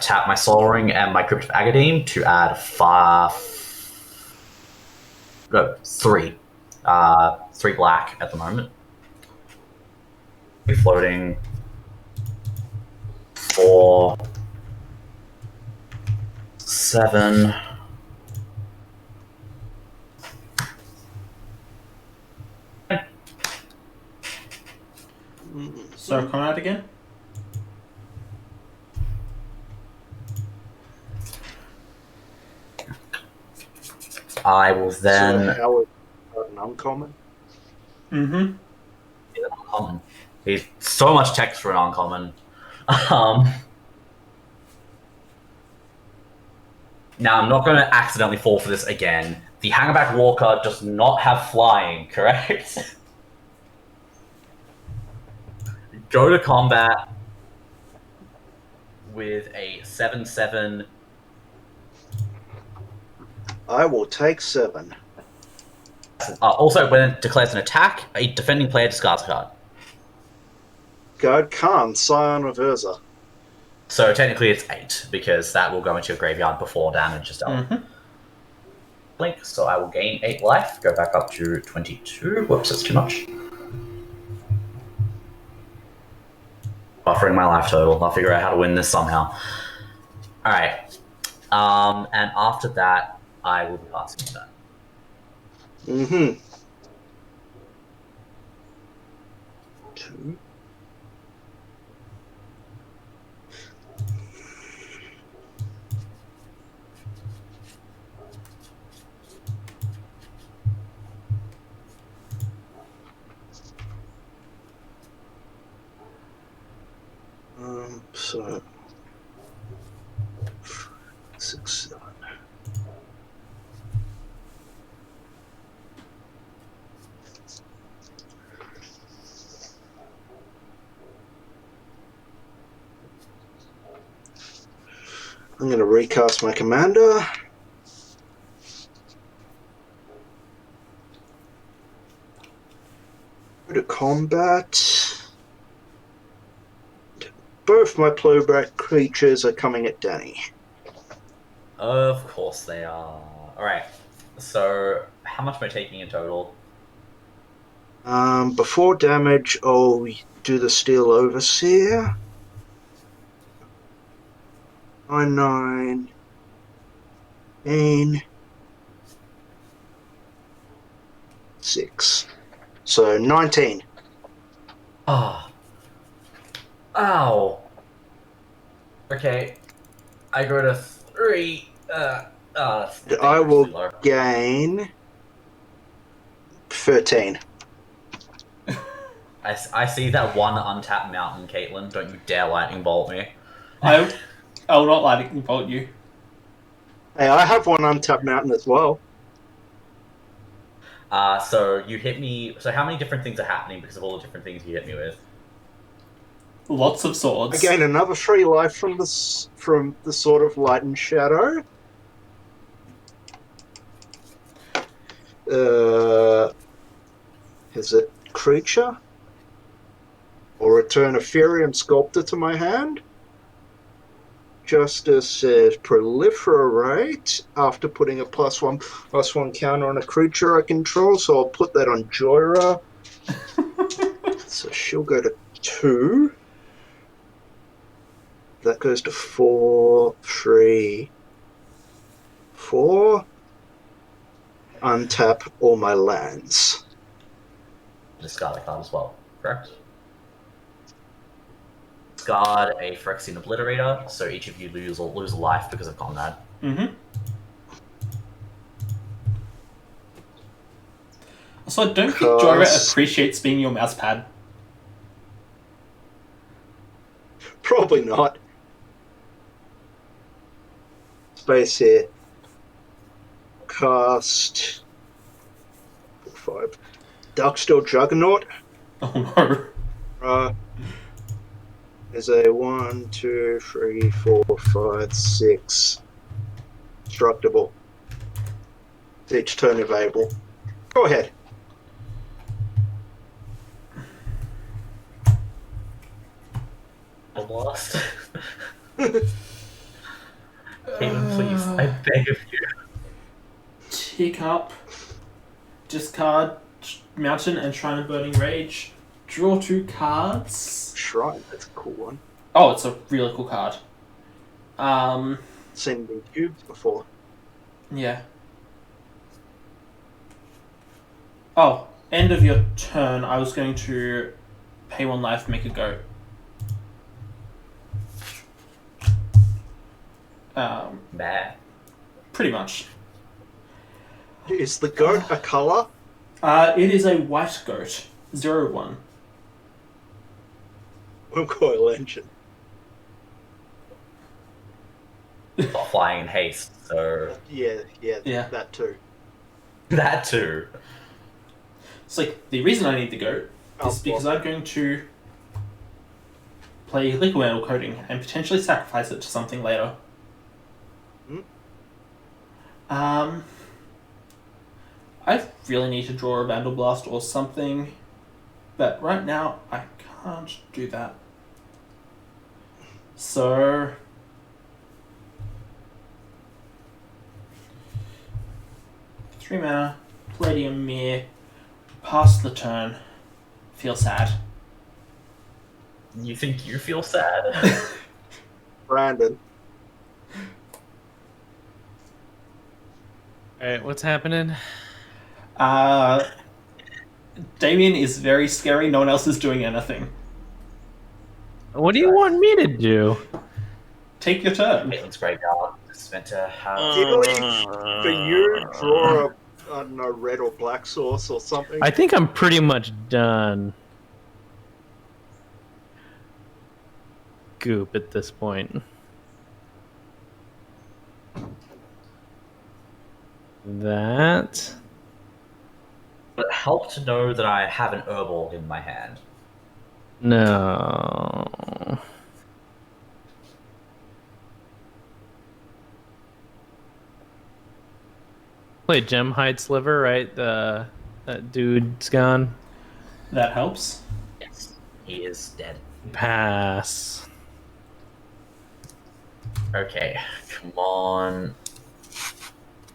Speaker 5: Tap my Soul Ring and my Crypt of Agadine to add 3. 3 black at the moment. Floating 4, 7.
Speaker 2: So come out again.
Speaker 5: I will then.
Speaker 3: So Howard got an uncommon.
Speaker 2: Mm-hmm.
Speaker 5: Uncommon. He's so much text for an uncommon. Now, I'm not going to accidentally fall for this again. The Hangerback Walker does not have flying, correct? Go to combat with a 7/7.
Speaker 3: I will take 7.
Speaker 5: Also, when it declares an attack, a defending player discards a card.
Speaker 3: God Khan, Scion of Urza.
Speaker 5: So technically it's 8, because that will go into your graveyard before damage is dealt.
Speaker 2: Mm-hmm.
Speaker 5: Blink, so I will gain 8 life, go back up to 22. Whoops, that's too much. Buffering my life total. I'll figure out how to win this somehow. Alright. And after that, I will be passing that.
Speaker 3: Mm-hmm. 2. So 6, 7. I'm going to recast my commander. Go to combat. Both my blowback creatures are coming at Danny.
Speaker 5: Of course they are. Alright. So, how much am I taking in total?
Speaker 3: Before damage, I'll do the Steel Overseer. 9, 9, 6. So 19.
Speaker 5: Ah. Ow. Okay. I go to 3.
Speaker 3: I will gain 13.
Speaker 5: I see that one untapped mountain, Caitlin. Don't you dare lightning bolt me.
Speaker 2: I will not lightning bolt you.
Speaker 3: Hey, I have one untapped mountain as well.
Speaker 5: So you hit me. So how many different things are happening because of all the different things you hit me with?
Speaker 2: Lots of swords.
Speaker 3: I gain another 3 life from the Sword of Light and Shadow. Is it creature? Or return a Furium Sculptor to my hand. Justice says proliferate after putting a +1/+1 counter on a creature I control, so I'll put that on Joyra. So she'll go to 2. That goes to 4, 3, 4. untap all my lands.
Speaker 5: Discard a card as well, correct? Discard a Phyrexian Obliterator, so each of you lose a life because of Conrad.
Speaker 2: Mm-hmm. So I don't think Jorah appreciates being your mouse pad.
Speaker 3: Probably not. Space here. Cast 5. Darksteel Juggernaut.
Speaker 2: Oh no.
Speaker 3: There's a 1, 2, 3, 4, 5, 6. Destructible. Each turn available. Go ahead.
Speaker 5: I'm lost. Even please, I beg of you.
Speaker 2: Tick up. Discard Mountain and Shrine of Burning Rage. Draw 2 cards.
Speaker 3: Shrine, that's a cool one.
Speaker 2: Oh, it's a really cool card.
Speaker 3: Seen them in cubes before.
Speaker 2: Yeah. Oh, end of your turn, I was going to pay 1 life, make a goat.
Speaker 5: Meh.
Speaker 2: Pretty much.
Speaker 3: Is the goat a colour?
Speaker 2: It is a white goat. 0-1.
Speaker 3: Coil engine.
Speaker 5: Not flying in haste, so...
Speaker 3: Yeah, that too.
Speaker 5: That too.
Speaker 2: It's like, the reason I need the goat is because I'm going to play Liquid Metal Coating and potentially sacrifice it to something later. I really need to draw a Vandal Blast or something, but right now I can't do that. So... 3 mana, Palladium Mirror, pass the turn, feel sad.
Speaker 5: You think you feel sad?
Speaker 3: Brandon.
Speaker 4: Alright, what's happening?
Speaker 2: Damien is very scary, no one else is doing anything.
Speaker 4: What do you want me to do?
Speaker 2: Take your turn.
Speaker 5: Caitlin's graveyard is meant to have...
Speaker 3: For you, draw a, I don't know, red or black source or something.
Speaker 4: I think I'm pretty much done. Goop at this point. That...
Speaker 5: Would it help to know that I have an Urborg in my hand?
Speaker 4: No. Play Gemhide Sliver, right? That dude's gone.
Speaker 2: That helps.
Speaker 5: Yes. He is dead.
Speaker 4: Pass.
Speaker 5: Okay, come on.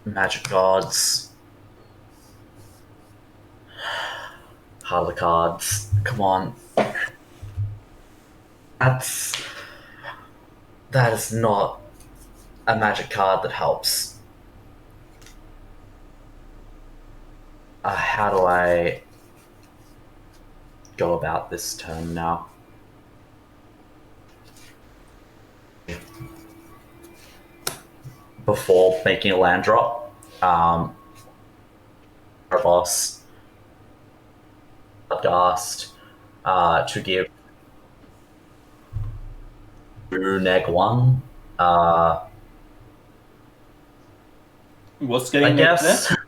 Speaker 5: Magic Gods. Heart of the Cards. Come on. That is not a magic card that helps. How do I go about this turn now? Before making a land drop, our boss Blast to give neg 1.
Speaker 2: What's getting
Speaker 5: I
Speaker 2: next
Speaker 5: guess.
Speaker 2: there?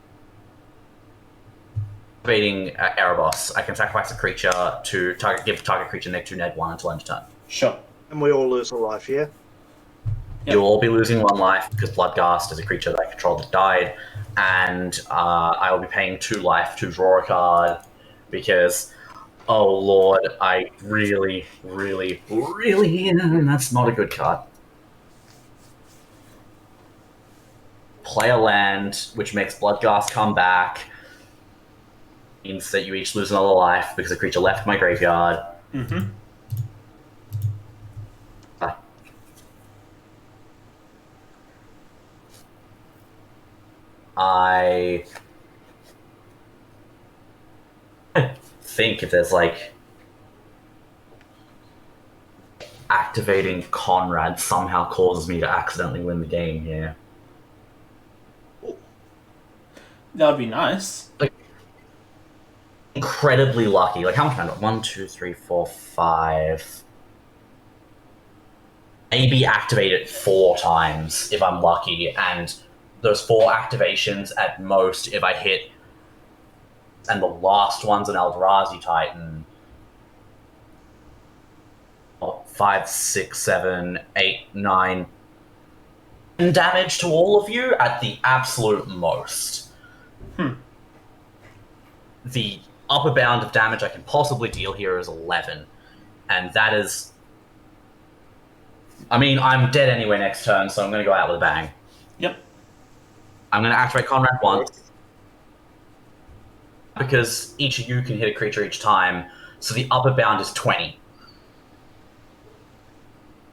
Speaker 5: Beating Erebos, I can sacrifice a creature to give target creature neg 2 neg 1 until end of turn.
Speaker 2: Sure.
Speaker 3: And we all lose a life, yeah?
Speaker 2: Yep.
Speaker 5: You'll all be losing 1 life because Bloodghast is a creature that I control that died, and I will be paying 2 life to draw a card because, oh lord, I really, that's not a good card. Play a land, which makes Bloodghast come back, means that you each lose another life because a creature left my graveyard.
Speaker 2: Mm-hmm.
Speaker 5: I think if there's like activating Conrad somehow causes me to accidentally win the game here.
Speaker 2: That would be nice.
Speaker 5: Incredibly lucky. Like, how much am I? 1, 2, 3, 4, 5. Maybe activate it 4 times if I'm lucky, and those 4 activations at most if I hit. And the last one's an Eldrazi Titan. 5, 6, 7, 8, 9. And damage to all of you at the absolute most. The upper bound of damage I can possibly deal here is 11. And that is... I mean, I'm dead anyway next turn, so I'm going to go out with a bang.
Speaker 2: Yep.
Speaker 5: I'm going to activate Conrad once. Because each of you can hit a creature each time, so the upper bound is 20.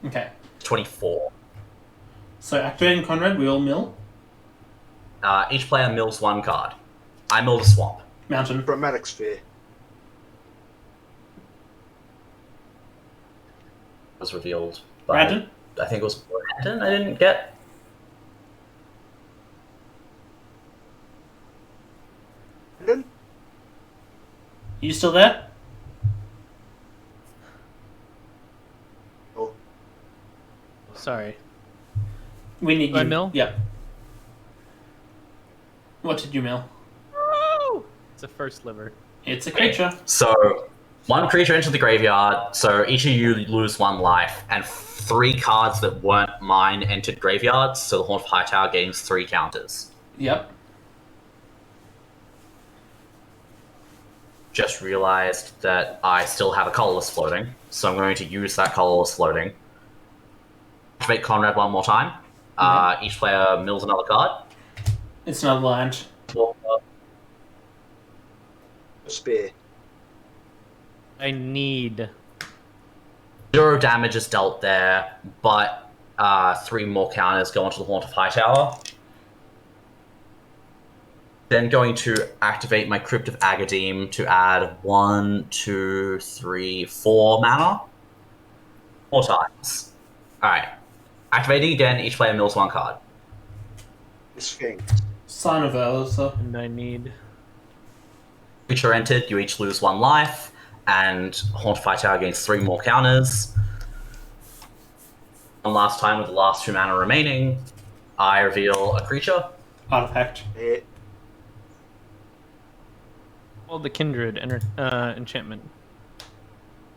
Speaker 2: Okay.
Speaker 5: 24.
Speaker 2: So activating Conrad, we all mill.
Speaker 5: Each player mills 1 card. I mill the swamp.
Speaker 2: Mountain.
Speaker 3: Chromatic Sphere.
Speaker 5: Was revealed by...
Speaker 2: Brandon?
Speaker 5: I think it was Brandon I didn't get.
Speaker 3: Brandon?
Speaker 2: You still there?
Speaker 3: Oh,
Speaker 4: Sorry.
Speaker 2: We need
Speaker 4: Do I
Speaker 2: you.
Speaker 4: mill?
Speaker 2: Yep. What did you mill?
Speaker 4: It's a first liver.
Speaker 2: It's a creature.
Speaker 5: So, 1 creature entered the graveyard, so each of you lose 1 life, and 3 cards that weren't mine entered graveyards, so the Haunt of Hightower gains 3 counters.
Speaker 2: Yep.
Speaker 5: Just realized that I still have a colorless floating, so I'm going to use that colorless floating. Activate Conrad 1 more time. Each player mills another card.
Speaker 2: It's another land.
Speaker 3: Spear.
Speaker 4: I need...
Speaker 5: 0 damage is dealt there, but 3 more counters go onto the Haunt of Hightower. Then going to activate my Crypt of Agadeem to add 1, 2, 3, 4 mana. 4 times. Alright. Activating again, each player mills 1 card.
Speaker 3: Sphinx.
Speaker 2: Sign of Elsa.
Speaker 4: And I need...
Speaker 5: Creature entered, you each lose 1 life, and Haunt of Hightower gains 3 more counters. One last time with the last 2 mana remaining, I reveal a creature.
Speaker 2: Artifact.
Speaker 3: Yeah.
Speaker 4: Well, the Kindred enchantment.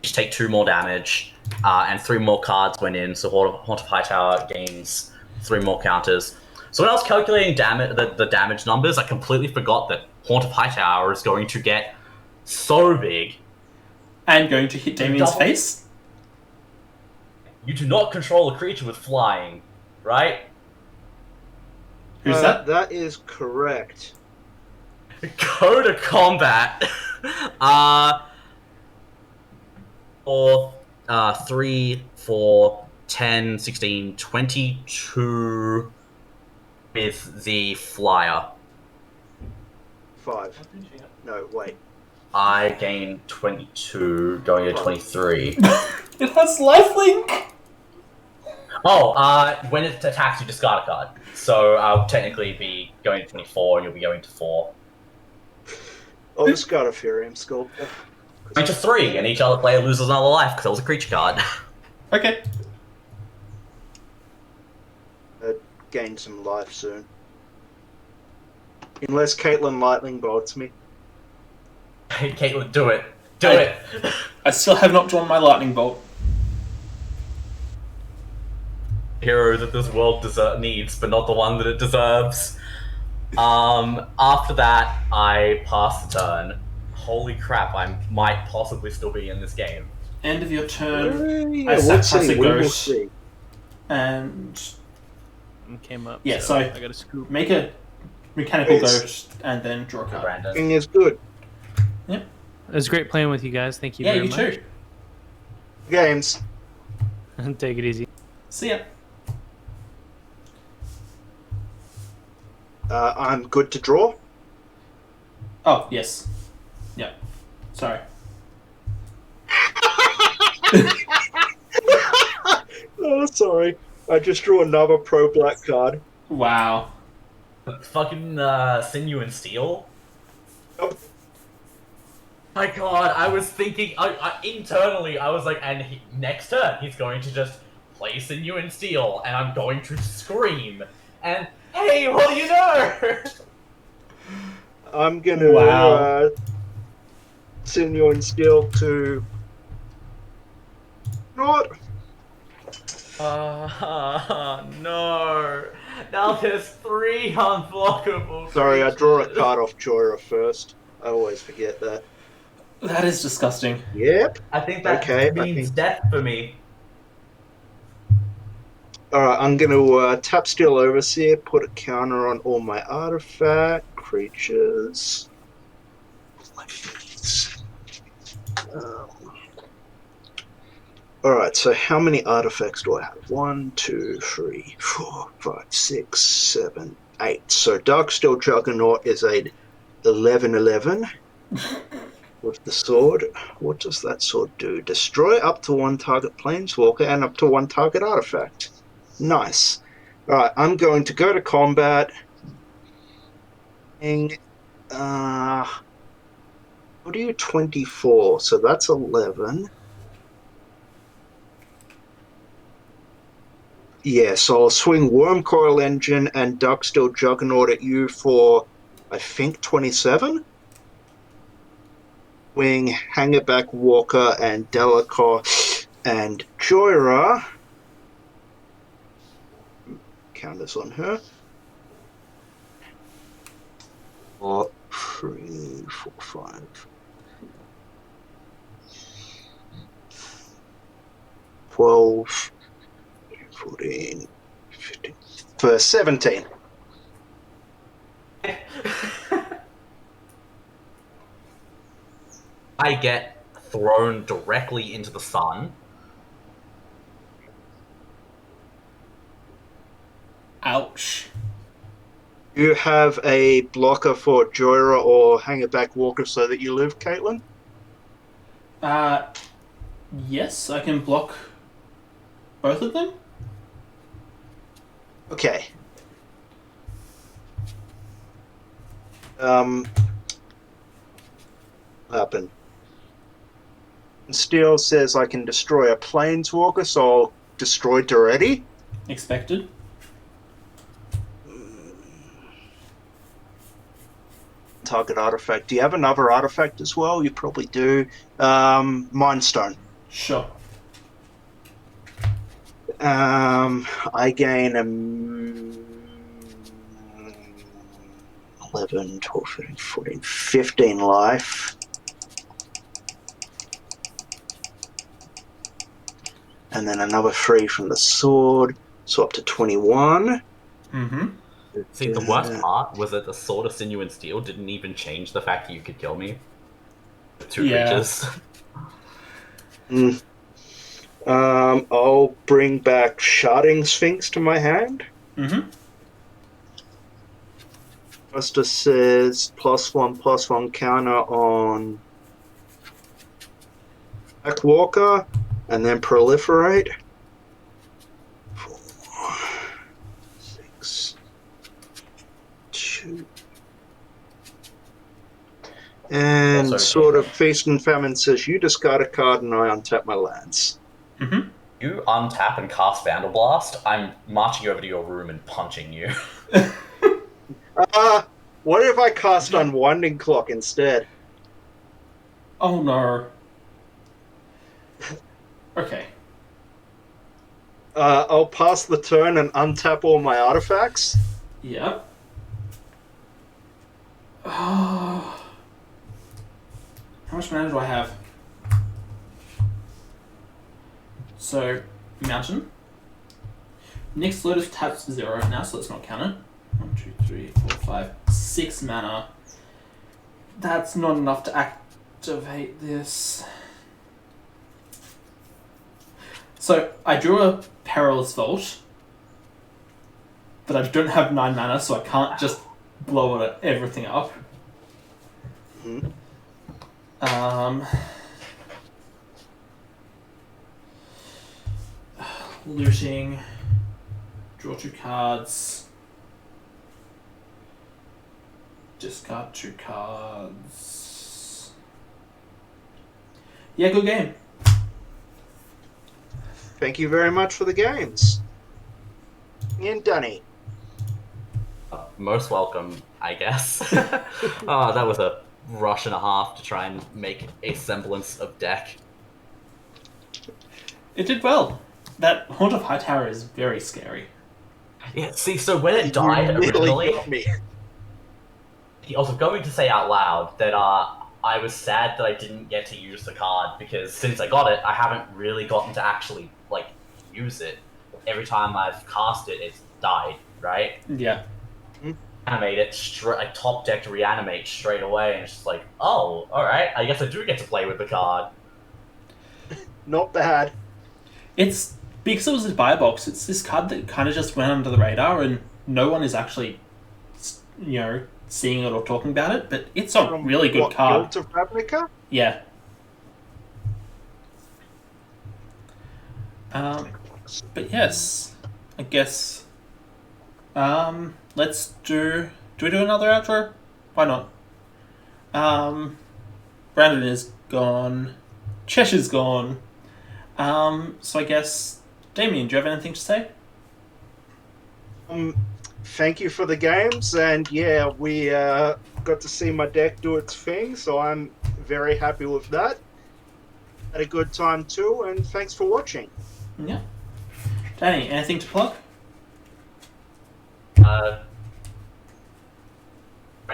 Speaker 5: Each take 2 more damage, and 3 more cards went in, so Haunt of Hightower gains 3 more counters. So when I was calculating the damage numbers, I completely forgot that Haunt of Hightower is going to get so big.
Speaker 2: And going to hit Damien's face.
Speaker 5: You do not control a creature with flying, right?
Speaker 2: Who's that?
Speaker 3: That is correct.
Speaker 5: Go to combat. For 3, 4, 10, 16, 22 with the flyer.
Speaker 3: 5. No, wait.
Speaker 5: I gain 22, going to 23.
Speaker 2: It has lifelink!
Speaker 5: Oh, when it attacks, you discard a card. So I'll technically be going to 24, and you'll be going to 4.
Speaker 3: I'll discard a Furium Sculptor.
Speaker 5: Going to 3, and each other player loses another life because it was a creature card.
Speaker 2: Okay.
Speaker 3: Gain some life soon. Unless Caitlyn lightning bolts me.
Speaker 5: Hey, Caitlyn, do it. Do it.
Speaker 2: I still have not drawn my lightning bolt.
Speaker 5: Hero that this world needs, but not the one that it deserves. After that, I pass the turn. Holy crap, I might possibly still be in this game.
Speaker 2: End of your turn.
Speaker 3: Yeah,
Speaker 2: I
Speaker 3: we'll
Speaker 2: sacrifice
Speaker 3: see.
Speaker 2: a
Speaker 3: We will
Speaker 2: ghost.
Speaker 3: see.
Speaker 2: And
Speaker 4: Came up.
Speaker 2: yeah, so
Speaker 4: I got a scoop.
Speaker 2: make a mechanical
Speaker 3: Yes.
Speaker 2: ghost and then draw a card.
Speaker 5: Brandon.
Speaker 3: King is good.
Speaker 4: It was great playing with you guys. Thank you
Speaker 2: Yeah,
Speaker 4: very
Speaker 2: you
Speaker 4: much.
Speaker 2: too.
Speaker 3: Games.
Speaker 4: Take it easy.
Speaker 2: See ya.
Speaker 3: I'm good to draw.
Speaker 2: Oh, yes. Yeah. Sorry.
Speaker 3: Oh, sorry. I just drew another pro black card.
Speaker 2: Wow.
Speaker 5: Fucking Sinew and Steel.
Speaker 3: Yep.
Speaker 5: My God, I was thinking internally. I was like, and next turn he's going to just play Sinew and Steel, and I'm going to scream. And hey, what do you know?
Speaker 3: I'm gonna
Speaker 2: Wow.
Speaker 3: Sinew and Steel to not.
Speaker 5: No. Now there's 3 unblockable.
Speaker 3: Sorry, I draw a
Speaker 5: creatures.
Speaker 3: card off Jorah first. I always forget that.
Speaker 2: That is disgusting.
Speaker 3: Yep.
Speaker 5: I think that
Speaker 3: Okay,
Speaker 5: means death for me.
Speaker 3: Alright, I'm gonna tap Steel Overseer, put a counter on all my artifact creatures. Alright, so how many artifacts do I have? 1, 2, 3, 4, 5, 6, 7, 8. So Darksteel Juggernaut is a 11/11 with the sword. What does that sword do? Destroy up to 1 target planeswalker and up to 1 target artifact. Nice. Alright, I'm going to go to combat. What do you 24? So that's 11. Yeah, so I'll swing Wormcoil Engine and Darksteel Juggernaut at you for, I think, 27? Wing, Hangerback Walker and Delacour and Joyra. Counters on her. 4, 3, 4, 5. 12, 14, 15. For 17.
Speaker 5: I get thrown directly into the sun.
Speaker 2: Ouch.
Speaker 3: You have a blocker for Joyra or Hangerback Walker so that you live, Caitlin?
Speaker 2: Yes, I can block both of them.
Speaker 3: Okay. Happen. Steel says I can destroy a planeswalker, so I'll destroy Duretti.
Speaker 2: Expected.
Speaker 3: Target artifact. Do you have another artifact as well? You probably do. Mindstone.
Speaker 2: Sure.
Speaker 3: I gain 11, 12, 13, 14, 15 life. And then another 3 from the sword, so up to 21.
Speaker 2: Mm-hmm.
Speaker 5: See, the worst part was that the Sword of Sinew and Steel didn't even change the fact that you could kill me. 2 creatures.
Speaker 3: I'll bring back Sharding Sphinx to my hand.
Speaker 2: Mm-hmm.
Speaker 3: Justice says +1/+1 counter on Black Walker, and then proliferate. 4, 6, 2. And
Speaker 5: Also,
Speaker 3: sort of Feast and Famine says you discard a card and I untap my lands.
Speaker 2: Mm-hmm.
Speaker 5: You untap and cast Vandal Blast, I'm marching over to your room and punching you.
Speaker 3: What if I cast Unwinding Clock instead?
Speaker 2: Oh no. Okay.
Speaker 3: I'll pass the turn and untap all my artifacts.
Speaker 2: Yep. How much mana do I have? So, Mountain. Nyx Lotus taps 0 now, so let's not count it. 1, 2, 3, 4, 5, 6 mana. That's not enough to activate this. So, I drew a Perilous Vault, but I don't have 9 mana, so I can't just blow everything up.
Speaker 3: Mm-hmm.
Speaker 2: Looting. Draw 2 cards. Discard 2 cards. Yeah, good game.
Speaker 3: Thank you very much for the games. And Dunny.
Speaker 5: Most welcome, I guess. Oh, that was a rush and a half to try and make a semblance of deck.
Speaker 2: It did well. That Haunt of Hightower is very scary.
Speaker 5: Yeah, see, so when it died
Speaker 3: You really
Speaker 5: originally,
Speaker 3: got me.
Speaker 5: I was going to say out loud that I was sad that I didn't get to use the card, because since I got it, I haven't really gotten to actually, like, use it. Every time I've cast it, it's died, right?
Speaker 2: Yeah.
Speaker 5: Animate it, I top deck to reanimate straight away, and it's just like, oh, alright, I guess I do get to play with the card.
Speaker 3: Not bad.
Speaker 2: It's because it was a buy box. It's this card that kind of just went under the radar, and no one is actually, seeing it or talking about it. But it's a really good card.
Speaker 3: Guild of Ravnica?
Speaker 2: Yeah. But yes, I guess. Let's do. Do we do another outro? Why not? Brandon is gone. Cheshire's gone. So I guess, Damien, do you have anything to say?
Speaker 3: Thank you for the games, and yeah, we got to see my deck do its thing, so I'm very happy with that. Had a good time too, and thanks for watching.
Speaker 2: Yeah. Danny, anything to plug?
Speaker 5: Trying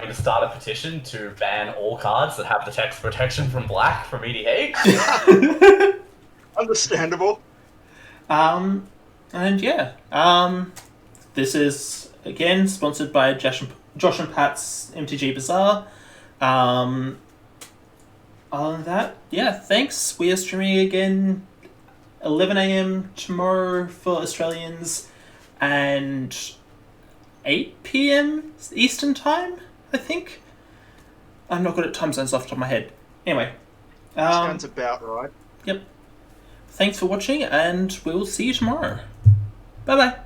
Speaker 5: to start a petition to ban all cards that have the text protection from black from EDH.
Speaker 3: Understandable.
Speaker 2: And yeah, this is again sponsored by Josh and Pat's MTG Bazaar. Other than that, yeah, thanks. We are streaming again 11 a.m. tomorrow for Australians and 8 p.m. Eastern time, I think. I'm not good at time zones off the top of my head. Anyway.
Speaker 3: Sounds about right.
Speaker 2: Yep. Thanks for watching, and we'll see you tomorrow. Bye-bye.